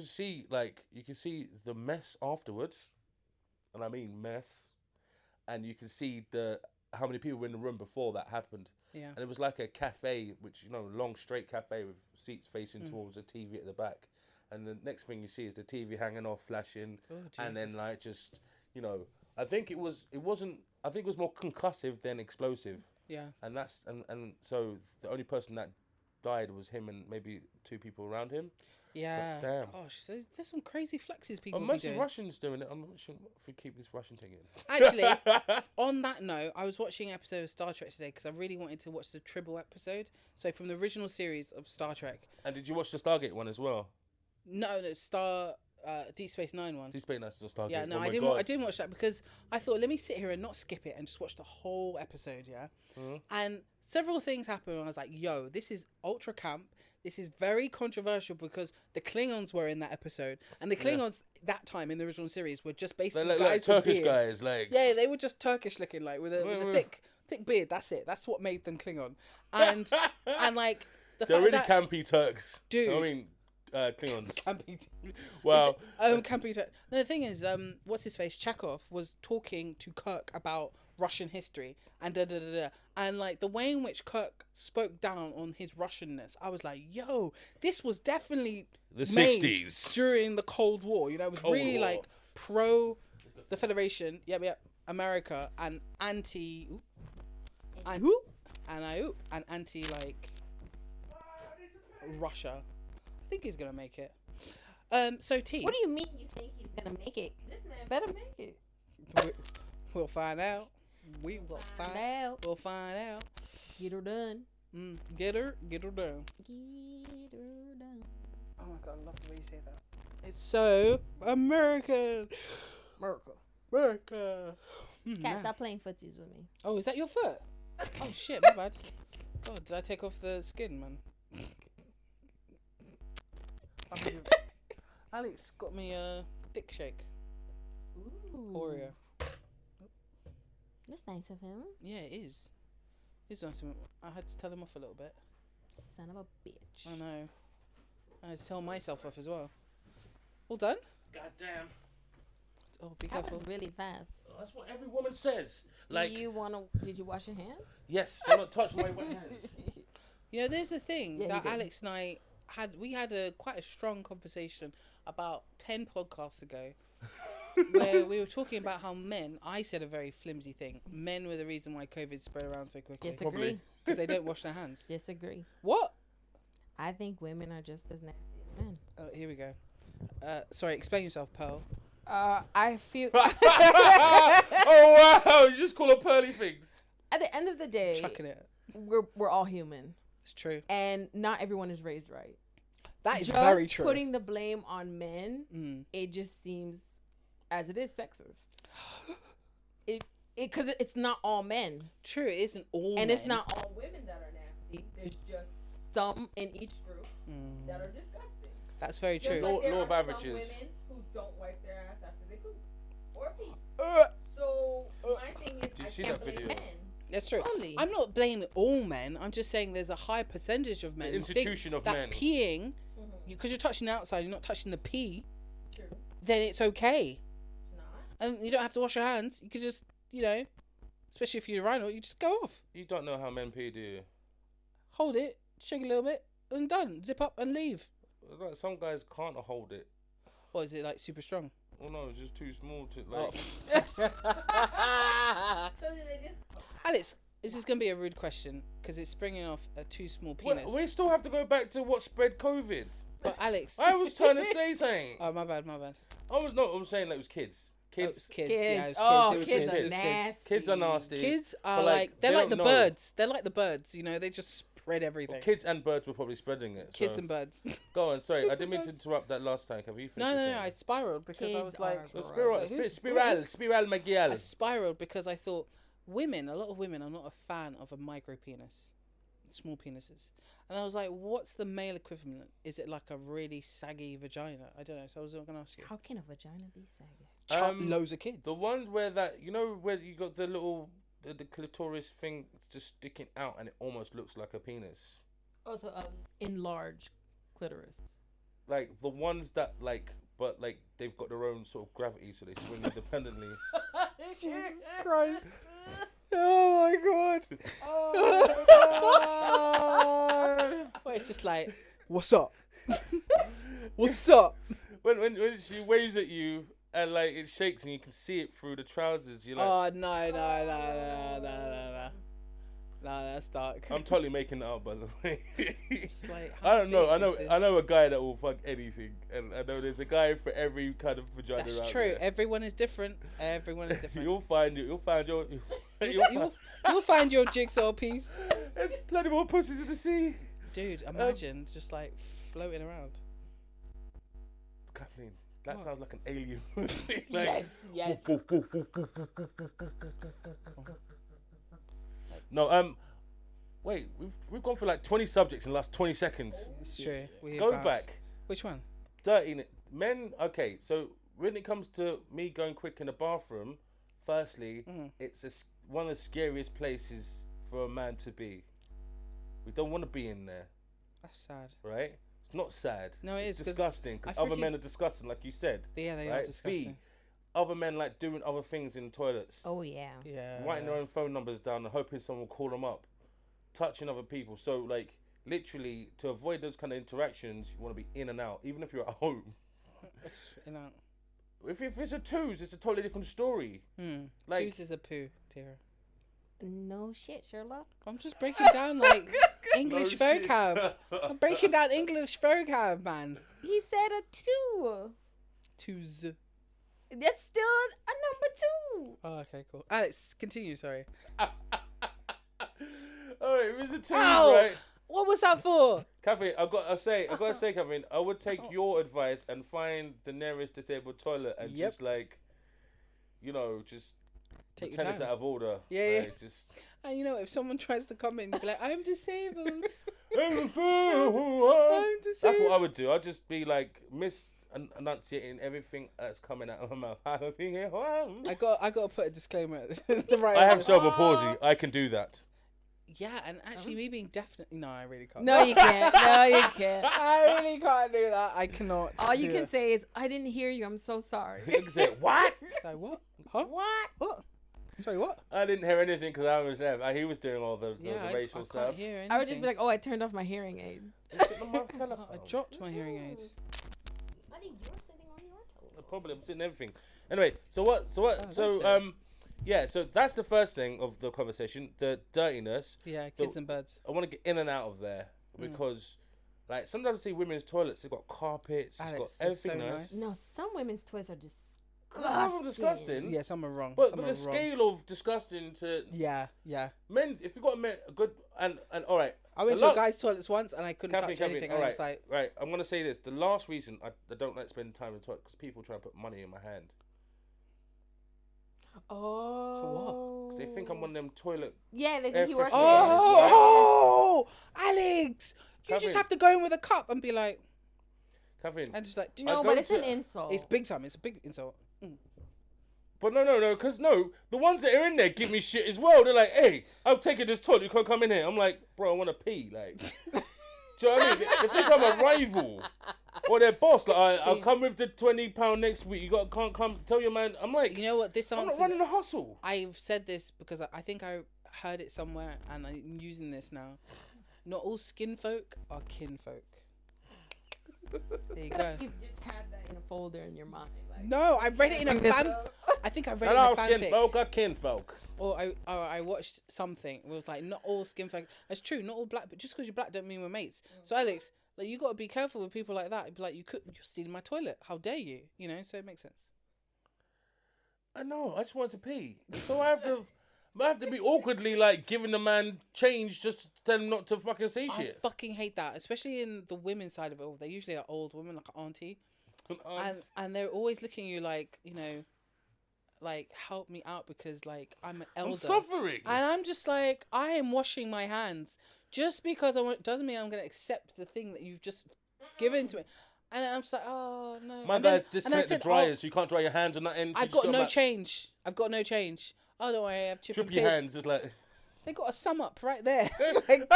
one. can see the mess afterwards, and I mean mess, and you can see how many people were in the room before that happened. Yeah. And it was like a cafe, which, long straight cafe with seats facing towards a TV at the back. And the next thing you see is the TV hanging off, flashing, and then Jesus. like just, I think it was more concussive than explosive. Yeah. And that's and so the only person that died was him and maybe two people around him. Yeah. damn. Gosh, there's some crazy flexes people But be most of doing. Russians doing it. I'm not sure if we keep this Russian thing in. Actually, on that note, I was watching an episode of Star Trek today because I really wanted to watch the Tribble episode. So from the original series of Star Trek. And did you watch the Stargate one as well? No, Deep Space Nine one. Deep Space Nine still Stargate. Yeah, no, Oh I my didn't. God. I didn't watch that because I thought, let me sit here and not skip it and just watch the whole episode. Yeah, and several things happened. And I was like, yo, this is ultra camp. This is very controversial because the Klingons were in that episode, and the Klingons that time in the original series were just basically guys like Turkish with beards. guys, like Yeah, they were just Turkish looking, like with a thick beard. That's it. That's what made them Klingon, and like the they're fact really that campy Turks. Dude. I mean, Klingons. campy. Wow. Campy. No, the thing is, what's his face? Chekhov was talking to Kirk about Russian history and and like the way in which Kirk spoke down on his Russianness, I was like, yo, this was definitely The made 60s. during the Cold War. You know, it was Cold really War. like pro the Federation, America, and anti, and anti like Russia. I think he's gonna make it. So T. What do you mean you think he's gonna make it? This man better make it. We'll find out. We will find out. We'll find out. Get her done. Get her done. Get her done. Oh my god, I love the way you say that. It's so American. America. Cat, stop playing footsies with me. Oh, is that your foot? Oh shit, my bad. God, did I take off the skin, man? Alex got me a thick shake. Ooh. Oreo. That's nice of him. Yeah, it is. It's nice of him. I had to tell him off a little bit. Son of a bitch. I know. I had to tell myself off as well. All done? Goddamn. Oh, be That careful. was really fast. That's what every woman says. Did you wash your hands? Yes, do not touch my wet hands. You know, there's a thing Yeah, that you did. Alex and I had quite a strong conversation about 10 podcasts ago where we were talking about how I said a very flimsy thing. Men were the reason why COVID spread around so quickly. Disagree. Because they don't wash their hands. Disagree. What? I think women are just as nasty as men. Oh, here we go. Sorry, explain yourself, Pearl. I feel Oh wow! You just call her pearly things. at the end of the day, Chucking it. we're all human, It's true. and not everyone is raised right. That is Just very true. putting the blame on men, it just seems, as it is, sexist. Because it's not all men, True, it isn't all and men. it's not all women that are nasty. There's just some in each group that are disgusting. That's very Just true. like there Law of are some averages. women who don't wipe their ass after they poop or pee. So my thing is, Did you I see can't that blame video? men. That's true. Only. I'm not blaming all men. I'm just saying there's a high percentage of men The who think institution of that men. peeing, because you're touching the outside, you're not touching the pee, True. then it's okay. It's not. And you don't have to wash your hands. You could just, especially if you're a rhino, you just go off. You don't know how men pee, do you? Hold it, shake a little bit, and done. Zip up and leave. Like, some guys can't hold it. Or is it like super strong? Oh no, it's just too small to like. So did they just? Alex, this is going to be a rude question because it's springing off a too small penis. We still have to go back to what spread COVID. But Alex. I was trying to say something. Oh, my bad. I was saying like it was kids. Oh, it was Kids. kids. Yeah, it was Oh, kids. It was kids kids. are It was kids. nasty. Kids are nasty. Kids are But, like they're they like the don't know. birds. They're like the birds. They just spread everything. Well, kids and birds were probably spreading it. Kids so. and birds. Go on, sorry, I Kids didn't and mean to interrupt that last time. Have you finished? No. I spiraled because I Kids was like, are The gross. spiral I Miguel. spiraled because I thought a lot of women are not a fan of a micro penis, small penises, and I was like, what's the male equivalent? Is it like a really saggy vagina? I don't know. So I was going to ask you. How can a vagina be saggy? Loads of kids. The one where where you got the little the clitoris thing just sticking out and it almost looks like a penis. Also, enlarged clitoris. Like the ones that but they've got their own sort of gravity, so they swing independently. Jesus Christ. Oh my god. Oh Well, it's just like, what's up? What's up? When she waves at you and it shakes and you can see it through the trousers, you're like, Oh no, that's dark. I'm totally making that up, by the way. Just like, I don't know. big is I this? know a guy that will fuck anything, and I know there's a guy for every kind of vagina. That's out true. there. Everyone is different. Everyone is different. You'll find your. You'll find your jigsaw piece. There's plenty more pussies in the sea. Dude, imagine just like floating around. Kathleen, That What? sounds like an alien movie. Like, Yes, yes. No, wait, we've gone for like 20 subjects in the last 20 seconds. It's true. Go back. Which one? Dirty men. Okay, so when it comes to me going quick in the bathroom, firstly, it's one of the scariest places for a man to be. We don't want to be in there. That's sad. Right? It's not sad. No, it's disgusting because other men are disgusting, like you said. Yeah, they right? are disgusting. B, other men like doing other things in toilets. Oh yeah. Yeah. Writing their own phone numbers down and hoping someone will call them up. Touching other people. So like literally to avoid those kind of interactions, you want to be in and out, even if you're at home. In and out. If it's a twos, it's a totally different story. Like, Twos is a poo, Tara. No shit, Sherlock. I'm just breaking down like English vocab. I'm breaking down English vocab, man. He said a 2. Twos. That's still a number 2. Oh, okay, cool. Alex, continue. Sorry. Alright, if it's a twos, Ow! right? What was that for? Catherine, I gotta say, Catherine, I would take your advice and find the nearest disabled toilet and just like, just Take pretend your it's time. out of order. Yeah, right? Just. And you know, if someone tries to come in, you'd be like, I'm disabled. I'm I'm disabled. That's what I would do. I'd just be like enunciating everything that's coming out of my mouth. I got to put a disclaimer at the right. I have cerebral palsy. I can do that. Yeah, and actually, me being definitely no, I really can't. No, you can't. No, you can't. I really can't do that. I cannot. All you do can it. say is, I didn't hear you. I'm so sorry. You can say, what? Like, what? Huh? What? Sorry, what? I didn't hear anything because I was there. He was doing all the racial I stuff. can't hear anything. I would just be like, oh, I turned off my hearing aid. I dropped my hearing aids. I think you're sitting on your telephone. Probably I'm sitting everything. Anyway, so what? Yeah, so that's the first thing of the conversation, the dirtiness. Yeah, kids and birds. I want to get in and out of there because, like, sometimes I see women's toilets. They've got carpets. It's got everything so nice. No, some women's toys are disgusting. Some are disgusting. Yeah, some are wrong. But some the are wrong. scale of disgusting to Yeah. men, if you got a good and all right. I went to a guy's toilets once and I couldn't touch anything. All I right, was like, right. I'm gonna say this. The last reason I don't like spending time in the toilet because people try and put money in my hand. Oh. For what? Because they think I'm one of them toilet. Yeah, they air think he works. freshener oh, Alex, you Catherine. just have to go in with a cup and be like, Catherine. and just like, No, but it's an insult. it's big time. It's a big insult. But no, because the ones that are in there give me shit as well. They're like, hey, I'm taking this toilet, you can't come in here. I'm like, bro, I want to pee. Like, do you know what I mean? They think I'm a rival. Or their boss, like, I'll come with the £20 next week. Can't come, tell your man. I'm like, You know what? This I'm answer. not running a hustle. I've said this because I think I heard it somewhere and I'm using this now. Not all skin folk are kinfolk. There you go. You just had that in a folder in your mind. Like, No, I read it in a Bring this fan. up. I think I read it Hello, in a skin fanfic. folk or kinfolk. Or I watched something. It was like, not all skin folk. That's true. Not all black, but just because you're black don't mean we're mates. So Alex, like, you got to be careful with people like that. It'd be like, you're stealing my toilet. How dare you? You know. So it makes sense. I know. I just want to pee, so I have to be awkwardly like giving the man change just to tell him not to fucking say I shit. fucking hate that, especially in the women's side of it all. They usually are old women, like an auntie, and they're always looking at you like, you know, like, help me out because like I'm an elder. I'm suffering. And I'm just like, I am washing my hands. Just because I want doesn't mean I'm gonna accept the thing that you've just given to me. And I'm just like, oh no. My And then- guy's and I disconnect the said, dryers, so you can't dry your hands on that end. I've got no change. I've got no change. Oh, don't worry, I have chip and Trip your pin. hands, just like. They got a sum up right there, like,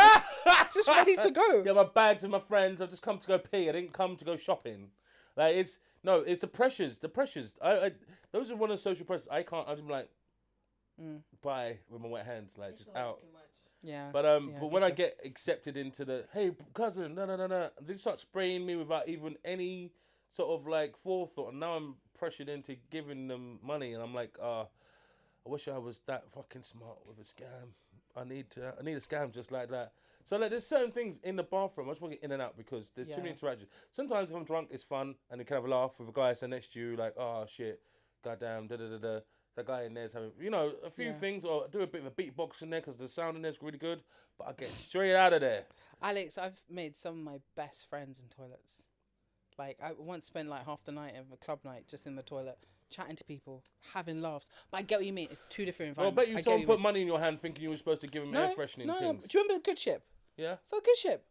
just ready to go. Yeah, my bags with my friends. I've just come to go pee. I didn't come to go shopping. Like it's the pressures. The pressures. I those are one of the social pressures. I'm just like, bye with my wet hands, like just out. Yeah. But yeah, but when I get accepted into the hey cousin, no, they start spraying me without even any sort of like forethought, and now I'm pressured into giving them money, and I'm like, I wish I was that fucking smart with a scam. I need a scam just like that. So like, there's certain things in the bathroom I just want to get in and out because there's too many interactions. Sometimes if I'm drunk, it's fun, and you can have a laugh with a guy sitting next to you, like, oh shit, goddamn, da. That guy in there's having, a few things, or do a bit of a beatbox in there because the sound in there's really good. But I get straight out of there. Alex, I've made some of my best friends in toilets. Like, I once spent like half the night of a club night just in the toilet, chatting to people, having laughs. But I get what you mean. It's two different Well, I environments. bet you someone put money in your hand thinking you were supposed to give them air freshening no. things. Do you remember the Good Ship? Yeah. So Good Ship.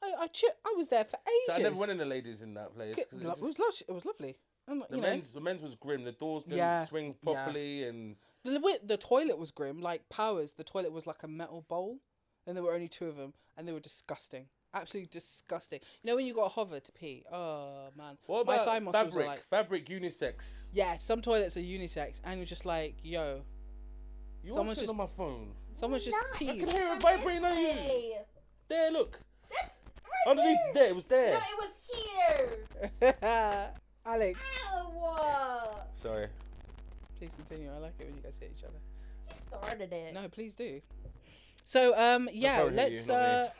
I was there for ages. So I never went in the ladies in that place. It was lovely. The men's was grim. The doors didn't swing properly, and the toilet was grim. Like Powers, the toilet was like a metal bowl, and there were only 2 of them, and they were disgusting. Absolutely disgusting. You know when you got to hover to pee? Oh man. What My about thigh muscles fabric? are like, Fabric unisex. yeah, some toilets are unisex, and you're just like, yo, You someone's just just on my phone. someone's just I peed. can hear it vibrating on you. Hey. There, look. That's Underneath there, it was there. No, it was here. Alex, Ow. Sorry. please continue. I like it when you guys hit each other. He started it. No, please do. So yeah, phone hit let's you, not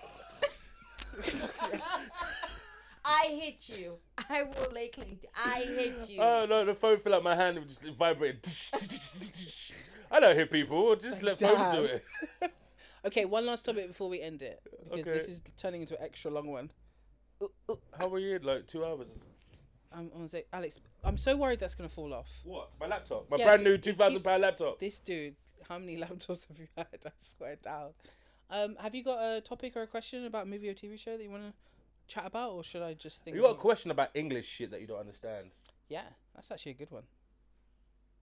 me. I hit you. I will lay claim to. I hit you. Oh no, the phone fell out my hand. It just vibrated. I don't hit people. Just let phones do it. Okay, one last topic before we end it, because Okay. this is turning into an extra long one. How were you? Like 2 hours. I'm gonna say, Alex, I'm so worried that's gonna fall off. What? My laptop. My Yeah, brand new it £2,000 keeps- laptop. This dude, how many laptops have you had? I swear down. Have you got a topic or a question about a movie or TV show that you want to chat about, or should I just think? You got a of- question about English shit that you don't understand. Yeah, that's actually a good one.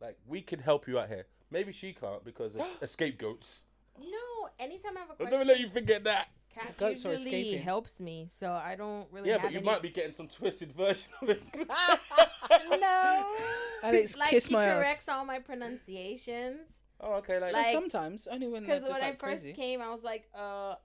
Like, we could help you out here. Maybe she can't because of scapegoats. No, anytime I have a I'll question, never let you forget that. Cat goats are usually escaping. helps me, so I don't really. Yeah, have but you any... might be getting some twisted version of it. No. Alex, Like kiss she my ass. corrects all my pronunciations. Oh, okay. Like, Like, Like- sometimes, only when they're Because just when like I first crazy. came, I was like,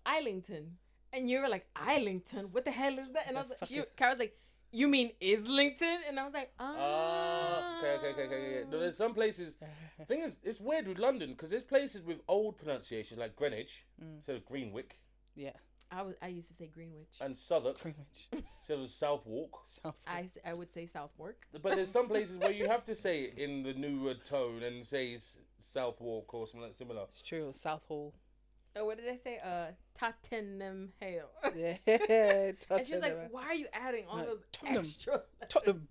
Islington. And you were like, Islington? What the hell is that? And I was fuck like, is- Kara was like, you mean Islington? And I was like, ah. okay. No, there's some places. The thing is, it's weird with London because there's places with old pronunciations like Greenwich instead of Greenwick, Yeah, I used to say Greenwich. and Southwark Greenwich. instead of Southwark. South. I would say Southwark. But there's some places where you have to say it in the newer tone and say Southwark or something similar. It's true. South Hall. Oh, what did I say? Tottenham Hale. Yeah. And she was like, why are you adding all Like, those Tottenham. extra letters? Tottenham.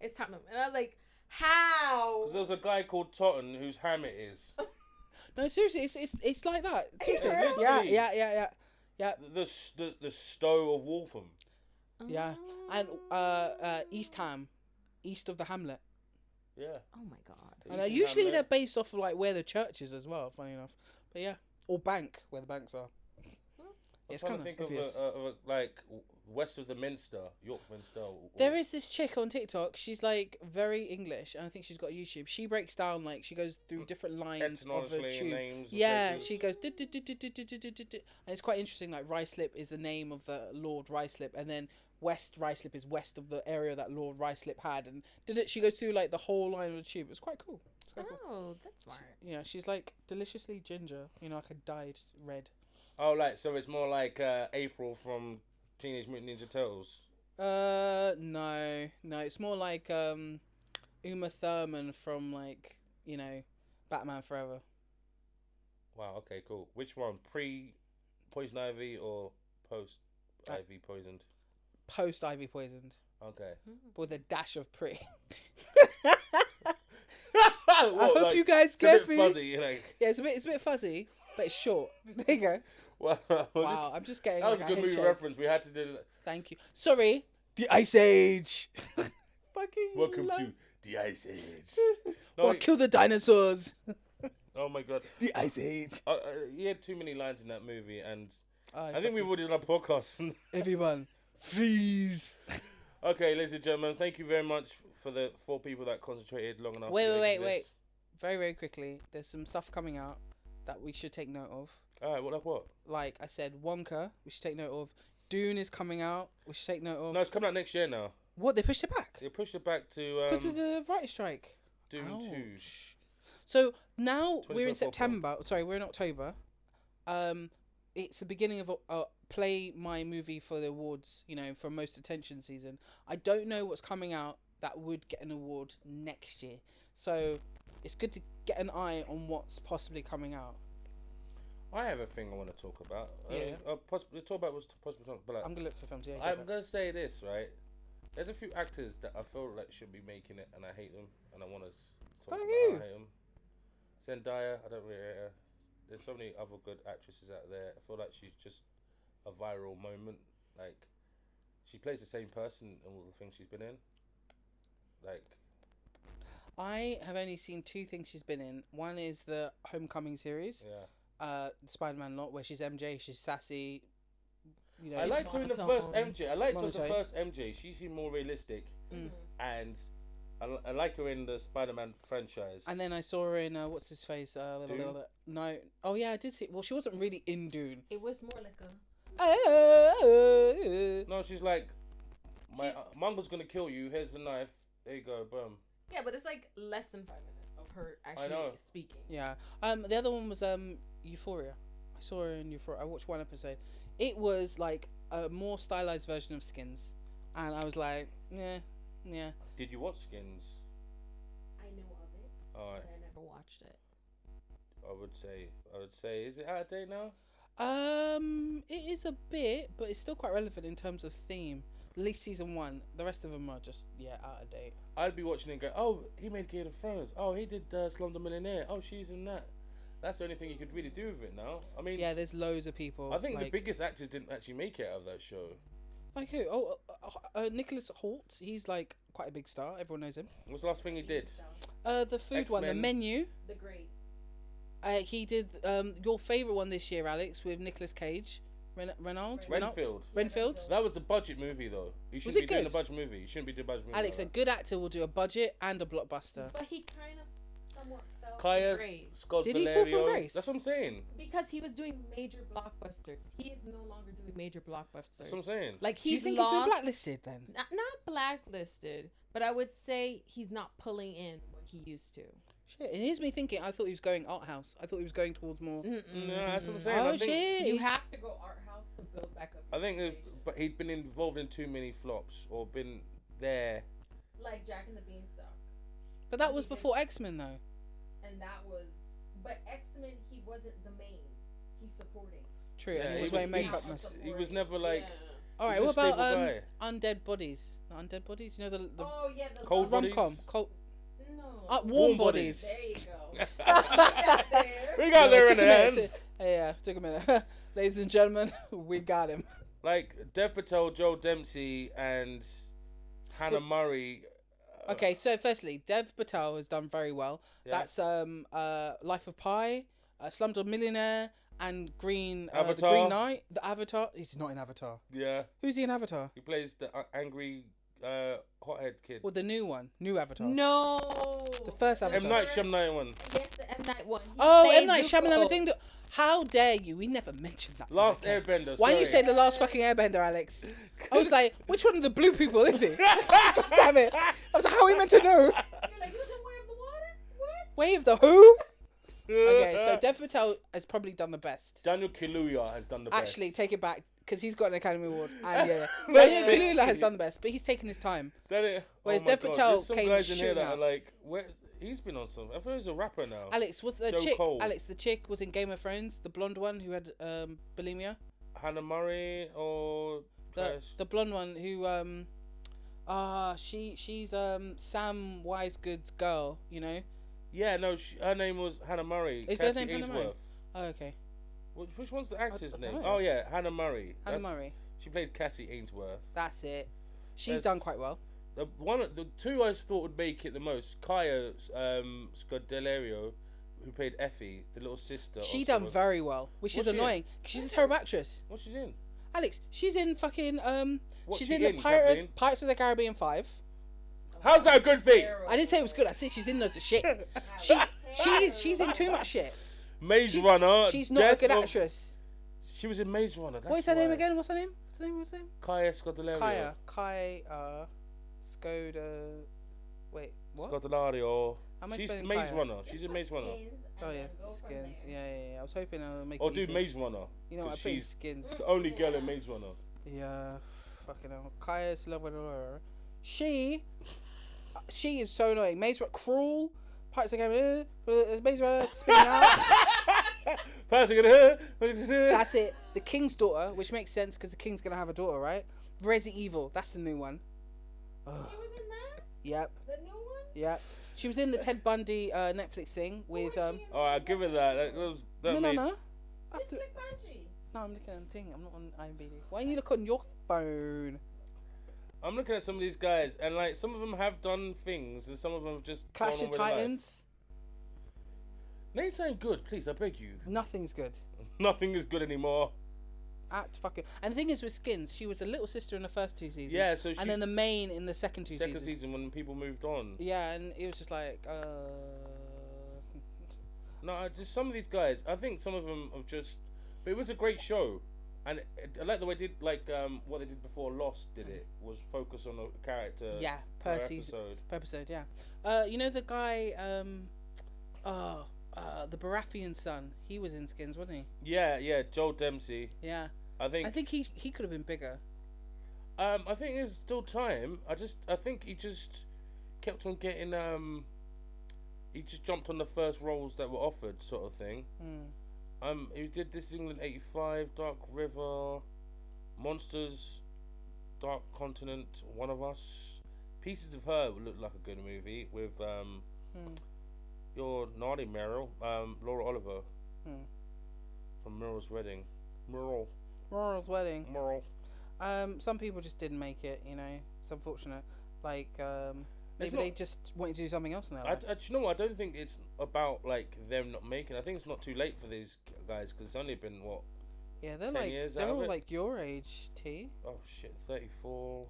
It's Tottenham. And I was like, how? Because there was a guy called Totten whose ham it is. No, seriously, it's like that. Seriously. Literally. Yeah. The Stowe of Waltham. Yeah. And East Ham, east of the Hamlet. Yeah. Oh my God. And East usually Hamlet. they're based off of like where the church is as well. Funny enough, but yeah, or bank where the banks are. It's I'm kind trying of to think obvious. of like west of the Minster, York Minster. There is this chick on TikTok. She's like very English, and I think she's got a YouTube. She breaks down like she goes through different lines of a Etymologically tube. names of Yeah, places. she goes and it's quite interesting. Like Ruislip is the name of the Lord Ruislip, and then West Ruislip is west of the area that Lord Ruislip had, and she goes through like the whole line of the tube. It's quite cool. It's quite cool. Oh, that's smart. Yeah, she's like deliciously ginger. You know, like a dyed red. Oh, like so it's more like April from Teenage Mutant Ninja Turtles. No, it's more like Uma Thurman from like, you know, Batman Forever. Wow. Okay. Cool. Which one? Pre Poison Ivy or post Ivy poisoned? Post Ivy poisoned, Okay. but with a dash of pre. I hope you guys it's a get bit me. fuzzy. Like, Yeah, it's a bit fuzzy, but it's short. There you go. wow. Wow, I'm just getting. That was like, a good head movie shake. reference. We had to do. Thank you. Sorry. The Ice Age. Fucking. Welcome love- to the Ice Age. No, What killed the dinosaurs? oh my god. The Ice Age. He had too many lines in that movie, and Oh, I think we've already done a podcast. everyone freeze. Okay, ladies and gentlemen, thank you very much for the 4 people that concentrated long enough. to Wait. listen to this. Very, very quickly. There's some stuff coming out that we should take note of. All right, what? Like I said, Wonka, we should take note of. Dune is coming out, we should take note of. No, it's coming out next year now. What, they pushed it back? They pushed it back to Because of the writer's strike. Dune 2. Ouch. So now we're in 24th September. Sorry, we're in October. It's the beginning of play my movie for the awards, you know, for most attention season. I don't know what's coming out that would get an award next year. So it's good to get an eye on what's possibly coming out. I have a thing I want to talk about. Yeah. Possibly talk about what's possibly talk, but like, I'm gonna look for films. Yeah, I'm gonna say this right. There's a few actors that I feel like should be making it, and I hate them, and I want to talk Thank about you. how I hate them. Zendaya, I don't really hate her. There's so many other good actresses out there. I feel like she's just a viral moment. Like, she plays the same person in all the things she's been in. Like, I have only seen 2 things she's been in. One is the Homecoming series, yeah. the Spider-Man lot, where she's MJ, she's sassy. You know, I liked her in the first MJ. I liked her as the Monotone. first MJ. She seemed more realistic, and I like her in the Spider-Man franchise. And then I saw her in what's his face? Dune? No. Oh yeah, I did see. Well, she wasn't really in Dune. It was more like a. No, she's like, my uncle's gonna kill you. Here's the knife. There you go. Boom. Yeah, but it's like less than 5 minutes of her I actually know. speaking. Yeah. The other one was Euphoria. I saw her in Euphoria. I watched 1 episode. It was like a more stylized version of Skins, and I was like, yeah. Did you watch Skins? I know of it, Alright. but I never. Never watched it. I would say, is it out of date now? It is a bit, but it's still quite relevant in terms of theme. At least season 1. The rest of them are just out of date. I'd be watching it and go, oh, he made Game of Thrones. Oh, he did Slumdog Millionaire. Oh, she's in that. That's the only thing you could really do with it now. I mean, Yeah, there's loads of people. I think the like, biggest actors didn't actually make it out of that show. Like who? Oh, Nicholas Hoult. He's like quite a big star. Everyone knows him. What's the last thing he did? The food one, the X-Men. menu. The Great. He did your favorite one this year, Alex, with Nicolas Cage, Renfield. Renfield. That was a budget movie, though. You shouldn't it be doing good? a budget movie. You shouldn't be doing a budget movie. Alex, a like good actor will do a budget and a blockbuster. But he kind of somewhat fell that. Kaya from grace. Scott Did he fall from Valerio. grace? That's what I'm saying. Because he was doing major blockbusters. He is no longer doing major blockbusters. That's what I'm saying. Like Do you he's think lost. he's been blacklisted then? Not blacklisted, but I would say he's not pulling in what he used to. Shit, it is me thinking. I thought he was going art house. I thought he was going towards more. No, that's what I'm saying. Oh I think, shit! You have to go art house to build back up. I think, but he'd been involved in too many flops or been there. Like Jack and the Beanstalk. But that was before X-Men though. And that was. But X-Men, he wasn't the main. He's supporting. True, and he was wearing makeup. He was never like. All right, he's what a about stable guy. Undead Bodies? Not Undead Bodies. You know the Oh yeah, the Cold love- Bodies? rom-com. Cold. No. Warm Bodies. There you go. There. We got there in the end. Yeah, took a minute. Ladies and gentlemen, we got him. Like Dev Patel, Joe Dempsey, and Hannah Murray. Okay, so firstly, Dev Patel has done very well. Yeah. That's Life of Pi, Slumdog Millionaire, and the Avatar. Green Knight, the Avatar. He's not in Avatar. Yeah, Who's he in Avatar? he plays the angry hothead kid. Well, the new one, new Avatar. No. The first Avatar. M Night Shyamalan one. Yes, the M Night one. He Oh, played M Night Zuko. Shyamalan. Ding. How dare you? We never mentioned that. Last Okay. Airbender. Why sorry. you say the last fucking Airbender, Alex? I was like, which one of the blue people is he? God damn it! I was like, how are we meant to know? You're like, you was in Way of the Water? What? Wave the who? Okay, so Dev Patel has probably done the best. Daniel Kaluuya has done the best. Actually, take it back because he's got an Academy Award. And Daniel Kaluuya has done the best, but he's taken his time. Whereas my Dev God, Patel there's some came guys in here shooting that out. are like, he's been on some. I thought he was a rapper now. Alex, was the Joe chick? Cole. Alex, the chick was in Game of Thrones, the blonde one who had bulimia. Hannah Murray or The blonde one who she's Sam Wisegood's girl, you know. Yeah, no, her name was Hannah Murray. Is Cassie her name Hannah Murray? Ainsworth. Oh, okay. Which one's the actor's I name? don't know. Oh yeah, Hannah Murray. Hannah That's- Murray. She played Cassie Ainsworth. That's it. She's There's- done quite well. The two I thought would make it the most. Kaya Scodelario, who played Effie, the little sister. She of done someone- very well, which is What's she in? annoying. 'Cause she's a terrible actress. What's she's in? Alex, she's in fucking What's she's she in the in, Kathleen? Pirates of the Caribbean 5. How's that a good thing? I didn't say it was good. I said she's in loads of shit. She's in too much shit. Maze Runner. She's not a Death good of- actress. She was in Maze Runner. That's What is her name why. again? What's her name? What's her name? Kaya Scodelario. Kaya. Skoda. Wait, what? Scodelario. How am I She's spelling Maze Kaya? Runner. She's in Maze Runner. Oh yeah, Skins. Yeah. I was hoping I would make Or it do easy. Maze Runner. You know what? I 'cause put in she's Skins. the only girl in Maze Runner. Yeah, fucking hell. Kaya's love with her. She is so annoying. Maze Runner, cruel. Pirates of the Caribbean. Maze Runner spinning out. That's it. The King's daughter, which makes sense because the King's gonna have a daughter, right? Resident Evil. That's the new one. Ugh. She was in that? Yep. The new one? Yep. She was in the Ted Bundy Netflix thing with Was she in Oh, I give it that. That no. It's After, Rick Banshee. no, I'm looking at the thing. I'm not on IMDb. Why don't you look on your phone? I'm looking at some of these guys, and like some of them have done things, and some of them have just Clash gone on of with their life. Titans. Name something good, please. I beg you. Nothing's good. Nothing is good anymore. Act fucking. And the thing is with Skins, she was a little sister in the first 2 seasons. Yeah, so she. And then the main in the second two second seasons. season when people moved on. Yeah, and it was just like, No, just some of these guys. I think some of them have just. But it was a great show, and I like the way they did what they did before Lost did it was focus on a character. yeah, per per season, episode. per episode. Yeah. You know the guy, the Baratheon son. He was in Skins, wasn't he? Yeah, Joel Dempsey. Yeah. I think he could have been bigger. I think there's still time. I think he just kept on getting he just jumped on the first roles that were offered, sort of thing. He did This Is England '85, Dark River, Monsters, Dark Continent, One of Us, Pieces of Her would look like a good movie with your naughty Meryl, Laura Oliver from Murray's Wedding. Moral's Wedding. Merle. Some people just didn't make it. You know, it's unfortunate. Like maybe not- they just wanted to do something else in their life. You know what? I don't think it's about like them not making. I think it's not too late for these guys because it's only been what. Yeah, they're 10 like years they're out of all it? like your age, T. Oh shit, 34.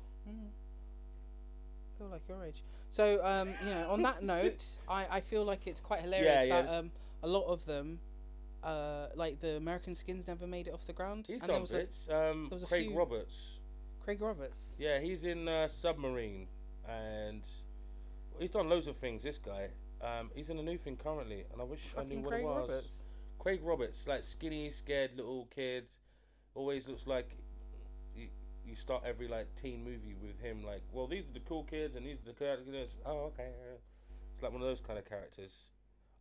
They're all like your age. So you know, on that note, I feel like it's quite hilarious Yeah, that a lot of them, like the American Skins, never made it off the ground. He's And there done was bits. was a Craig few- Roberts. Craig Roberts. Yeah, he's in Submarine, and he's done loads of things. This guy, he's in a new thing currently, and I wish I knew Fucking what Craig it was. Roberts. Craig Roberts, like skinny, scared little kid, always looks like you start every like teen movie with him. Like, well, these are the cool kids, and these are the characters. Oh, okay. It's like one of those kind of characters.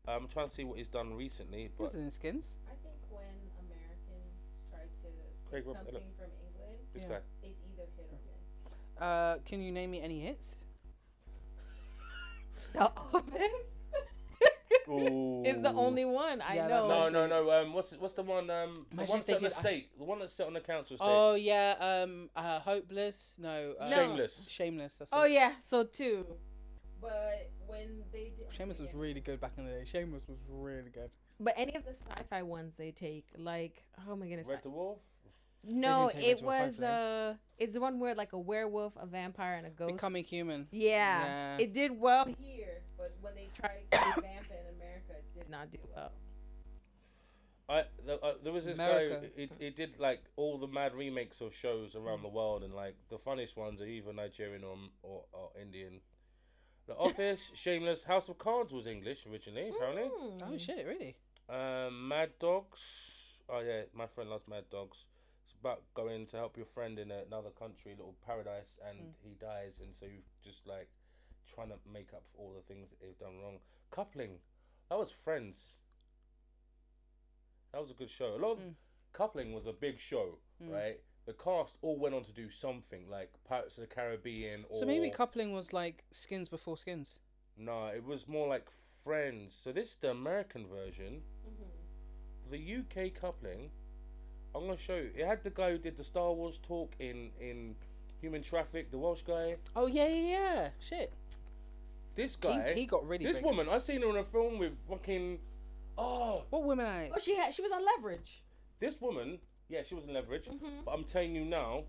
I'm trying to see what he's done recently, He but was in Skins. I think when Americans try to Craig take Rob- something from England, this Yeah. guy. it's either hit or miss. Can you name me any hits? The Office is the only one I Yeah, know. that's No. What's the one? The Imagine one if they set on the did- state. The one that's set on the council estate. Oh yeah, Hopeless. No, No. Shameless. Shameless. That's Oh it. yeah, so two. But when they did, Shameless was really good back in the day. Shameless was really good. But any of the sci-fi ones they take, like, oh my goodness, Red Dwarf. no, They didn't take it Red Dwarf was Five, it's the one where like a werewolf, a vampire, and a ghost. Becoming Human. Yeah, Yeah. it did well. here, but when they tried to revamp it in America, it did Did not do well. There was this America. guy. He did like all the mad remakes of shows around the world, and like the funniest ones are either Nigerian or Indian. The Office, Shameless, House of Cards was English originally, apparently. Oh shit, really? Mad Dogs. Oh yeah, my friend loves Mad Dogs. It's about going to help your friend in another country, little paradise, and he dies, and so you just like trying to make up for all the things that they've done wrong. Coupling, that was Friends. That was a good show. A lot of Coupling was a big show, right? The cast all went on to do something like Pirates of the Caribbean. Or So maybe Coupling was like Skins before Skins. no, it was more like Friends. So this is the American version. The UK Coupling, I'm gonna show you. It had the guy who did the Star Wars talk in Human Traffic, the Welsh guy. Oh yeah. Shit. This guy, He got really this big. woman, I seen her in a film with fucking. Oh, What women are? Oh, she was on Leverage. this woman, yeah, she was in Leverage. But I'm telling you now,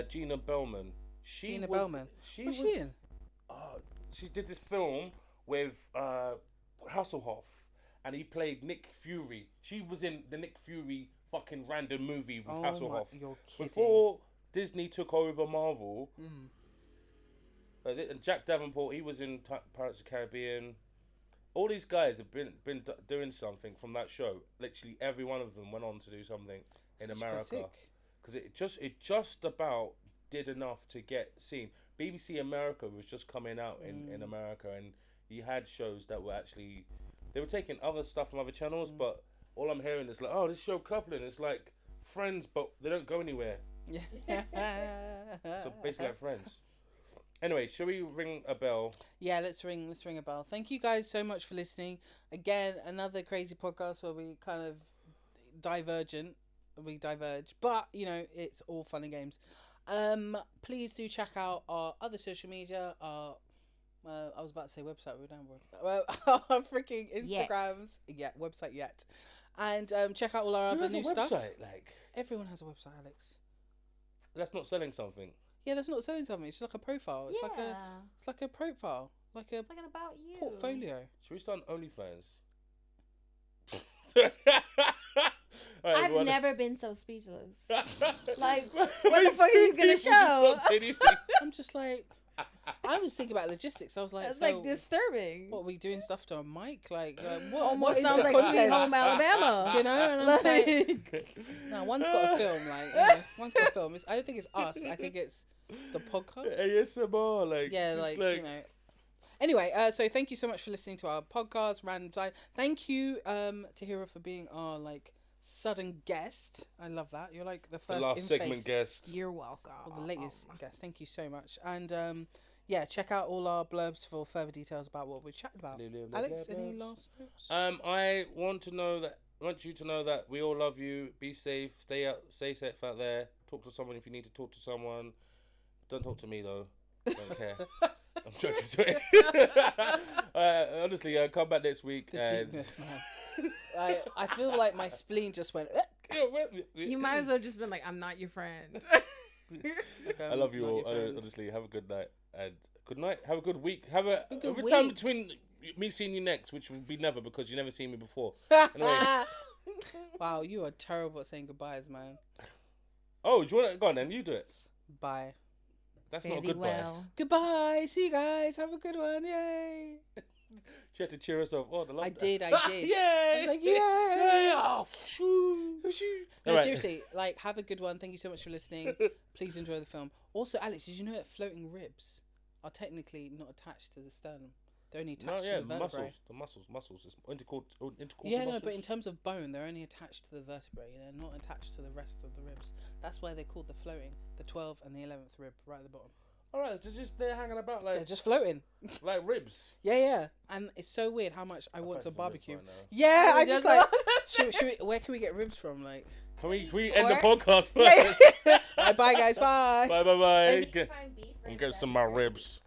Gina Bellman. Gina Bellman. She What's was. she in? She did this film with Hasselhoff, and he played Nick Fury. She was in the Nick Fury fucking random movie with Hasselhoff. You're kidding. Before Disney took over Marvel, Jack Davenport, he was in Pirates of the Caribbean. All these guys have been doing something from that show. Literally every one of them went on to do something in Such America, classic. because it just about did enough to get seen. BBC America was just coming out in America, and you had shows that were actually, they were taking other stuff from other channels, but all I'm hearing is like, oh, this show Coupling, it's like Friends, but they don't go anywhere. Yeah. So basically like Friends. Anyway, shall we ring a bell? Yeah, let's ring a bell. Thank you guys so much for listening. Again, another crazy podcast where we kind of we diverge, but you know, it's all fun and games. Please do check out our other social media, I was about to say website, we don't have our freaking Instagrams. Website yet. And check out all our other new stuff. Like, everyone has a website, Alex. That's not selling something. Yeah, that's not selling something. It's like a profile. It's like a profile, like a It's like an about you portfolio. Should we start on OnlyFans? I've never been so speechless. Like, what the fuck are you gonna show? I'm just like, I was thinking about logistics. I was like, it's like disturbing. What, are we doing stuff to a mic? Like what? Almost sounds like Sweet Home Alabama. You know, and I'm like, no, one's got to film. Like, you know, one's got to film. I don't think it's us. I think it's the podcast. ASMR, like, yeah, like you know. Anyway, so thank you so much for listening to our podcast, Random Time. Thank you, Tahira, for being our like sudden guest. I love that. You're like the first last segment guest. You're welcome. Or the latest guest. Thank you so much. And yeah, check out all our blurbs for further details about what we're chatting about. Alex, any last notes? I want you to know that we all love you. Be safe. Stay safe out there. Talk to someone if you need to talk to someone. Don't talk to me though. Don't care. I'm joking. Sorry. Honestly, come back next week. The deepness, man. I feel like my spleen just went. You might as well just been like, I'm not your friend. I love you all. Honestly, have a good night and good night. Have a good week. Have a good week. time between me seeing you next, which will be never because you never seen me before. Anyway. Wow, you are terrible at saying goodbyes, man. Oh, do you want to go on then? You do it. Bye. That's not a goodbye. Goodbye. See you guys. Have a good one. Yay. She had to cheer herself on. I did. Yay. I was like, yay. Oh, shoo. No, seriously, like, have a good one. Thank you so much for listening. Please enjoy the film. Also, Alex, did you know that floating ribs are technically not attached to the sternum? They're only attached to the vertebrae. The muscles. It's intercostal yeah, muscles. No, but in terms of bone, they're only attached to the vertebrae. They're not attached to the rest of the ribs. That's why they're called the floating. The 12th and the 11th rib, right at the bottom. All right, they're hanging about like. They're just floating. Like ribs. Yeah. And it's so weird how much I want to barbecue. Right yeah, I just like. should we, where can we get ribs from? Like. Can we end the podcast first? Bye, guys. Bye. Bye. And get some of my ribs.